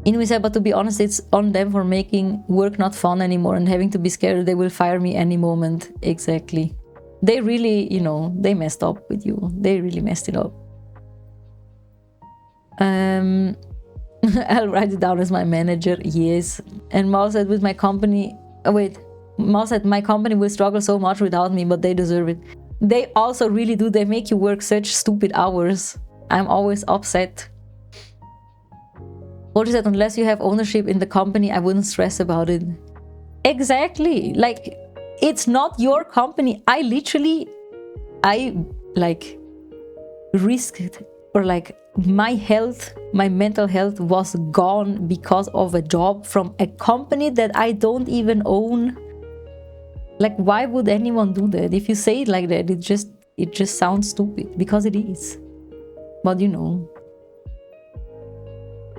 Inui said, but to be honest, it's on them for making work not fun anymore and having to be scared they will fire me any moment. Exactly. They really, you know, they messed up with you. They really messed it up. I'll write it down as my manager. Yes. And Mal said, with my company... Mal said, my company will struggle so much without me, but they deserve it. They also really do. They make you work such stupid hours. I'm always upset. What is that? Unless you have ownership in the company, I wouldn't stress about it. Exactly. Like, it's not your company. I like risked, or like my health, my mental health was gone because of a job from a company that I don't even own. Like, why would anyone do that? If you say it like that, it just sounds stupid, because it is. But you know,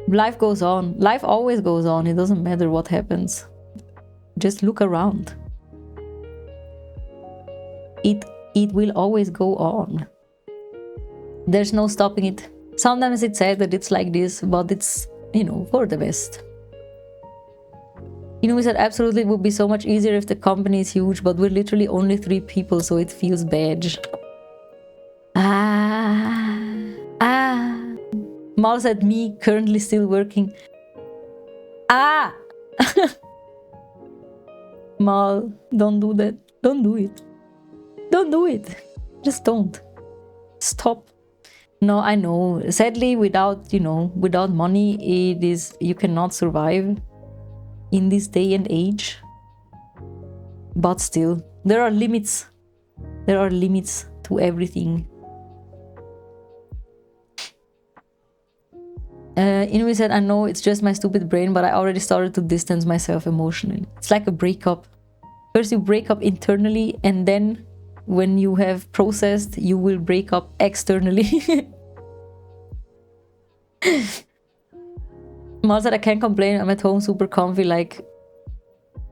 life goes on. Life always goes on. It doesn't matter what happens. Just look around. It will always go on. There's no stopping it. Sometimes it's sad that it's like this, but it's, you know, for the best. You know, we said absolutely it would be so much easier if the company is huge, but we're literally only 3 people, so it feels bad. Mal said, me currently still working. Mal, don't do that. Don't do it. Don't do it. Just don't. Stop. No, I know. Sadly, without money, you cannot survive in this day and age. But still, there are limits. There are limits to everything. Inui said, I know it's just my stupid brain, but I already started to distance myself emotionally. It's like a breakup. First you break up internally, and then when you have processed, you will break up externally. Mal said, I can't complain. I'm at home super comfy,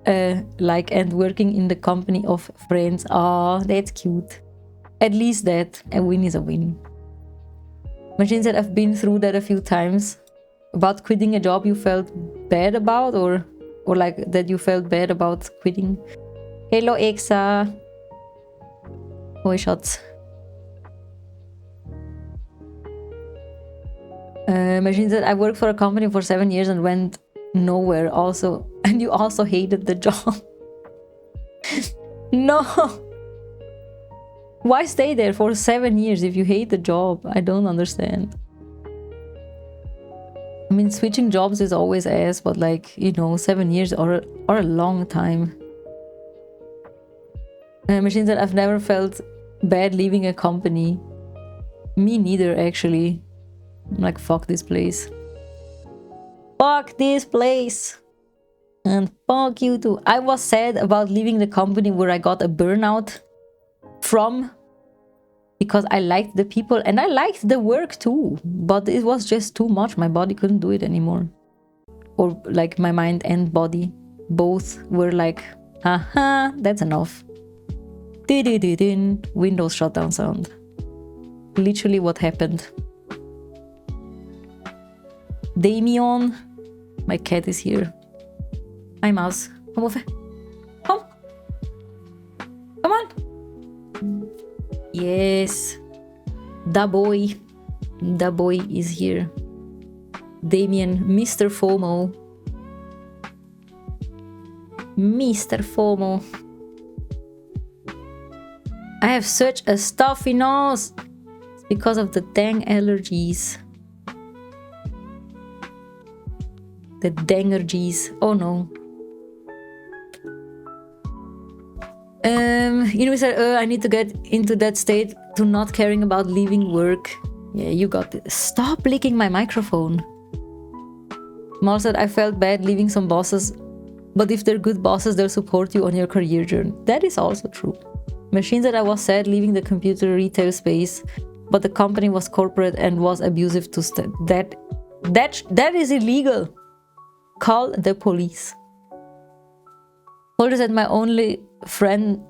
and working in the company of friends. Ah, that's cute. At least that. A win is a win. Machine said, I've been through that a few times. About quitting a job you felt bad about, or like that you felt bad about quitting. Hello, Exa. Hoi, schatz. Machine said, I worked for a company for 7 years and went nowhere also. And you also hated the job. No. Why stay there for 7 years if you hate the job? I don't understand. I mean, switching jobs is always ass, but 7 years are a long time. Machine said, I've never felt bad leaving a company. Me neither, actually. I'm like, fuck this place. Fuck this place. And fuck you too. I was sad about leaving the company where I got a burnout from, because I liked the people and I liked the work too, but it was just too much. My body couldn't do it anymore, or like my mind and body both were like, haha, that's enough. Windows shutdown sound. Literally what happened. Damien, my cat is here. Hi, mouse. Come over. Come. Come on. Yes. Da boy. Da boy is here. Damien, Mr. FOMO. Mr. FOMO. I have such a stuffy nose because of the dang allergies. The dangergies. Oh no. You know, said, I need to get into that state to not caring about leaving work. Yeah, you got it. Stop licking my microphone. Mal said, I felt bad leaving some bosses, but if they're good bosses, they'll support you on your career journey. That is also true. Machine said, I was sad leaving the computer retail space, but the company was corporate and was abusive to that is illegal. Call the police. Holder said, my only friend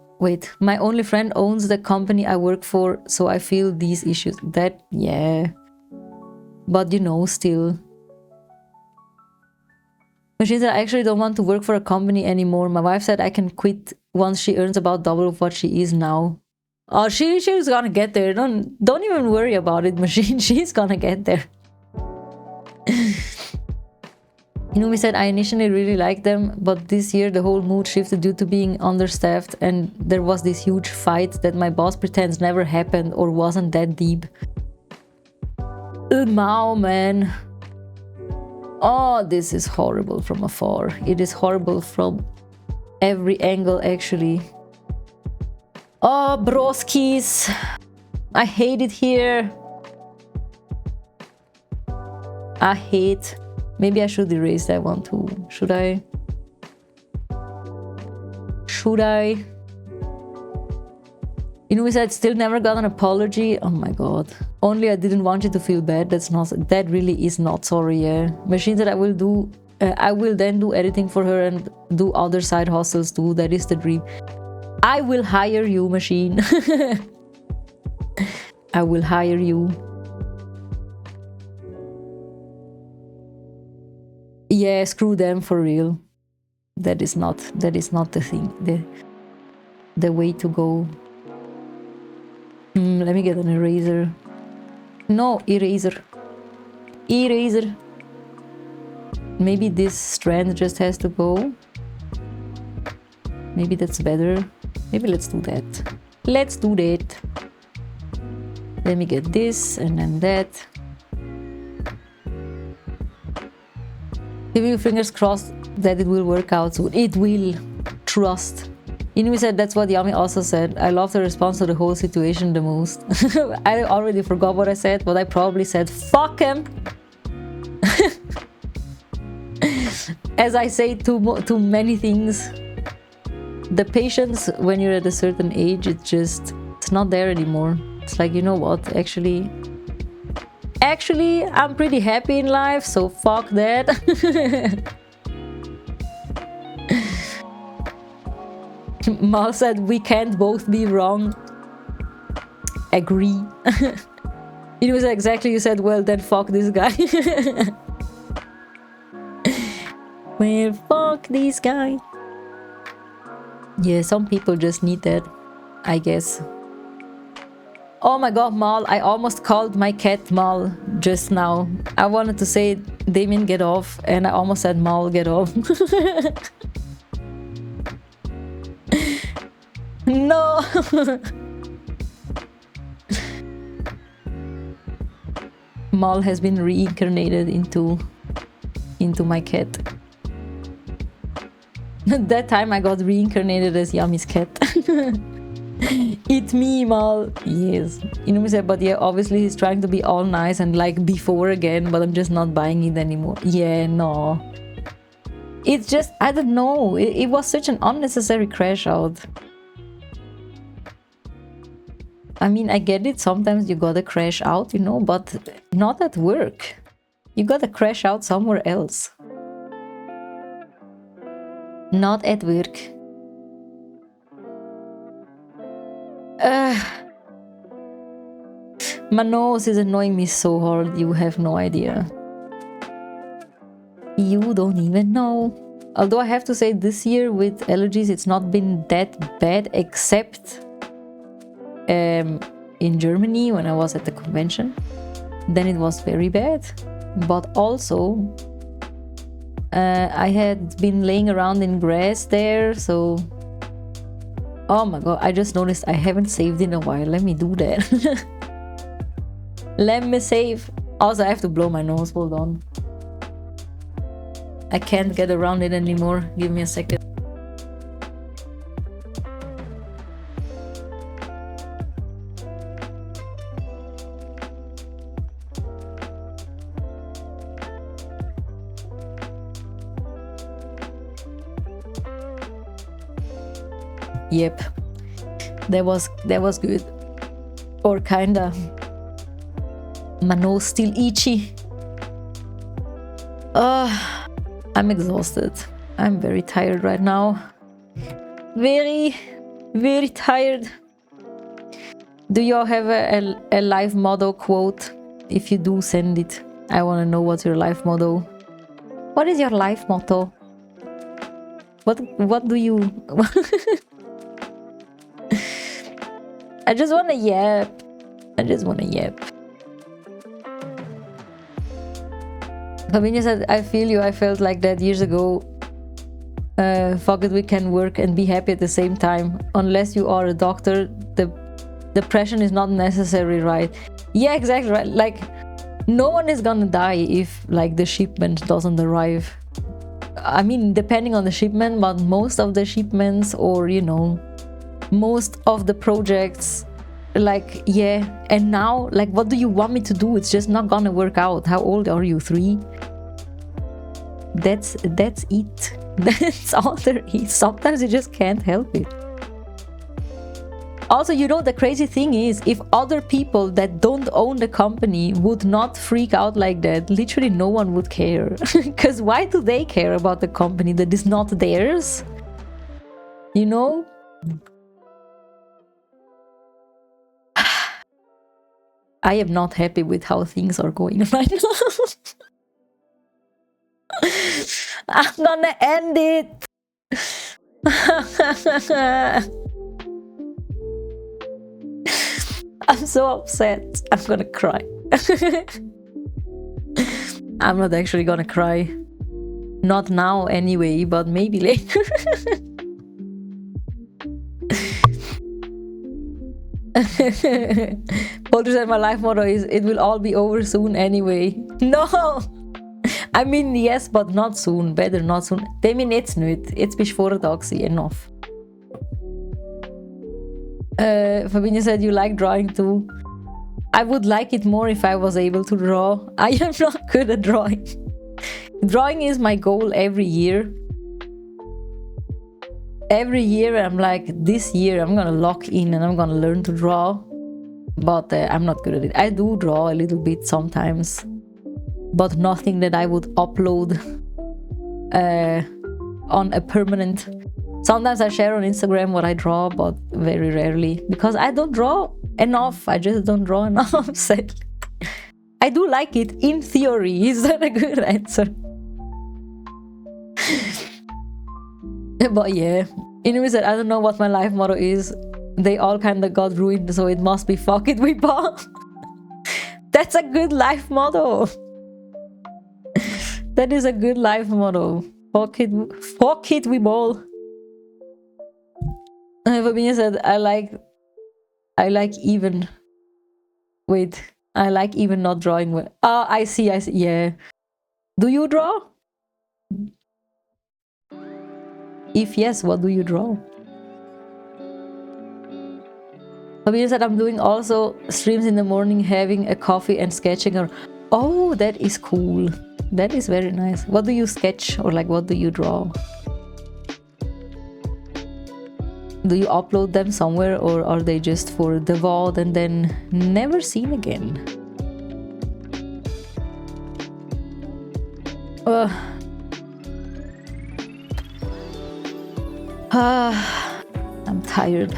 owns the company I work for, so I feel these issues. That, yeah. But you know, still. Machine said, I actually don't want to work for a company anymore. My wife said I can quit once she earns about double of what she is now. Oh, she's gonna get there. Don't even worry about it, Machine. She's gonna get there. Inumi said, I initially really liked them, but this year the whole mood shifted due to being understaffed, and there was this huge fight that my boss pretends never happened or wasn't that deep. Mao, man. Oh, this is horrible from afar. It is horrible from every angle, actually. Oh, broskis. I hate it here. I hate. Maybe I should erase that one too. Should I? You know, we said still never got an apology. Oh my god. Only I didn't want you to feel bad. That really is not sorry, yeah. Machine said I will then do editing for her and do other side hustles too. That is the dream. I will hire you, Machine. I will hire you. Yeah, screw them for real. That is not the thing. The way to go. Let me get an eraser. No, eraser. Eraser. Maybe this strand just has to go. Maybe that's better. Maybe let's do that. Let's do that. Let me get this and then that. Keep your fingers crossed that it will work out soon. It will. Trust. Inui said that's what Yami also said. I love the response to the whole situation the most. I already forgot what I said, but I probably said, fuck him! As I say too many things. The patience when you're at a certain age, it's not there anymore. It's like, you know what, actually, I'm pretty happy in life, so fuck that. Mal said, we can't both be wrong. Agree. It was exactly, you said, well, then fuck this guy. Well, fuck this guy. Yeah, some people just need that, I guess. Oh my god, Mal, I almost called my cat Mal just now. I wanted to say, Damien, get off, and I almost said, Mal, get off. No! Mal has been reincarnated into my cat. That time I got reincarnated as Yami's cat. It's me, Mal. Yes. You know what I said, but yeah, obviously he's trying to be all nice and like before again, but I'm just not buying it anymore. Yeah, no. It's just, I don't know. It was such an unnecessary crash out. I mean, I get it. Sometimes you gotta crash out, you know, but not at work. You gotta crash out somewhere else. Not at work. My nose is annoying me so hard, you have no idea. You don't even know. Although I have to say, this year with allergies, it's not been that bad, except in Germany when I was at the convention. Then it was very bad. But also, I had been laying around in grass there, so... Oh my god, I just noticed I haven't saved in a while. Let me do that. Let me save. Also, I have to blow my nose. Hold on. I can't get around it anymore. Give me a second. Yep, that was good, or kinda. My nose still itchy. I'm exhausted. I'm very tired right now. Very, very tired. Do y'all have a life motto quote? If you do, send it. I want to know what's your life motto. What is your life motto? What do you? I just want to yap. I just want to yap. Lavinia said, I feel you. I felt like that years ago. Fuck it, we can work and be happy at the same time. Unless you are a doctor, the depression is not necessary, right? Yeah, exactly right. Like, no one is gonna die if, like, the shipment doesn't arrive. I mean, depending on the shipment, but most of the shipments, or, you know, most of the projects, like, yeah. And now, like, what do you want me to do? It's just not gonna work out. How old are you? 3? That's it. That's all there is. Sometimes you just can't help it. Also, you know, the crazy thing is, if other people that don't own the company would not freak out like that, literally no one would care. Because why do they care about the company that is not theirs? You know? I am not happy with how things are going right now. I'm gonna end it. I'm so upset. I'm gonna cry. I'm not actually gonna cry. Not now anyway, but maybe later. Paul said my life motto is, it will all be over soon anyway. No! I mean, yes, but not soon. Better not soon. Det minutes nyt. It's before doxy. Enough. Fabinia said you like drawing too. I would like it more if I was able to draw. I am not good at drawing. Drawing is my goal every year. Every year I'm like, this year I'm gonna lock in and I'm gonna learn to draw. But I'm not good at it. I do draw a little bit sometimes, but nothing that I would upload on a permanent. Sometimes I share on Instagram what I draw, but very rarely, because I don't draw enough. I just don't draw enough, sadly. I do like it in theory. Is that a good answer? But yeah, anyways, I don't know what my life motto is. They all kind of got ruined, so it must be fuck it, we ball. That's a good life motto. That is a good life motto. Fuck it, we ball. Fabinia said, I like even. Wait, I like even not drawing well. Oh, I see, yeah. Do you draw? If yes, what do you draw? Fabiana said, I'm doing also streams in the morning, having a coffee and sketching. Oh, that is cool. That is very nice. What do you sketch, or like what do you draw? Do you upload them somewhere, or are they just for the VOD and then never seen again? I'm tired.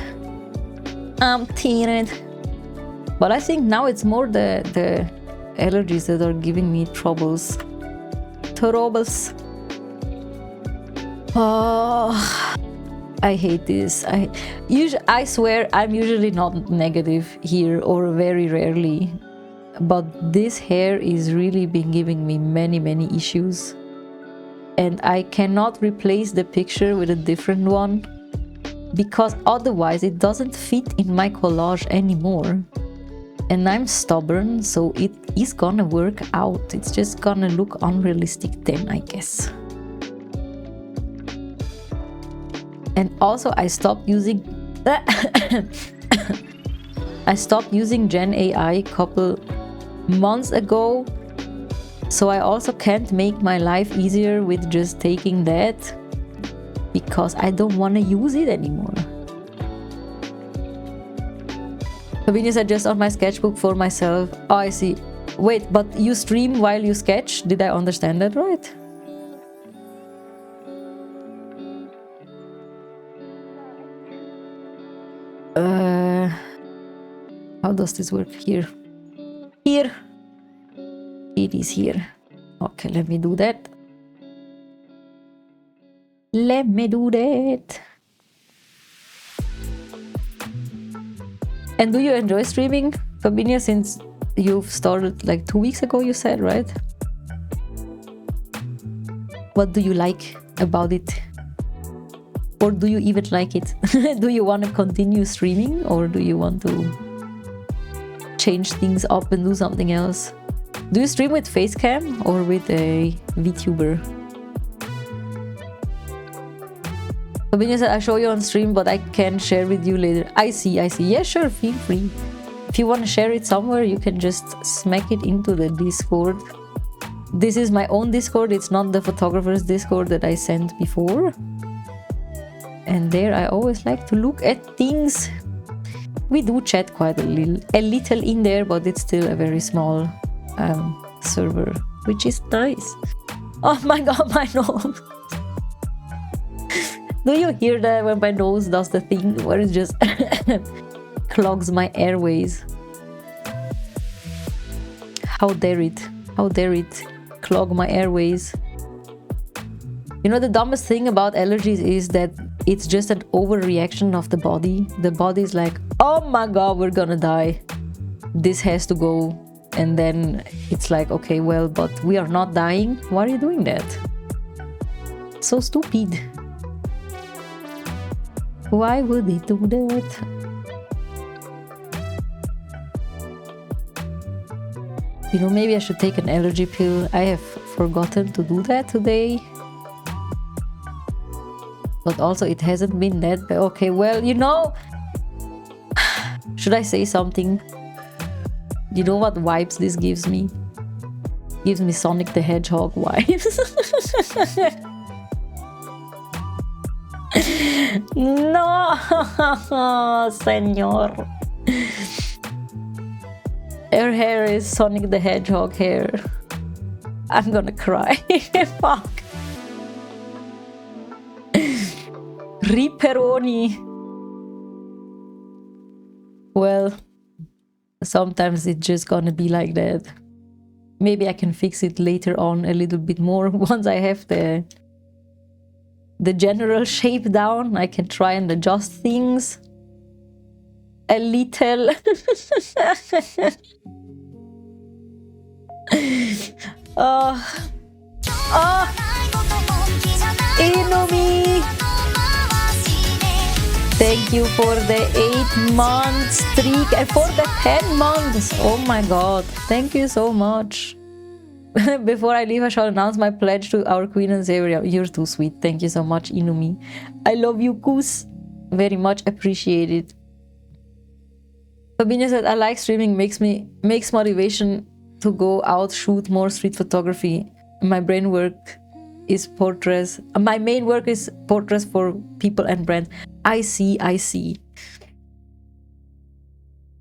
I'm tired. But I think now it's more the allergies that are giving me troubles. Oh, I hate this. I swear I'm usually not negative here, or very rarely. But this hair is really been giving me many issues. And I cannot replace the picture with a different one because otherwise it doesn't fit in my collage anymore. And I'm stubborn, so it is gonna work out. It's just gonna look unrealistic then, I guess. And also I stopped using I stopped using Gen AI a couple months ago, so I also can't make my life easier with just taking that because I don't want to use it anymore. Convenience adjust on my sketchbook for myself. Oh, I see. Wait, but you stream while you sketch? Did I understand that right? How does this work here? Here. It is here. Okay, let me do that. Let me do that. And do you enjoy streaming, Fabinia, since you've started like 2 weeks ago, you said, right? What do you like about it? Or do you even like it? Do you want to continue streaming, or do you want to change things up and do something else? Do you stream with Facecam or with a VTuber? Fabinia said, I show you on stream, but I can share with you later. I see. Yeah, sure, feel free. If you want to share it somewhere, you can just smack it into the Discord. This is my own Discord. It's not the photographer's Discord that I sent before. And there I always like to look at things. We do chat quite a little in there, but it's still a very small server, which is nice. Oh my god, my nose. Do you hear that when my nose does the thing where it just clogs my airways? How dare it? How dare it clog my airways? You know, the dumbest thing about allergies is that it's just an overreaction of the body. The body is like, oh my god, we're gonna die. This has to go. And then it's like, okay, well, but we are not dying. Why are you doing that? So stupid. Why would they do that? You know, maybe I should take an allergy pill. I have forgotten to do that today. But also it hasn't been that bad. Okay, well, you know, should I say something? You know what vibes this gives me? Gives me Sonic the Hedgehog vibes. No, senor. Her hair is Sonic the Hedgehog hair. I'm gonna cry. Fuck. Riperoni. Well, sometimes it's just gonna be like that. Maybe I can fix it later on a little bit more. Once I have the general shape down, I can try and adjust things a little. Inumi! Thank you for the 8-month streak and for the 10 months. Oh my god, thank you so much. Before I leave, I shall announce my pledge to our Queen and Savior. You're too sweet. Thank you so much, Inumi. I love you, Kus. Very much appreciated. Fabinia said, I like streaming, makes motivation to go out, shoot more street photography. My brain work is portraits. My main work is portraits for people and brands. I see.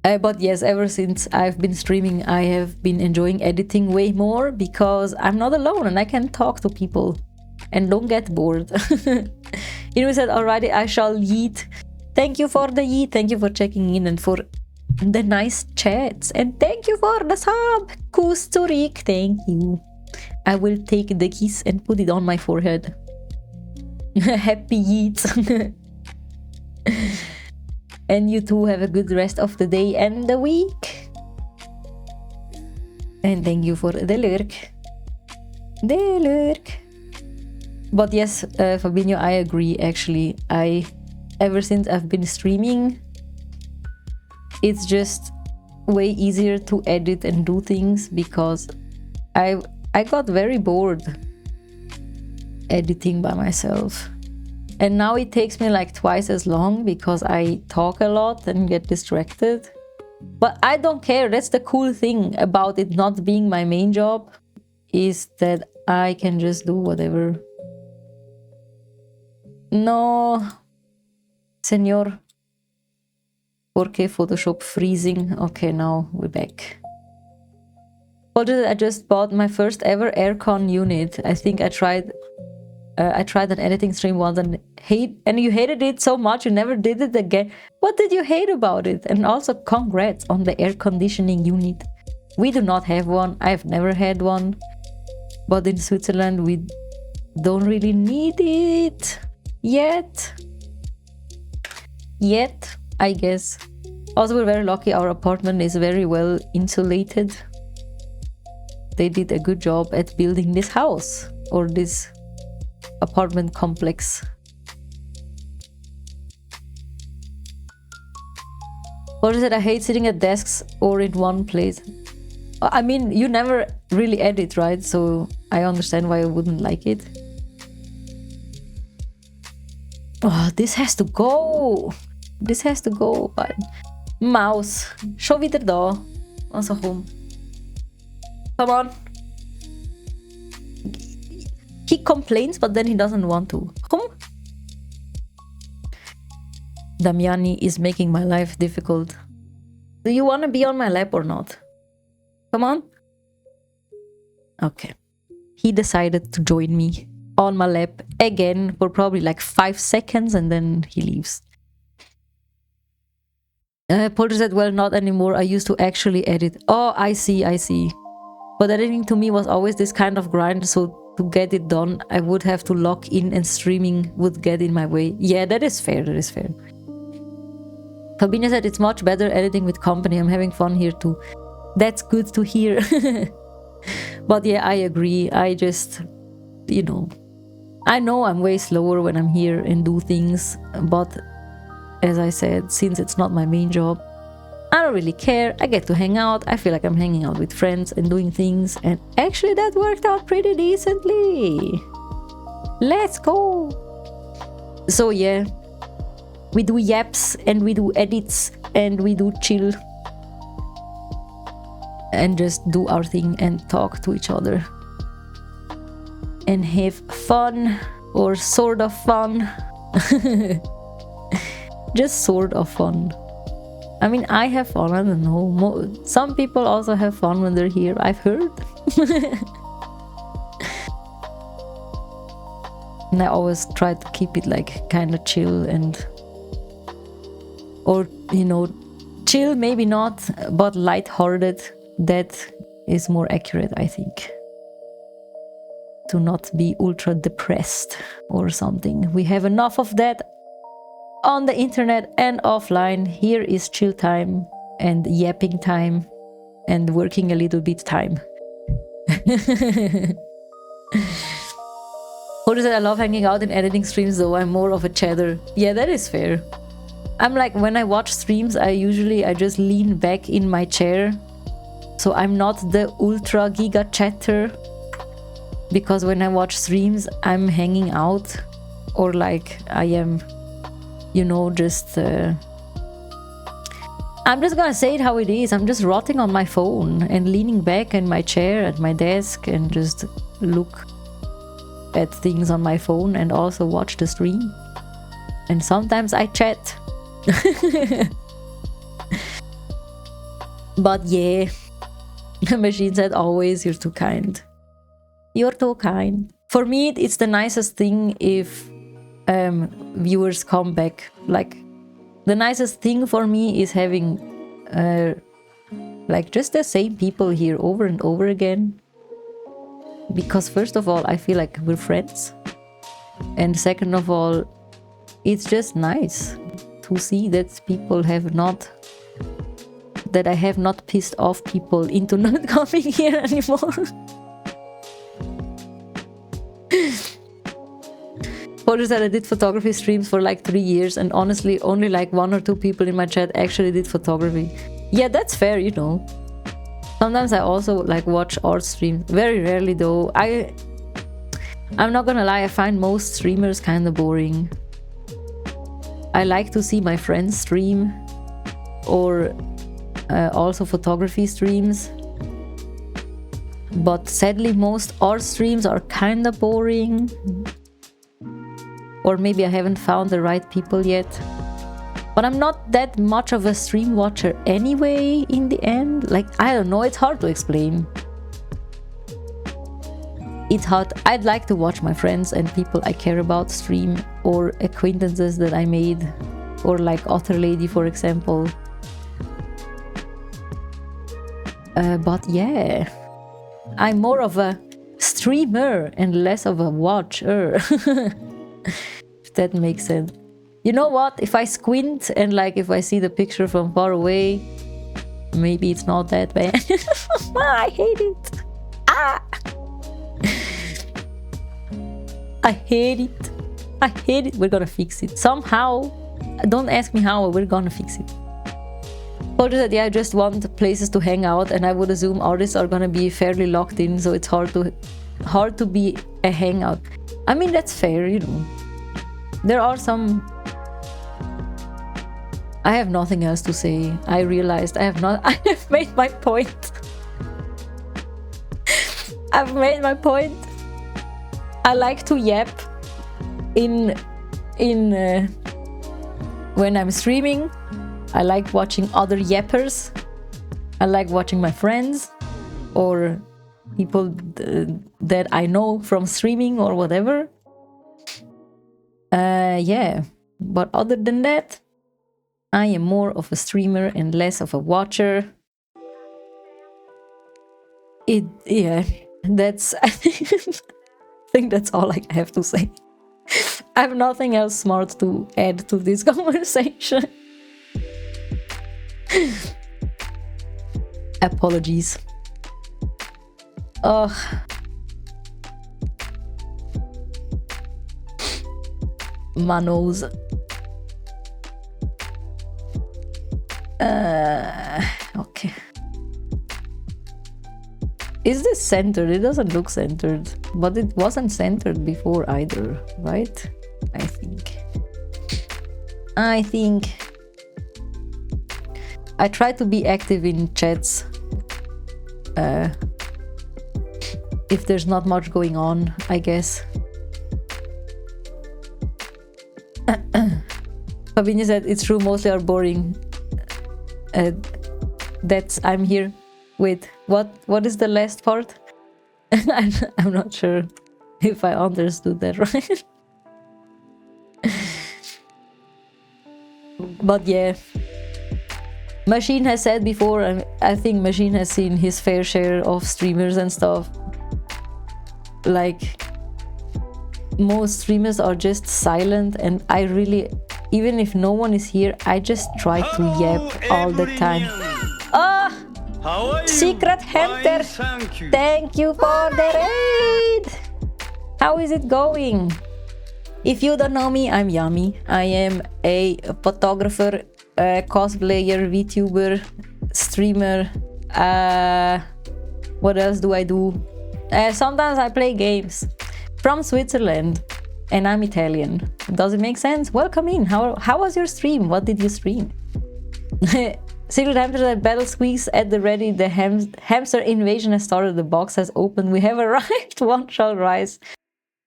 But yes, ever since I've been streaming, I have been enjoying editing way more because I'm not alone and I can talk to people and don't get bored. You know, said, alrighty, I shall yeet. Thank you for the yeet. Thank you for checking in and for the nice chats. And thank you for the sub. Kusturik, thank you. I will take the kiss and put it on my forehead. Happy yeet. And you too have a good rest of the day and the week. And thank you for the lurk. But yes, Fabinho, I agree actually. I ever since I've been streaming, it's just way easier to edit and do things because I got very bored editing by myself. And now it takes me like twice as long because I talk a lot and get distracted. But I don't care. That's the cool thing about it not being my main job, is that I can just do whatever. No, señor. ¿Por qué Photoshop freezing? Okay, now we're back. I just bought my first ever aircon unit. I think I tried an editing stream once and you hated it so much you never did it again. What did you hate about it? And also congrats on the air conditioning unit. We do not have one. I've never had one. But in Switzerland we don't really need it yet, I guess. Also, we're very lucky. Our apartment is very well insulated. They did a good job at building this house or this apartment complex. What is it? I hate sitting at desks or in one place. I mean, you never really edit, right? So I understand why I wouldn't like it. Oh, this has to go. This has to go. But mouse, schon wieder da. Also komm. Come on. He complains, but then he doesn't want to. Come. Damiani is making my life difficult. Do you want to be on my lap or not? Come on. Okay. He decided to join me on my lap again for probably like 5 seconds and then he leaves. Polter said, well, not anymore. I used to actually edit. Oh, I see. But editing to me was always this kind of grind, so to get it done, I would have to log in and streaming would get in my way. Yeah, that is fair. Fabina said, it's much better editing with company. I'm having fun here too. That's good to hear. But yeah, I agree. I just, I know I'm way slower when I'm here and do things, but as I said, since it's not my main job, I don't really care. I get to hang out. I feel like I'm hanging out with friends and doing things, and actually that worked out pretty decently. Let's go. So yeah, we do yaps and we do edits and we do chill and just do our thing and talk to each other and have fun, or sort of fun. Just sort of fun. I mean, I have fun, I don't know. Some people also have fun when they're here, I've heard. And I always try to keep it like kind of chill or chill maybe not, but lighthearted. That is more accurate, I think. To not be ultra depressed or something. We have enough of that on the internet and offline. Here is chill time and yapping time and working a little bit time. What is it? I love hanging out in editing streams though. I'm more of a chatter. Yeah, that is fair. I'm like, when I watch streams, I just lean back in my chair. So I'm not the ultra giga chatter. Because when I watch streams, I'm hanging out. Or like I am, just... I'm just gonna say it how it is. I'm just rotting on my phone and leaning back in my chair at my desk and just look at things on my phone and also watch the stream. And sometimes I chat. But yeah, Machine said always, you're too kind. You're too kind. For me, it's the nicest thing if viewers come back. Like, the nicest thing for me is having like just the same people here over and over again. Because first of all, I feel like we're friends. And second of all, it's just nice to see that people have not... that I have not pissed off people into not coming here anymore. Paul said I did photography streams for like 3 years, and honestly, only like 1 or 2 people in my chat actually did photography. Yeah, that's fair, you know. Sometimes I also like watch art streams. Very rarely though. I'm not gonna lie, I find most streamers kind of boring. I like to see my friends stream, or also photography streams. But sadly, most art streams are kind of boring. Or maybe I haven't found the right people yet. But I'm not that much of a stream watcher anyway, in the end. Like, I don't know, it's hard to explain. It's hard. I'd like to watch my friends and people I care about stream, or acquaintances that I made, or like Otter Lady, for example. But yeah, I'm more of a streamer and less of a watcher. If that makes sense. You know what? If I squint and like if I see the picture from far away, maybe it's not that bad. I hate it. Ah! I hate it. I hate it. We're gonna fix it. Somehow. Don't ask me how, we're gonna fix it. Paul said, yeah, I just want places to hang out, and I would assume artists are gonna be fairly locked in, so it's hard to be a hangout. I mean, that's fair, you know. There are some... I have nothing else to say. I realized I have made my point. I've made my point. I like to yap when I'm streaming. I like watching other yappers. I like watching my friends or people that I know from streaming or whatever. Yeah, but other than that, I am more of a streamer and less of a watcher. Yeah, that's... I think that's all I have to say. I have nothing else smart to add to this conversation. Apologies. Ugh. My nose. Okay. Is this centered? It doesn't look centered, but it wasn't centered before either, right? I think I try to be active in chats if there's not much going on, I guess. Fabini said it's true, mostly are boring. I'm here. Wait, what is the last part? I'm not sure if I understood that right. But yeah, Machine has said before, I think Machine has seen his fair share of streamers and stuff. Like, most streamers are just silent, and I really, even if no one is here, I just try to yap all the time. Secret Hunter, thank you for the raid! How is it going? If you don't know me, I'm Yami. I am a photographer, cosplayer, VTuber, streamer. What else do I do? Sometimes I play games. From Switzerland, and I'm Italian. Does it make sense? Welcome in. How was your stream? What did you stream? Secret Hamster at Battle Squeaks at the ready. The hamster invasion has started. The box has opened. We have arrived. One shall rise.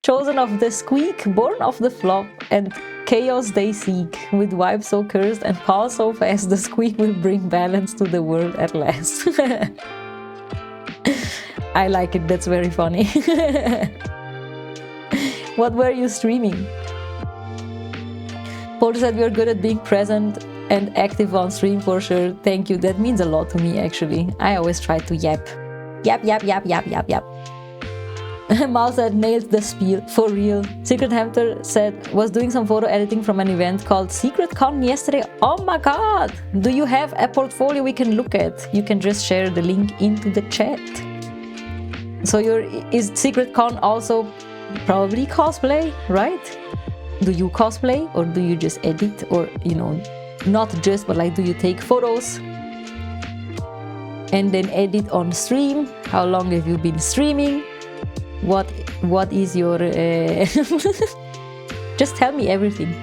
Chosen of the squeak, born of the flop, and chaos they seek. With wipe so cursed and paw so fast, the squeak will bring balance to the world at last. I like it. That's very funny. What were you streaming? Paul said we're good at being present and active on stream for sure. Thank you. That means a lot to me, actually. I always try to yap. Yap, yap, yap, yap, yap, yap. Mouse said nailed the spiel. For real. Secret Hamster said was doing some photo editing from an event called Secret Con yesterday. Oh my god! Do you have a portfolio we can look at? You can just share the link into the chat. So is Secret Con also probably cosplay, right? Do you cosplay, or do you just edit, or not just, but like, do you take photos and then edit on stream? How long have you been streaming? What is your just tell me everything.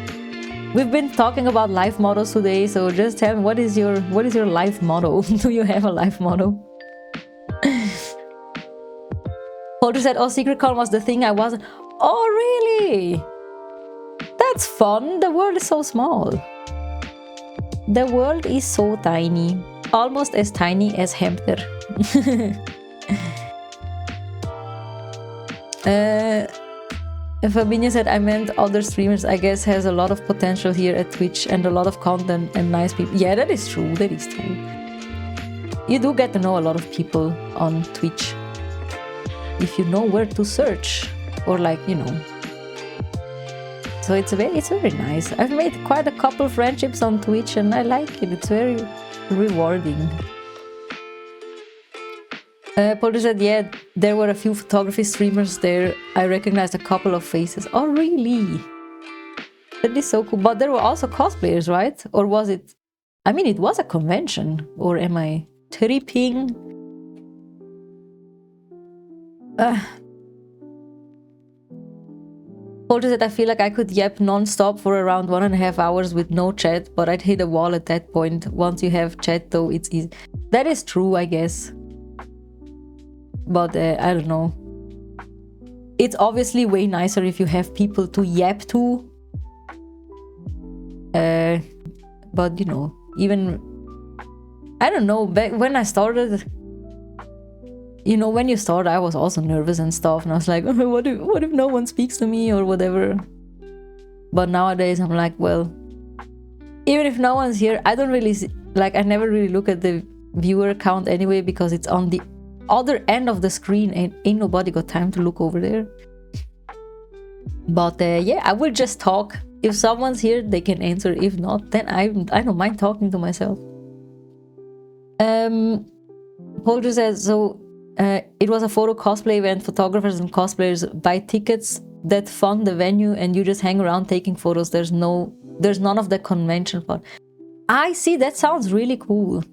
We've been talking about life mottos today, so just tell me, what is your life motto? Do you have a life motto? Holder said, oh, Secret Con was the thing I wasn't. Oh, really? That's fun. The world is so small. The world is so tiny. Almost as tiny as Hamster. Fabinho said, I meant other streamers, I guess, has a lot of potential here at Twitch and a lot of content and nice people. Yeah, that is true. That is true. You do get to know a lot of people on Twitch if you know where to search, or like, So it's very nice. I've made quite a couple friendships on Twitch and I like it. It's very rewarding. Paul said, yeah, there were a few photography streamers there. I recognized a couple of faces. Oh, really? That is so cool. But there were also cosplayers, right? Or was it... I mean, it was a convention. Or am I tripping? Paul said, I feel like I could yap non-stop for around 1.5 hours with no chat, but I'd hit a wall at that point. Once you have chat, though, it's easy. That is true, I guess. But I don't know. It's obviously way nicer if you have people to yap to. But even... I don't know, back when I started... when you start, I was also nervous and stuff. And I was like, oh, what if no one speaks to me or whatever? But nowadays, I'm like, well... Even if no one's here, I don't really... I never really look at the viewer count anyway, because it's on the other end of the screen and ain't nobody got time to look over there. But yeah, I will just talk. If someone's here, they can answer. If not, then I don't mind talking to myself. Holder says, so it was a photo cosplay event. Photographers and cosplayers buy tickets that fund the venue and you just hang around taking photos. There's none of the convention part. I see, that sounds really cool.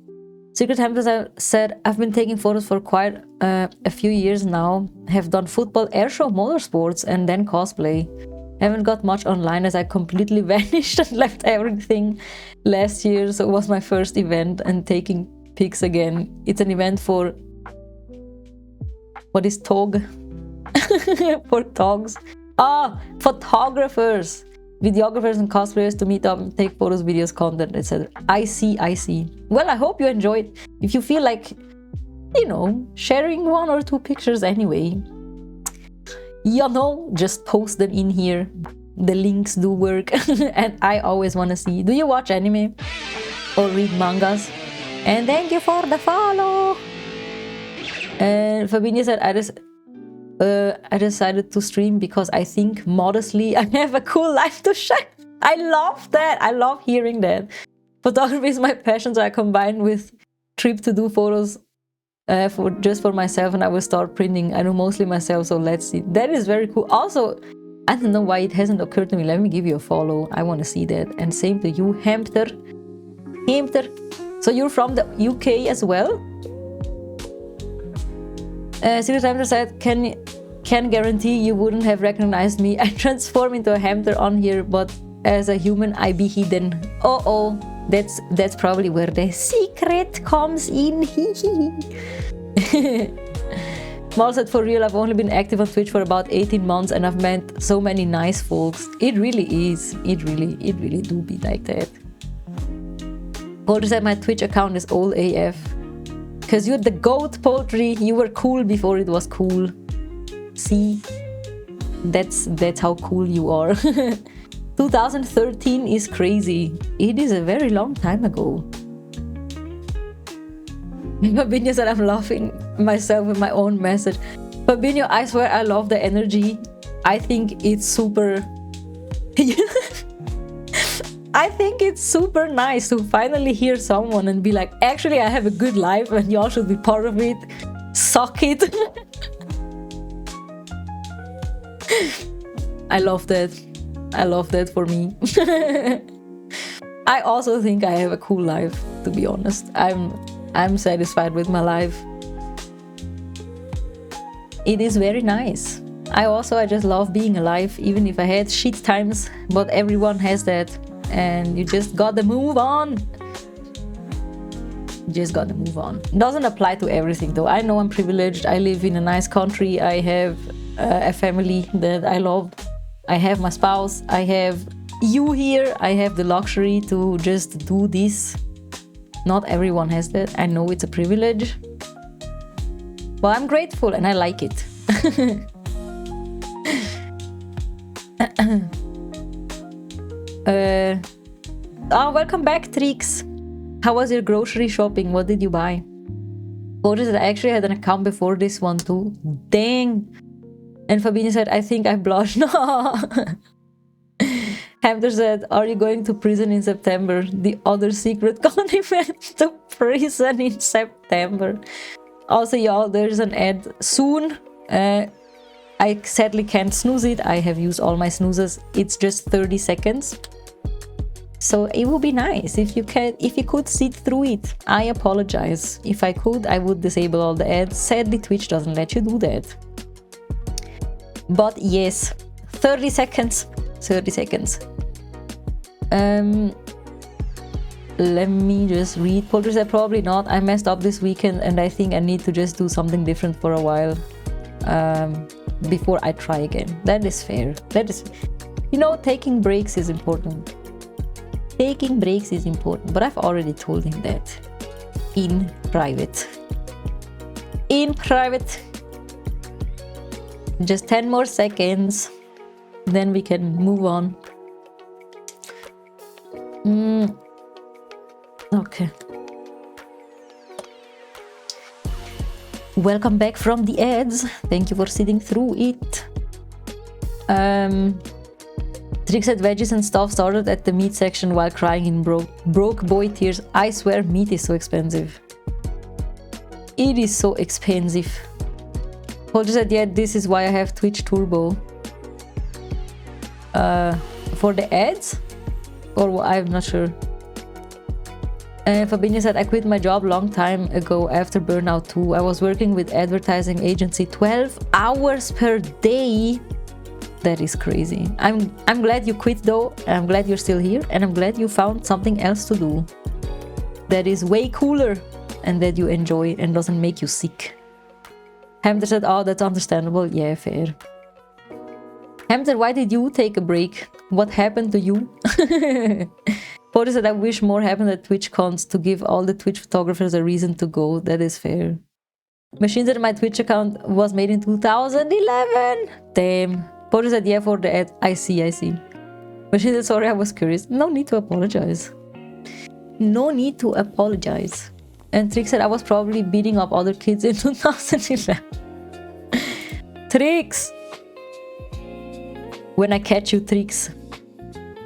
Secret Hamster said, I've been taking photos for quite a few years now. Have done football, airshow, motorsports, and then cosplay. Haven't got much online as I completely vanished and left everything last year. So it was my first event and taking pics again. It's an event for... What is TOG? For TOGs. Photographers. Videographers and cosplayers to meet up and take photos, videos, content, etc. I see. Well, I hope you enjoyed. If you feel like, sharing 1 or 2 pictures anyway, just post them in here. The links do work. And I always want to see. Do you watch anime? Or read mangas? And thank you for the follow! And Fabinho said, I decided to stream because I think modestly I have a cool life to share. I love that. I love hearing that. Photography is my passion, so I combine with trip to do photos for myself, and I will start printing. I do mostly myself, so let's see. That is very cool. Also, I don't know why it hasn't occurred to me. Let me give you a follow. I want to see that. And same to you, Hamster. So you're from the UK as well? Secret Hamster said, can guarantee you wouldn't have recognized me. I transform into a hamster on here, but as a human I be hidden. That's probably where the secret comes in. Mal said, for real, I've only been active on Twitch for about 18 months and I've met so many nice folks. It really is. It really do be like that. Poultry said, my Twitch account is old AF. Because you're the GOAT, Poultry. You were cool before it was cool. See? That's how cool you are. 2013 is crazy. It is a very long time ago. Fabinho said, I'm laughing myself with my own message. Fabinho, I swear I love the energy. I think it's super... I think it's super nice to finally hear someone and be like, actually, I have a good life and y'all should be part of it. Suck it. I love that. I love that for me. I also think I have a cool life, to be honest. I'm satisfied with my life. It is very nice. I just love being alive, even if I had shit times, but everyone has that, and you just gotta move on. Just gotta move on. Doesn't apply to everything though. I know I'm privileged. I live in a nice country. I have a family that I love. I have my spouse. I have you here. I have the luxury to just do this. Not everyone has that. I know it's a privilege, but I'm grateful and I like it. Welcome back, Trix. How was your grocery shopping? What did you buy? Gorgeous, I actually had an account before this one too. Dang. And Fabini said, I think I blush. No. Hamster said, are you going to prison in September? The other secret Connie went to prison in September. Also, y'all, there's an ad soon. I sadly can't snooze it. I have used all my snoozes. It's just 30 seconds. So it would be nice if you could sit through it. I apologize. If I could, I would disable all the ads. Sadly, Twitch doesn't let you do that. But yes, 30 seconds. 30 seconds. Let me just read. Poultry said, probably not. I messed up this weekend and I think I need to just do something different for a while before I try again. That is fair. That is, taking breaks is important. Taking breaks is important, but I've already told him that in private. In private. Just 10 more seconds, then we can move on. Okay. Welcome back from the ads. Thank you for sitting through it. Trix said veggies and stuff started at the meat section while crying in broke boy tears. I swear meat is so expensive. It is so expensive. Poultry said, yeah, this is why I have Twitch Turbo. For the ads? Or I'm not sure. Fabinho said, I quit my job long time ago after burnout too. I was working with advertising agency 12 hours per day. That is crazy. I'm glad you quit though. I'm glad you're still here, and I'm glad you found something else to do that is way cooler and that you enjoy and doesn't make you sick. Hamster said, oh, that's understandable. Yeah, fair. Hamster, why did you take a break? What happened to you? Potter said, I wish more happened at Twitch cons to give all the Twitch photographers a reason to go. That is fair. Machine said, my Twitch account was made in 2011. Damn. Potter said, yeah, for the ad. I see. Machine said, sorry, I was curious. No need to apologize. No need to apologize. And Trix said, I was probably beating up other kids in 2011. Trix! When I catch you, Trix,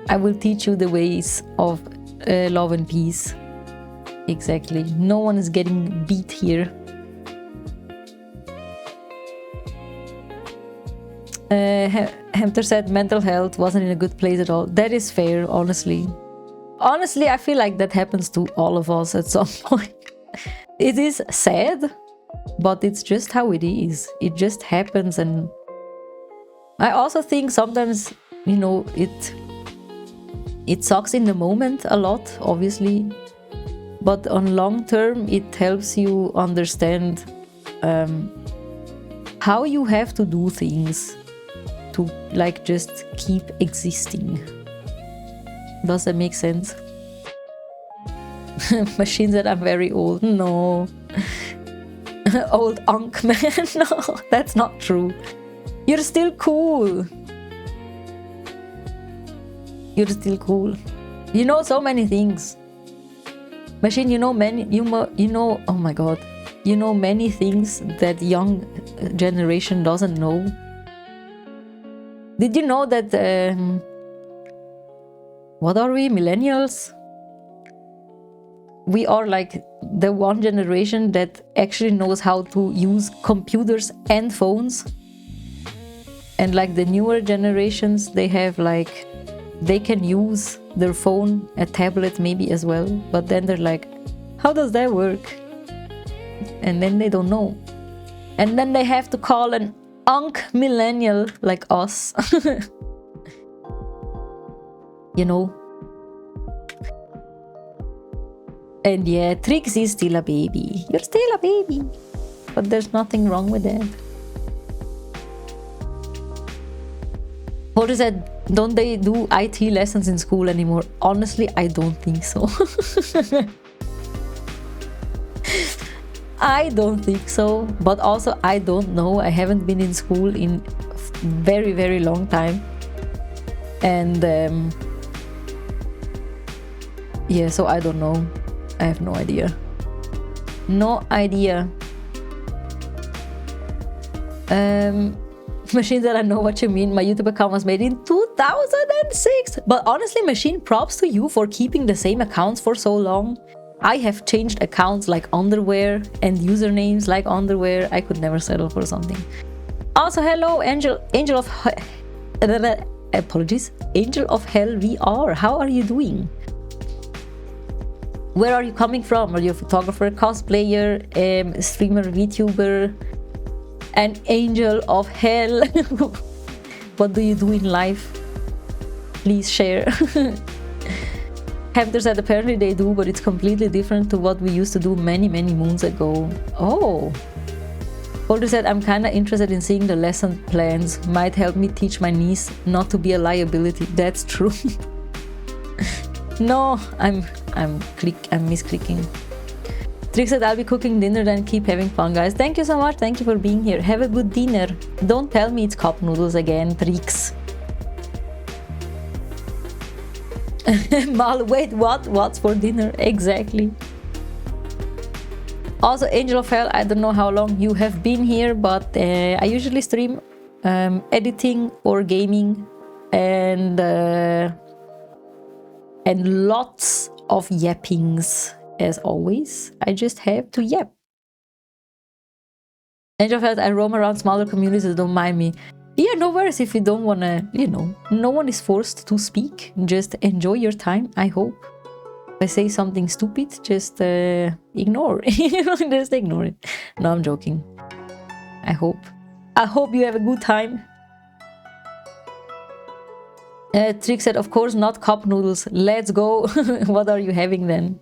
I will teach you the ways of love and peace. Exactly. No one is getting beat here. Hamster said mental health wasn't in a good place at all. That is fair, honestly. Honestly, I feel like that happens to all of us at some point. It is sad, but it's just how it is. It just happens, and I also think sometimes, it sucks in the moment a lot, obviously, but on long term, it helps you understand how you have to do things to just keep existing. Does that make sense? Machine said I'm very old. No. Old unk man. No, that's not true. You're still cool. You're still cool. You know so many things. Machine, oh my god. You know many things that young generation doesn't know. Did you know that what are we, millennials? We are like the one generation that actually knows how to use computers and phones. And like the newer generations, they have like they can use their phone, a tablet maybe as well, but then they're like, how does that work? And then they don't know. And then they have to call an millennial like us. You know. And yeah, Trix is still a baby. You're still a baby. But there's nothing wrong with that. What said, don't they do IT lessons in school anymore? Honestly, I don't think so. I don't think so. But also, I don't know. I haven't been in school in very, very long time. And yeah, so I don't know. I have no idea. No idea. Machine that I know what you mean. My YouTube account was made in 2006. But honestly, Machine, props to you for keeping the same accounts for so long. I have changed accounts like underwear and usernames like underwear. I could never settle for something. Also, hello, Angel of apologies, Angel of Hell VR. How are you doing? Where are you coming from? Are you a photographer, cosplayer, streamer, VTuber, an angel of hell? What do you do in life? Please share. Hamster said apparently they do, but it's completely different to what we used to do many, many moons ago. Oh. Holder said, I'm kinda interested in seeing the lesson plans. Might help me teach my niece not to be a liability. That's true. No, I'm misclicking. Trix said, I'll be cooking dinner, then keep having fun, guys. Thank you so much. Thank you for being here. Have a good dinner. Don't tell me it's cup noodles again, Trix. Mal, wait, what? What's for dinner? Exactly. Also, Angel of Hell, I don't know how long you have been here, but I usually stream editing or gaming and lots of yappings. As always, I just have to yap. Angel of Hell, I roam around smaller communities, don't mind me. Yeah, no worries if you don't wanna, you know, no one is forced to speak. Just enjoy your time, I hope. If I say something stupid, just ignore. Just ignore it. No, I'm joking. I hope you have a good time. Trix said, of course not cup noodles. Let's go. What are you having then?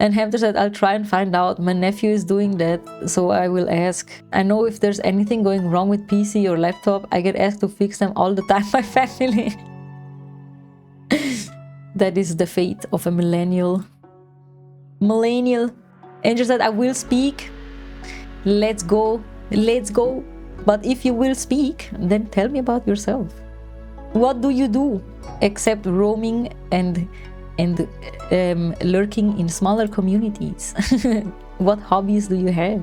And Hamster said, I'll try and find out. My nephew is doing that, so I will ask. I know if there's anything going wrong with PC or laptop, I get asked to fix them all the time by family. That is the fate of a millennial. Angel said, I will speak. Let's go. Let's go. But if you will speak, then tell me about yourself. What do you do except roaming and lurking in smaller communities? What hobbies do you have?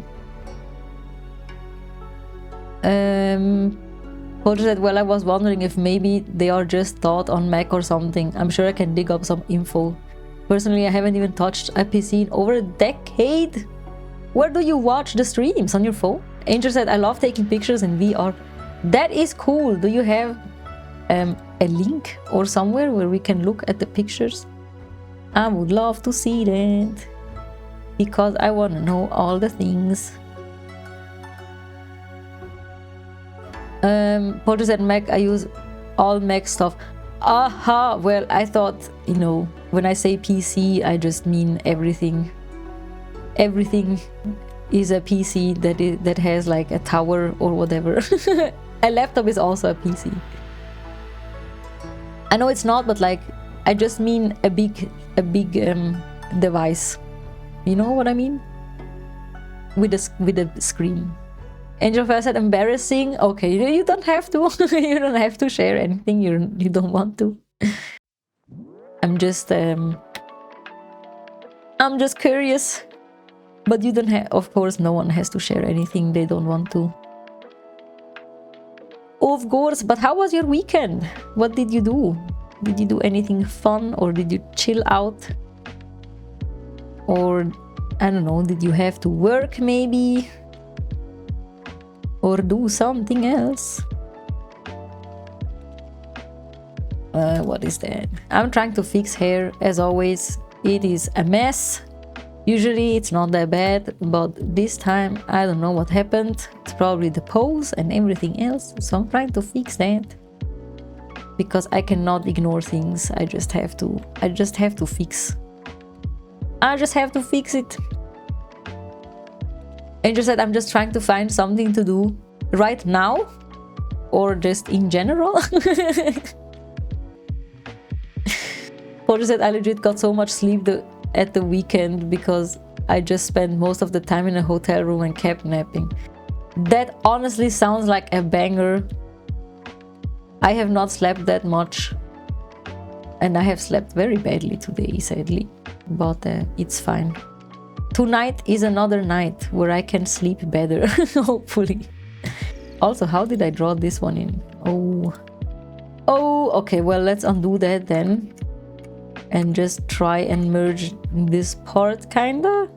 Potter said, well, I was wondering if maybe they are just taught on Mac or something. I'm sure I can dig up some info. Personally, I haven't even touched a PC in over a decade. Where do you watch the streams? On your phone? Angel said, I love taking pictures in VR. That is cool. Do you have a link or somewhere where we can look at the pictures? I would love to see that, because I want to know all the things. Porter said, Mac, I use all Mac stuff. Aha, well, I thought, you know, when I say PC, I just mean everything. Everything is a PC that has like a tower or whatever. A laptop is also a PC. I know it's not, but like, I just mean a big device. You know what I mean? With a screen. Angel Fire said, embarrassing. Okay, you don't have to. You don't have to share anything you don't want to. I'm just curious. But you don't have, of course, no one has to share anything they don't want to. Of course, but how was your weekend? What did you do? Did you do anything fun, or did you chill out? Or, I don't know, did you have to work maybe? Or do something else? What is that? I'm trying to fix hair as always. It is a mess. Usually it's not that bad, but this time I don't know what happened. It's probably the pose and everything else. So I'm trying to fix that. Because I cannot ignore things. I just have to fix. I just have to fix it. Angel said I'm just trying to find something to do right now or just in general. Porter said I legit got so much sleep at the weekend because I just spent most of the time in a hotel room and kept napping. That honestly sounds like a banger. I have not slept that much and I have slept very badly today, sadly, but it's fine. Tonight is another night where I can sleep better, hopefully. Also, how did I draw this one in? Oh, okay, well, let's undo that then. And just try and merge this part, kinda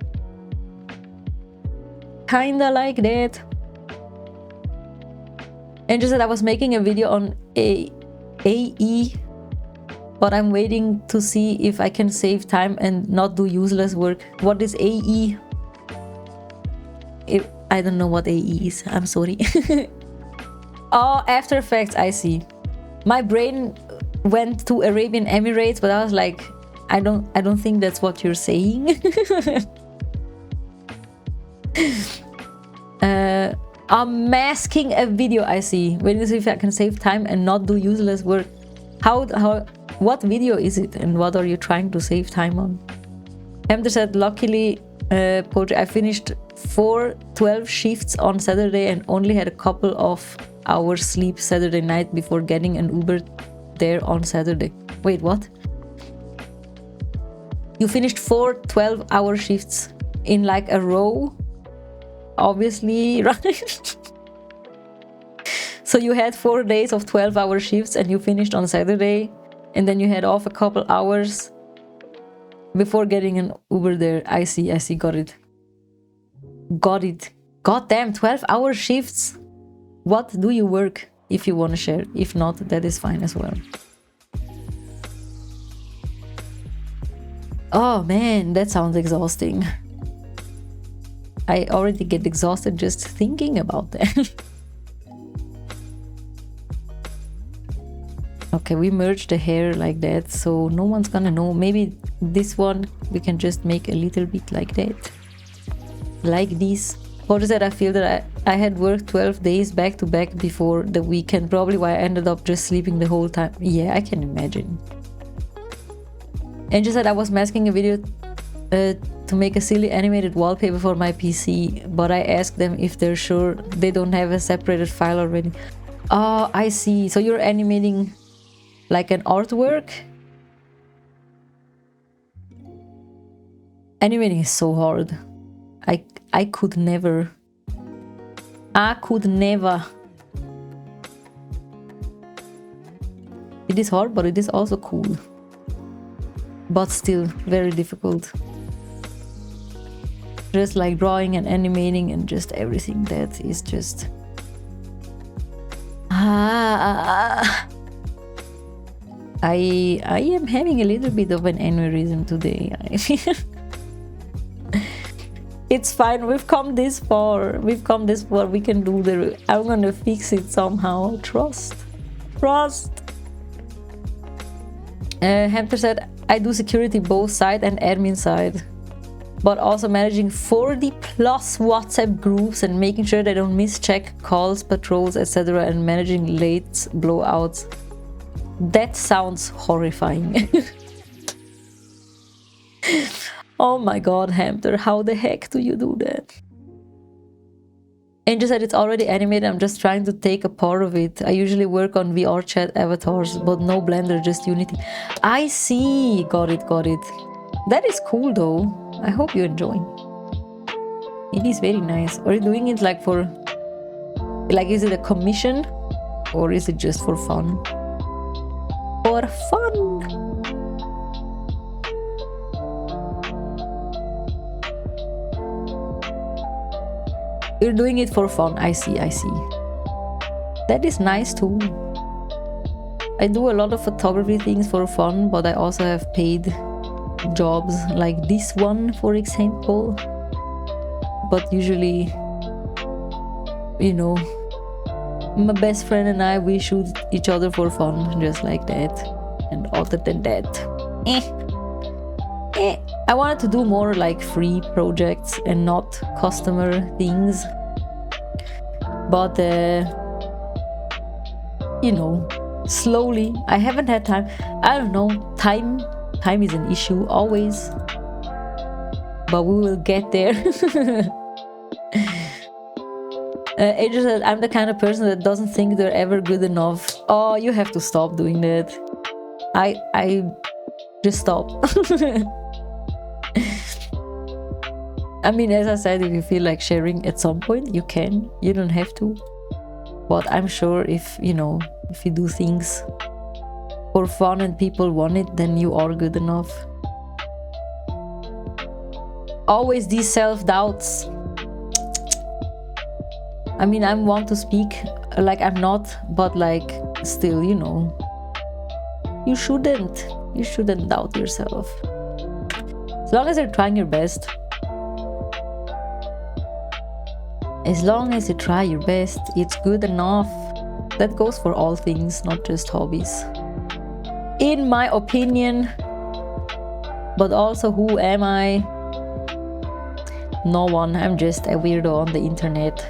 like that. And just that I was making a video on AE, but I'm waiting to see if I can save time and not do useless work. What is AE? I don't know what AE is, I'm sorry. Oh, After Effects, I see. My brain went to Arabian Emirates, but I was like, I don't think that's what you're saying. I'm masking a video, I see. Waiting to see if I can save time and not do useless work. What video is it and what are you trying to save time on? Hamder said, luckily, I finished 12 shifts on Saturday and only had a couple of hours sleep Saturday night before getting an Uber there on Saturday. Wait, what? You finished 4 12-hour shifts in like a row? Obviously, right? So you had 4 days of 12-hour shifts and you finished on Saturday and then you had off a couple hours before getting an Uber there. I see, got it. God damn, 12-hour shifts. What do you work? If you want to share. If not, that is fine as well. Oh man, that sounds exhausting. I already get exhausted just thinking about that. Okay, we merged the hair like that, so no one's gonna know. Maybe this one we can just make a little bit like that. Like this. What is that? I feel that I had worked 12 days back to back before the weekend, probably why I ended up just sleeping the whole time. Yeah, I can imagine. Angel said I was masking a video to make a silly animated wallpaper for my PC, but I asked them if they're sure they don't have a separated file already. Oh, I see. So you're animating like an artwork? Animating is so hard. I could never. It is hard, but it is also cool. But still very difficult. Just like drawing and animating and just everything that is just... I am having a little bit of an aneurysm today. It's fine, we've come this far. We can do the... I'm gonna fix it somehow. Trust. Hamster said, I do security both side and admin side, but also managing 40 plus WhatsApp groups and making sure they don't mischeck calls, patrols, etc. and managing late blowouts. That sounds horrifying. Oh my god, Hamster, how the heck do you do that? Angel said it's already animated, I'm just trying to take a part of it. I usually work on VR chat avatars, but no Blender, just Unity. I see, got it. That is cool though. I hope you enjoy. It is very nice. Are you doing it like for... like, is it a commission? Or is it just for fun? For fun! You're doing it for fun. I see. That is nice too. I do a lot of photography things for fun, but I also have paid jobs like this one, for example. But usually, you know, my best friend and I, we shoot each other for fun, just like that. And other than that, I wanted to do more like free projects and not customer things. But you know, slowly. I haven't had time. I don't know. Time is an issue always. But we will get there. Angel said, I'm the kind of person that doesn't think they're ever good enough. Oh, you have to stop doing that. I just stop. I mean, as I said, if you feel like sharing at some point, you can. You don't have to. But I'm sure if, you know, if you do things for fun and people want it, then you are good enough. Always these self-doubts. I mean, I want to speak like I'm not, but like still, you know, you shouldn't doubt yourself. As long as you're trying your best. As long as you try your best, it's good enough. That goes for all things, not just hobbies. In my opinion. But also, who am I? No one. I'm just a weirdo on the internet.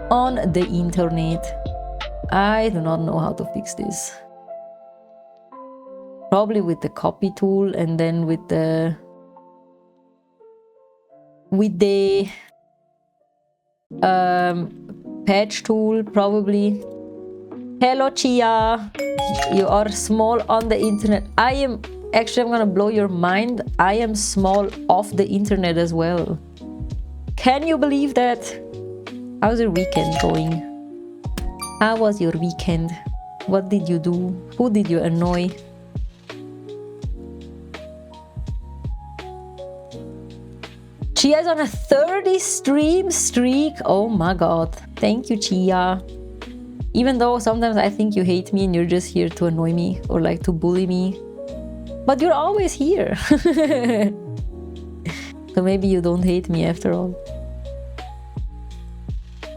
On the internet. I do not know how to fix this. Probably with the copy tool and then with the patch tool, probably. Hello, Chia. You are small on the internet. I'm gonna blow your mind. I am small off the internet as well. Can you believe that? How's your weekend going? How was your weekend? What did you do? Who did you annoy? Chia's on a 30 stream streak. Oh my god. Thank you, Chia. Even though sometimes I think you hate me and you're just here to annoy me or like to bully me. But you're always here. So maybe you don't hate me after all.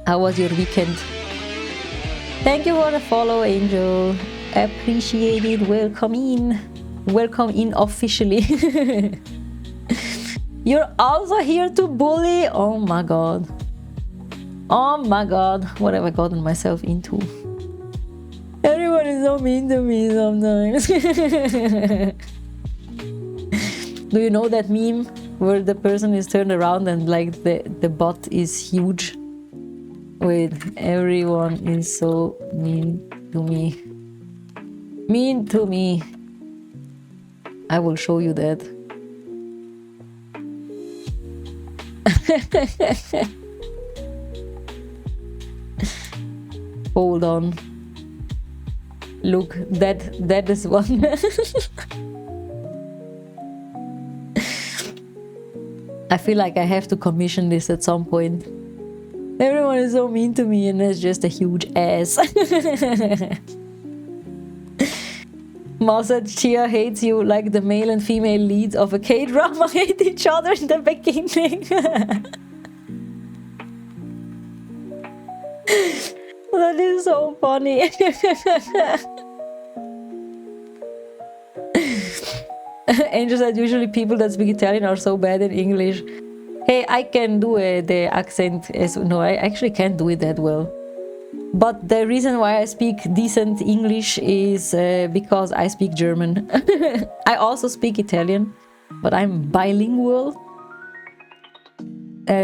How was your weekend? Thank you for the follow, Angel. Appreciate it. Welcome in. Welcome in officially. You're also here to bully? Oh my god. Oh my god. What have I gotten myself into? Everyone is so mean to me sometimes. Do you know that meme where the person is turned around and like the butt is huge? Wait, everyone is so mean to me. Mean to me. I will show you that. Hold on. Look, that is one. I feel like I have to commission this at some point. Everyone is so mean to me and it's just a huge ass. Ma said Chia hates you like the male and female leads of a K-drama hate each other in the beginning. That is so funny. Angel said usually people that speak Italian are so bad in English. Hey, I can do the accent no, I actually can't do it that well. But the reason why I speak decent English is because I speak German. I also speak Italian, but I'm bilingual.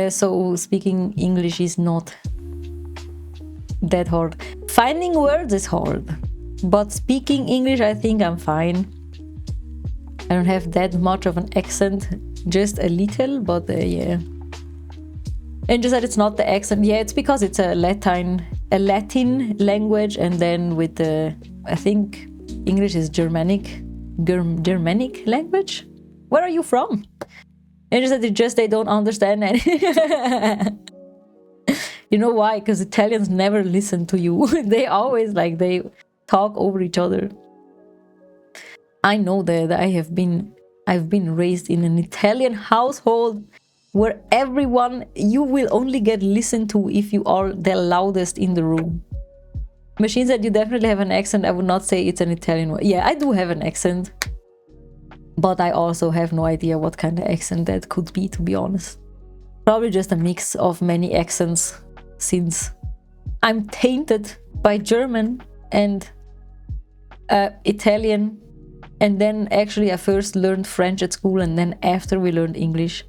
So speaking English is not that hard. Finding words is hard, but speaking English, I think I'm fine. I don't have that much of an accent, just a little, but yeah. And just that it's not the accent. Yeah, it's because it's a Latin language, and then with the, I think English is Germanic language. Where are you from? And just that they don't understand any. You know why? Because Italians never listen to you. They always talk over each other. I know that I've been raised in an Italian household where everyone, you will only get listened to if you are the loudest in the room. Machine said you definitely have an accent. I would not say it's an Italian one. Yeah, I do have an accent. But I also have no idea what kind of accent that could be, to be honest. Probably just a mix of many accents, since I'm tainted by German and Italian. And then actually I first learned French at school and then after we learned English.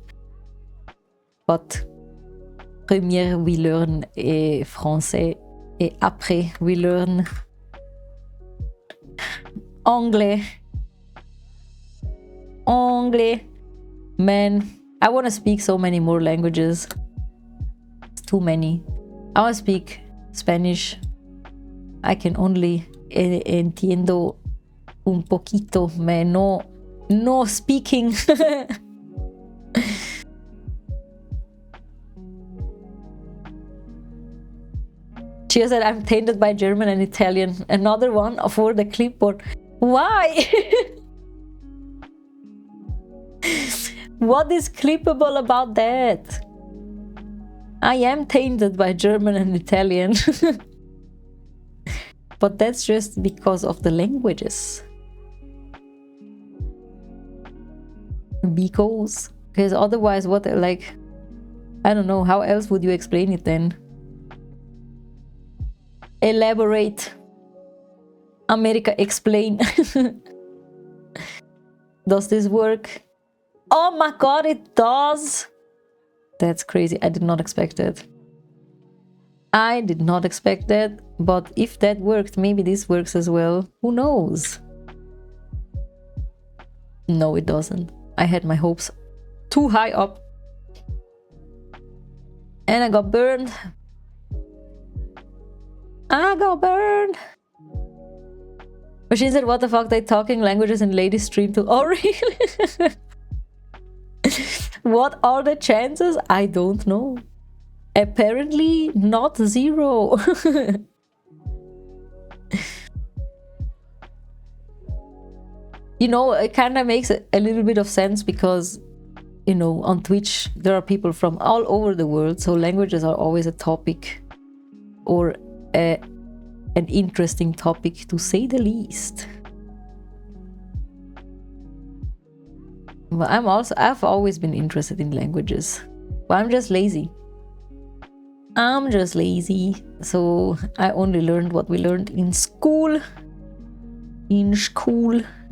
But première we learn français et après we learn anglais. Man, I want to speak so many more languages. It's too many. I want to speak Spanish. I can only entiendo un poquito, man. No speaking. She said, I'm tainted by German and Italian. Another one for the clipboard. Why? What is clippable about that? I am tainted by German and Italian. But that's just because of the languages. Because otherwise, what, like, I don't know, how else would you explain it then? Elaborate. America, explain. Does this work? Oh my god, it does! That's crazy. I did not expect that. I did not expect that, but if that worked, maybe this works as well. Who knows? No, it doesn't. I had my hopes too high up. And I got burned. I got burned. Machine said, what the fuck, they talking languages in ladies stream too. Oh, really? What are the chances? I don't know. Apparently not zero. You know, it kind of makes a little bit of sense because, you know, on Twitch there are people from all over the world, so languages are always a topic, or an interesting topic to say the least. But I've always been interested in languages, but I'm just lazy. So I only learned what we learned in school.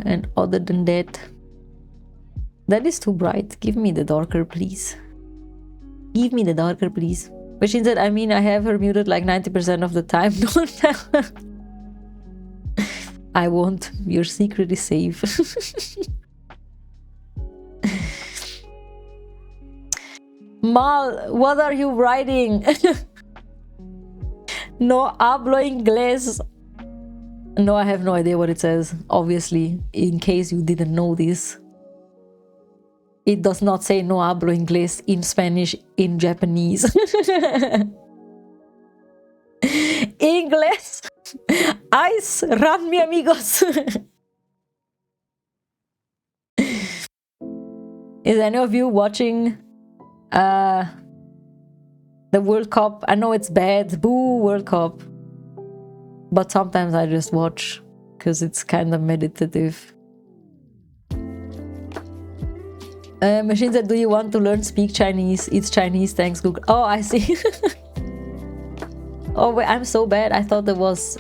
And other than that, that is too bright. Give me the darker, please. Give me the darker, please. Machine said, I mean, I have her muted like 90% of the time. Don't tell her. I won't. Your secret is safe. Mal, what are you writing? No hablo inglés. No, I have no idea what it says, obviously, in case you didn't know this. It does not say no hablo inglés in Spanish, in Japanese. Inglés. Ice, run mi amigos. Is any of you watching the World Cup? I know it's bad. Boo, World Cup. But sometimes I just watch because it's kind of meditative. Machine said, do you want to learn speak Chinese? It's Chinese, thanks Google. Oh, I see. Oh wait, I'm so bad. I thought there was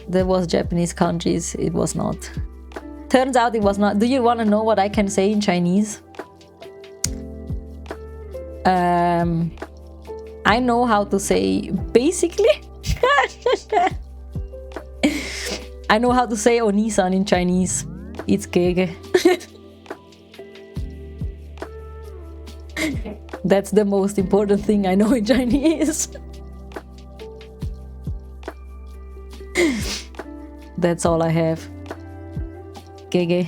Japanese kanjis. It was not. Turns out it was not. Do you want to know what I can say in Chinese? I know how to say basically. I know how to say Onisan in Chinese. It's Gege. That's the most important thing I know in Chinese. That's all I have. Gege.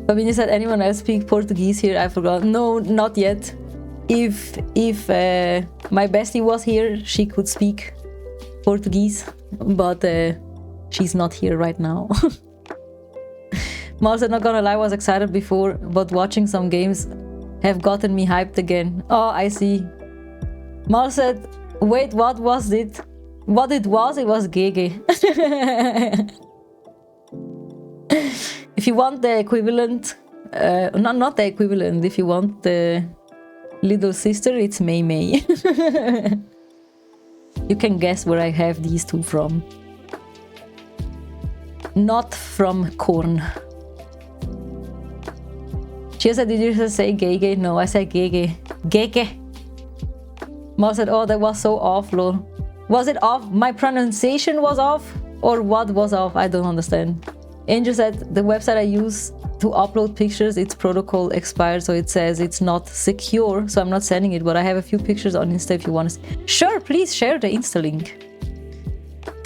But when you said anyone else speak Portuguese here, I forgot. No, not yet. If my bestie was here, she could speak Portuguese, but she's not here right now. Mal said, not gonna lie, I was excited before, but watching some games have gotten me hyped again. Oh, I see. Mal said, wait, what was it? What it was GG. If you want the equivalent, not the equivalent, if you want the little sister, it's Mei Mei. You can guess where I have these two from. Not from Korn. She said, did you just say GG? No, I said GG. GG. Ma said, oh, that was so awful. Was it off? My pronunciation was off? Or what was off? I don't understand. Angel said, the website I use to upload pictures, its protocol expired, so it says it's not secure, so I'm not sending it, but I have a few pictures on Insta if you want to see. Sure, please share the Insta link.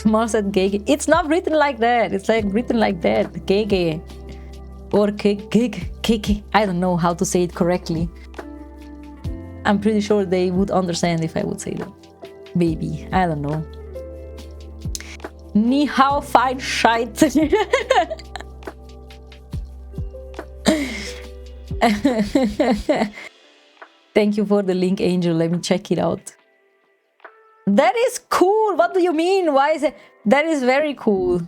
Mar said, GG. It's not written like that. It's like written like that. GG. Or KK. I don't know how to say it correctly. I'm pretty sure they would understand if I would say that. Baby, I don't know. Ni hao fine shite. Thank you for the link, Angel. Let me check it out. That is cool. What do you mean? Why is it? That is very cool.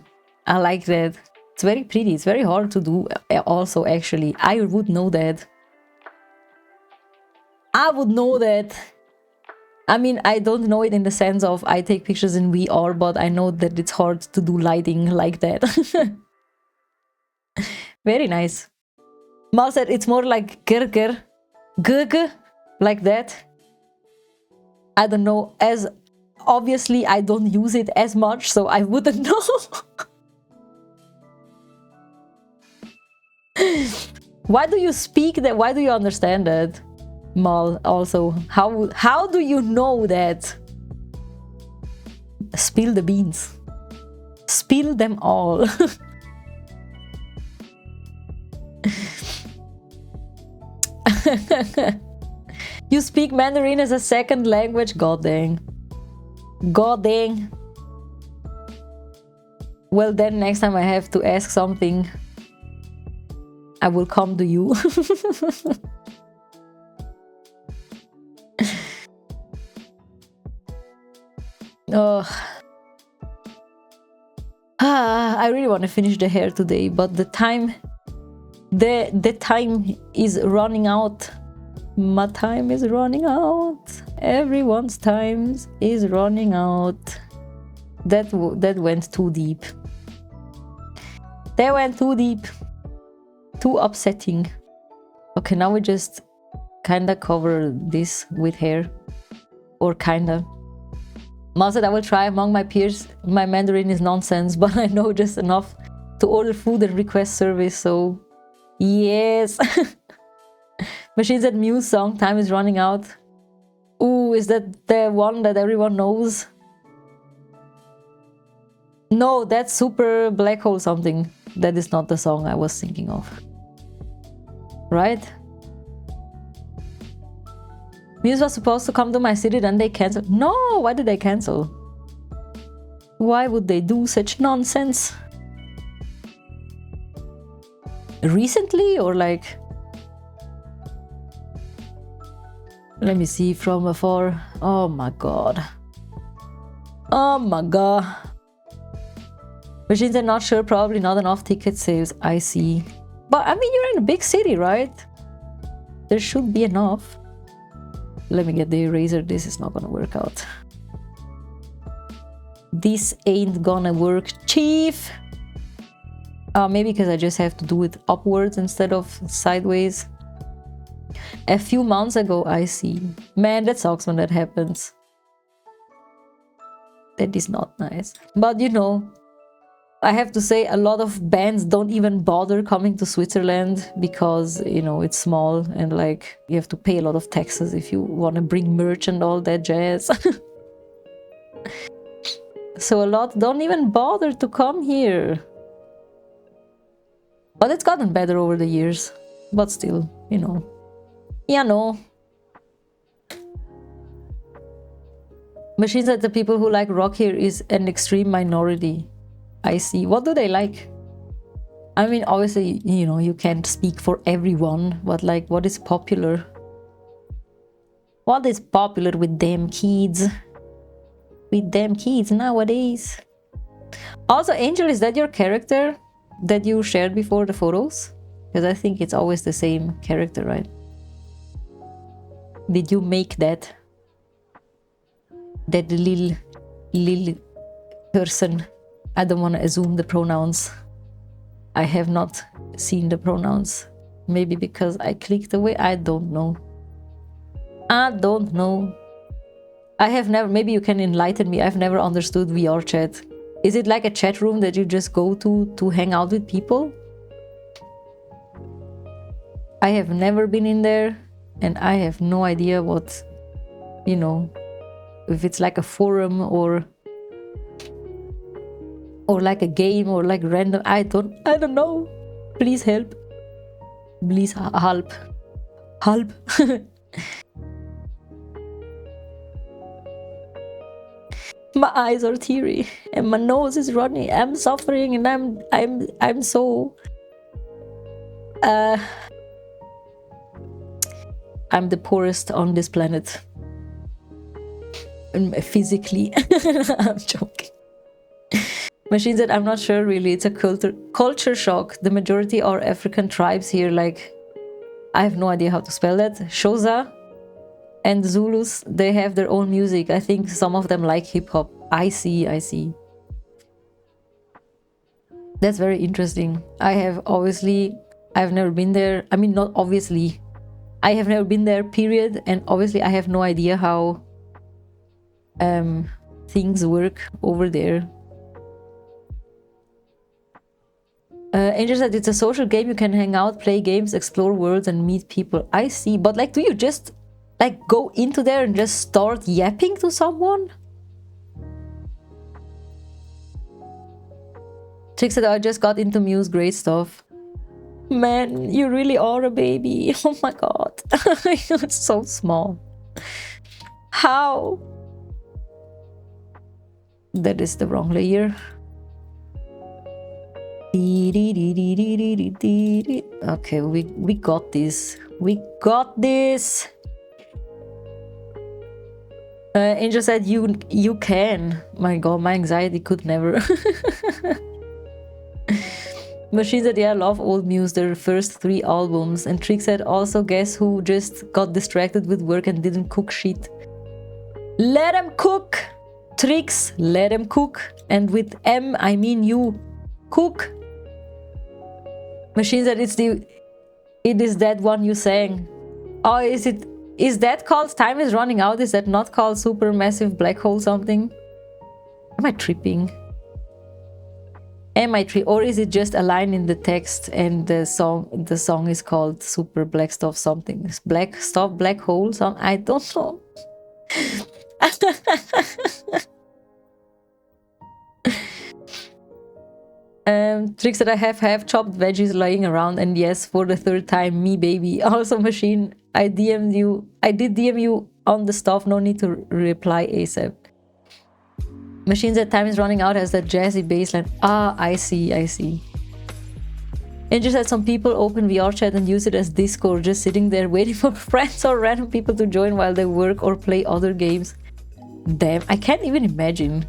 I like that. It's very pretty. It's very hard to do also, actually. I would know that. I would know that. I mean, I don't know it in the sense of I take pictures in VR, but I know that it's hard to do lighting like that. Very nice. Mal said it's more like gurgur, like that. I don't know, as obviously I don't use it as much, so I wouldn't know. Why do you speak that? Why do you understand that? Mal, also, how do you know that? Spill the beans. Spill them all. You speak Mandarin as a second language? God dang. God dang. Well, then next time I have to ask something, I will come to you. Oh. I really want to finish the hair today, but the time is running out. My time is running out. Everyone's time is running out. That went too deep. That went too deep. Too upsetting. Okay, now we just kinda cover this with hair. Or kinda. Ma said, I will try. Among my peers, my Mandarin is nonsense, but I know just enough to order food and request service, so yes. Machine said, Muse song, time is running out. Ooh, is that the one that everyone knows? No, that's Super Black Hole something. That is not the song I was thinking of. Right? Muse was supposed to come to my city, then they canceled. No, why did they cancel? Why would they do such nonsense? Recently or like... Let me see from afar. Oh my god. Oh my god. Machines are not sure, probably not enough ticket sales. I see. But I mean, you're in a big city, right? There should be enough. Let me get the eraser. This is not gonna work out. This ain't gonna work, chief. Maybe because I just have to do it upwards instead of sideways. A few months ago, I see. Man, that sucks when that happens. That is not nice. But you know, I have to say a lot of bands don't even bother coming to Switzerland because, you know, it's small and like you have to pay a lot of taxes if you want to bring merch and all that jazz. So a lot don't even bother to come here. But it's gotten better over the years. But still, you know. Yeah, no. Machine said the people who like rock here is an extreme minority. I see. What do they like? I mean, obviously, you know, you can't speak for everyone, but like, what is popular? What is popular with them kids? With them kids nowadays? Also, Angel, is that your character that you shared before the photos? Because I think it's always the same character, right? Did you make that? That little person? I don't want to assume the pronouns. I have not seen the pronouns. Maybe because I clicked away. I don't know. I don't know. I have never, maybe you can enlighten me. I've never understood VR chat. Is it like a chat room that you just go to hang out with people? I have never been in there and I have no idea what, you know, if it's like a forum or like a game or like random. I don't know. Please help. Please help. Help. My eyes are teary and my nose is running. I'm suffering and I'm so I'm the poorest on this planet. Physically. I'm joking. Machine said, I'm not sure really. It's a culture shock. The majority are African tribes here. Like, I have no idea how to spell that. Xhosa and Zulus, they have their own music. I think some of them like hip-hop. I see. That's very interesting. I've never been there. I mean, not obviously. I have never been there, period. And obviously, I have no idea how things work over there. Angel said it's a social game. You can hang out, play games, explore worlds, and meet people. I see. But like, do you just like go into there and just start yapping to someone? Chick said, I just got into Muse. Great stuff. Man, you really are a baby. Oh my god. It's so small. How? That is the wrong layer. Okay, we got this. We got this. Angel said you can. My god, my anxiety could never. Machine said, yeah, I love old Muse, their first 3 albums. And Trick said, also guess who just got distracted with work and didn't cook shit. Let him cook! Tricks, let him cook. And with M, I mean you. Cook. Machine said, it is that one you sang. Oh, is that called Time is Running Out? Is that not called Supermassive Black Hole something? Am I tripping? Or is it just a line in the text and the song is called Super Black Stuff something? Black Stuff, Black Hole song? I don't know. Tricks that I have chopped veggies lying around, and yes, for the 3rd time, me baby. Also, Machine, I did DM you on the stuff, no need to reply ASAP. Machine said time is running out has that jazzy bassline. Ah, I see. And just had some people open VR chat and use it as Discord, just sitting there waiting for friends or random people to join while they work or play other games. Damn, I can't even imagine.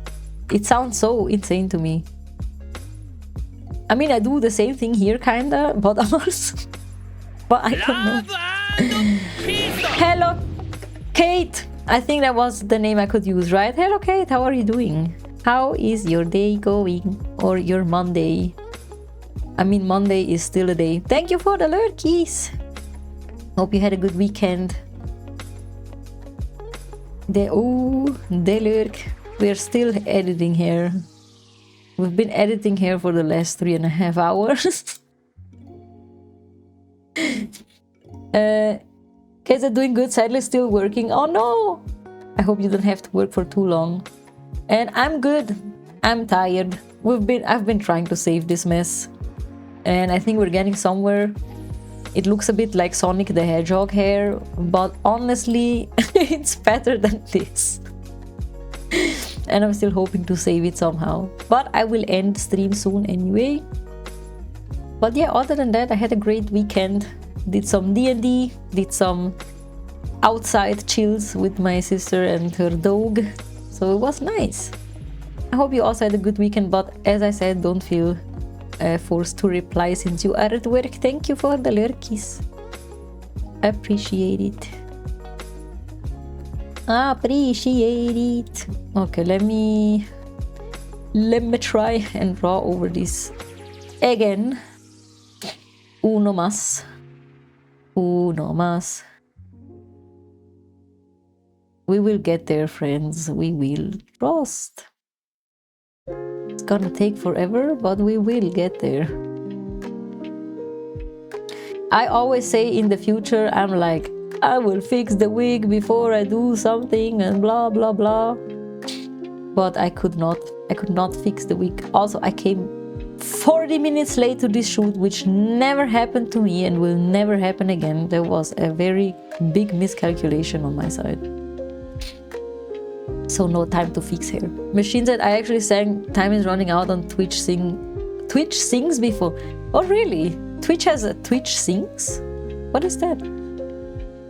It sounds so insane to me. I mean, I do the same thing here, kinda, but also, but I don't know. Hello, Kate. I think that was the name I could use, right? Hello, Kate. How are you doing? How is your day going? Or your Monday? I mean, Monday is still a day. Thank you for the lurkies. Hope you had a good weekend. The lurk. We're still editing here. We've been editing here for the last 3.5 hours. Kids are doing good, sadly still working. Oh no! I hope you don't have to work for too long. And I'm good. I'm tired. I've been trying to save this mess. And I think we're getting somewhere. It looks a bit like Sonic the Hedgehog hair, but honestly, it's better than this. and I'm still hoping to save it somehow. But I will end stream soon anyway. But yeah, other than that, I had a great weekend. Did some D&D, did some outside chills with my sister and her dog. So it was nice. I hope you also had a good weekend, but as I said, don't feel forced to reply since you are at work. Thank you for the lurkies. Appreciate it. Appreciate it. Okay, let me try and draw over this again. Uno más. Uno más. We will get there, friends. We will. Trust. It's gonna take forever, but we will get there. I always say in the future, I'm like, I will fix the wig before I do something and blah blah blah. But I could not fix the wig. Also, I came 40 minutes late to this shoot, which never happened to me and will never happen again. There was a very big miscalculation on my side. So no time to fix hair. Machine said I actually sang Time is Running Out on Twitch Sings before. Oh really? Twitch has a Twitch Sings? What is that?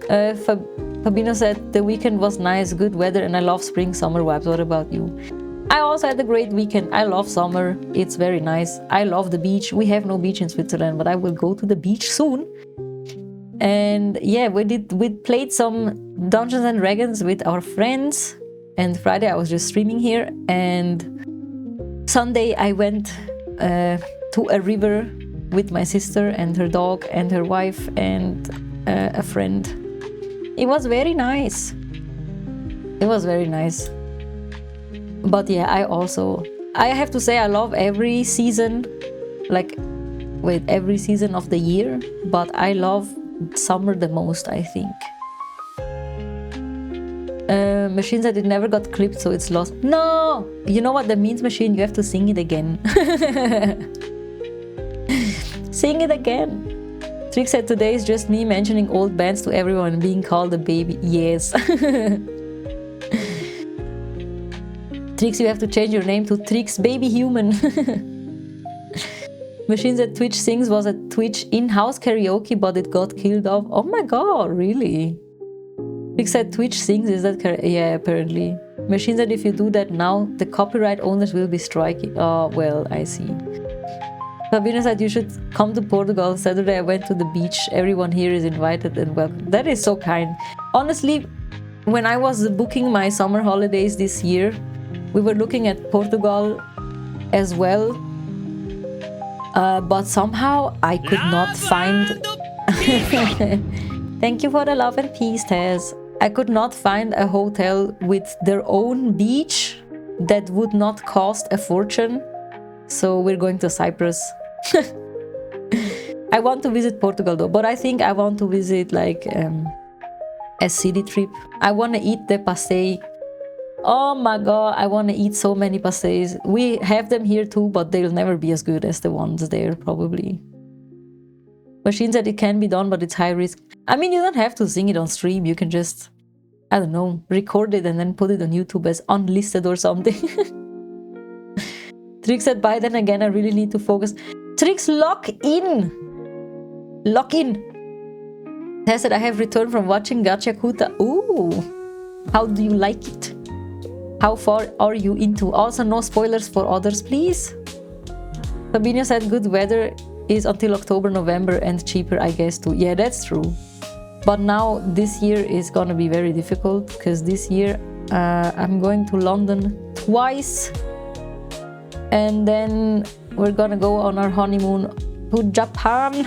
Fabino said the weekend was nice, good weather, and I love spring summer vibes. What about you? I also had a great weekend. I love summer. It's very nice. I love the beach. We have no beach in Switzerland, but I will go to the beach soon. And yeah, we played some Dungeons and Dragons with our friends. And Friday I was just streaming here. And Sunday I went to a river with my sister and her dog and her wife and a friend. It was very nice. It was very nice. But yeah, I have to say I love every season, every season of the year, but I love summer the most, I think. Machine said it never got clipped, so it's lost. No! You know what that means, Machine? You have to sing it again. Sing it again. Trick said today is just me mentioning old bands to everyone and being called a baby. Yes. Trix, you have to change your name to Trix Baby Human. Machine said Twitch Sings was a Twitch in-house karaoke, but it got killed off. Oh my god, really? Trix said Twitch Sings, is that correct? Yeah, apparently. Machine said if you do that now, the copyright owners will be striking. Oh, well, I see. Sabina said you should come to Portugal. Saturday I went to the beach. Everyone here is invited and welcome. That is so kind. Honestly, when I was booking my summer holidays this year, we were looking at Portugal as well, but somehow I could not find... Thank you for the love and peace, Taz. I could not find a hotel with their own beach that would not cost a fortune, so we're going to Cyprus. I want to visit Portugal though, but I think I want to visit like a city trip. I want to eat the pastéis. Oh my god, I want to eat so many pastéis. We have them here too, but they'll never be as good as the ones there, probably. Machine said it can be done, but it's high risk. I mean, you don't have to sing it on stream. You can just, I don't know, record it and then put it on YouTube as unlisted or something. Trix said, by then again, I really need to focus. Trix, lock in! Lock in! Tess said, I have returned from watching Gacha Kuta. Ooh! How do you like it? How far are you into? Also, no spoilers for others, please. Fabinho said good weather is until October, November and cheaper, I guess, too. Yeah, that's true. But now this year is gonna be very difficult because this year I'm going to London twice. And then we're gonna go on our honeymoon to Japan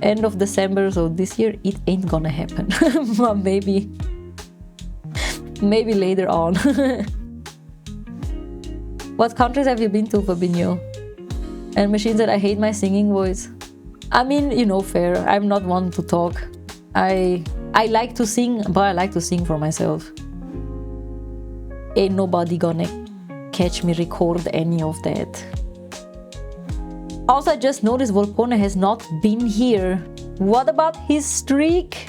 end of December. So this year it ain't gonna happen. But maybe later on. What countries have you been to, Fabinho? And Machine said, I hate my singing voice. I mean, you know, fair. I'm not one to talk. I like to sing, but I like to sing for myself. Ain't nobody gonna catch me record any of that. Also, I just noticed Volpone has not been here. What about his streak?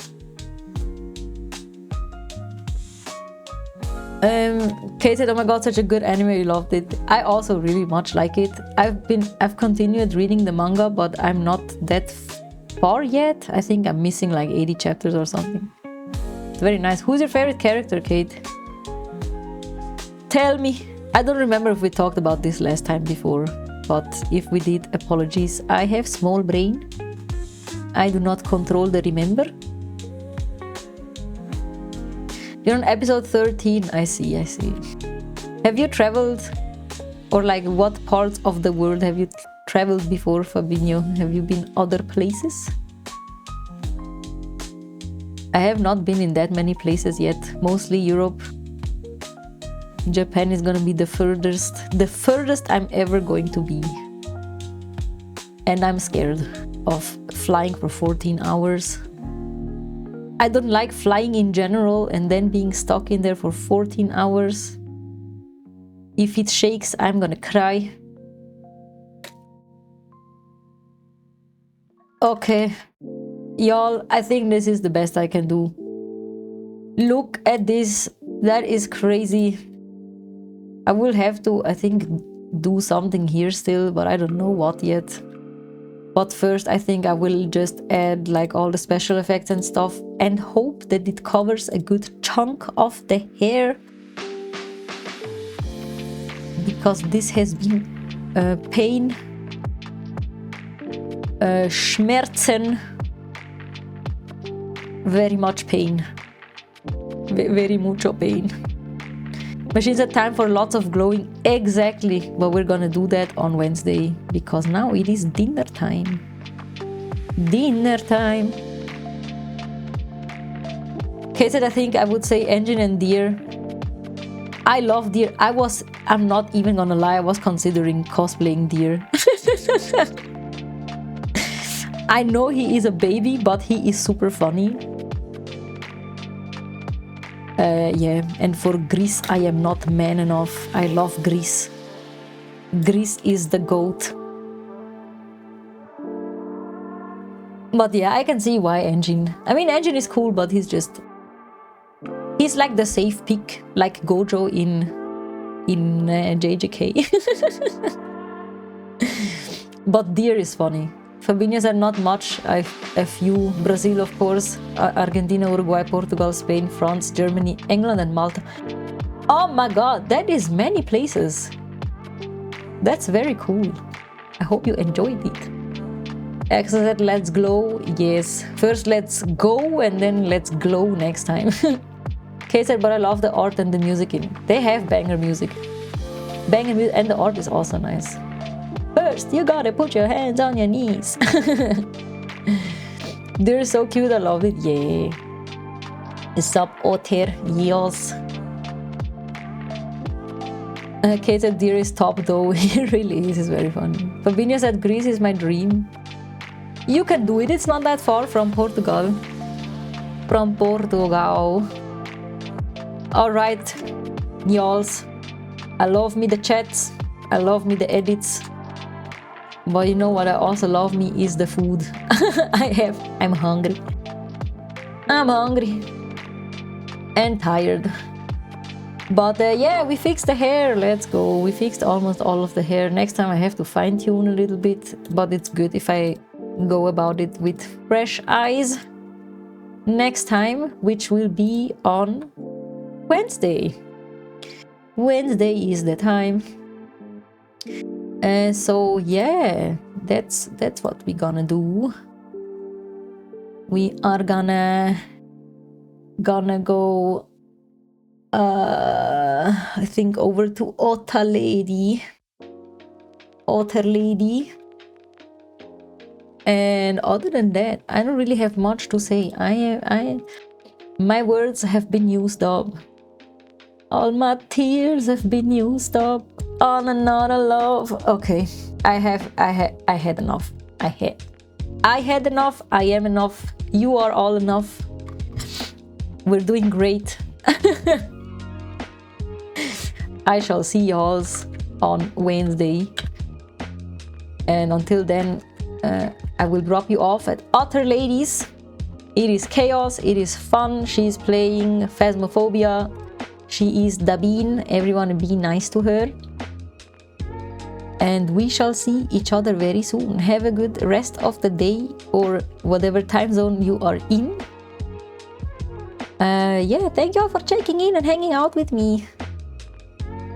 Kate said, oh my god, such a good anime, you loved it. I also really much like it. I've continued reading the manga, but I'm not that far yet. I think I'm missing like 80 chapters or something. It's very nice. Who's your favorite character, Kate? Tell me. I don't remember if we talked about this last time before, but if we did, apologies. I have small brain. I do not control the remember. You're on episode 13. I see. Have you traveled, or like what parts of the world have you traveled before, Fabinho? Have you been other places? I have not been in that many places yet. Mostly Europe. Japan is gonna be the furthest I'm ever going to be. And I'm scared of flying for 14 hours. I don't like flying in general, and then being stuck in there for 14 hours. If it shakes, I'm gonna cry. Okay, y'all, I think this is the best I can do. Look at this. That is crazy. I will have to, I think, do something here still, but I don't know what yet. But first, I think I will just add like all the special effects and stuff and hope that it covers a good chunk of the hair. Because this has been pain, Schmerzen, very much pain, very mucho pain. Machine said time for lots of glowing. Exactly, but we're gonna do that on Wednesday because now it is dinner time. Dinner time. Kate said, I think I would say engine and deer. I love deer. I'm not even gonna lie, I was considering cosplaying deer. I know he is a baby, but he is super funny. Yeah, and for Grease, I am not man enough. I love Grease. Grease is the GOAT. But yeah, I can see why Engine. I mean, Engine is cool, but he's like the safe pick, like Gojo in JJK. But Deer is funny. Fabinho said not much. A few. Brazil, of course. Argentina, Uruguay, Portugal, Spain, France, Germany, England, and Malta. Oh my god, that is many places. That's very cool. I hope you enjoyed it. X said let's glow. Yes. First let's go and then let's glow next time. Kay said, but I love the art and the music in it. They have banger music. Banger music, and the art is also nice. First, you gotta put your hands on your knees. They're so cute, I love it. Yeah. Sup, Otter? Yes. Kate said, Deer is top though. He really is, it's very funny. Fabinho said, Greece is my dream. You can do it, it's not that far from Portugal. From Portugal. Alright, y'alls. I love me the chats. I love me the edits. But you know what I also love me is the food. I'm hungry. I'm hungry. And tired. But yeah, we fixed the hair. Let's go. We fixed almost all of the hair. Next time I have to fine tune a little bit. But it's good if I go about it with fresh eyes. Next time, which will be on Wednesday. Wednesday is the time. So yeah, that's what we're gonna do. We are gonna go I think over to Otter Lady. And other than that, I don't really have much to say. My words have been used up. All my tears have been used up on another love. Okay, I had enough. I had enough. I am enough. You are all enough. We're doing great. I shall see y'all on Wednesday. And until then, I will drop you off at Otter Ladies. It is chaos. It is fun. She's playing Phasmophobia. She is Dabin. Everyone be nice to her. And we shall see each other very soon. Have a good rest of the day or whatever time zone you are in. Yeah, thank you all for checking in and hanging out with me.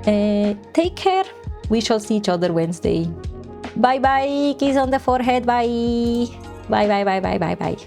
Take care. We shall see each other Wednesday. Bye bye. Kiss on the forehead. Bye. Bye bye bye bye bye bye.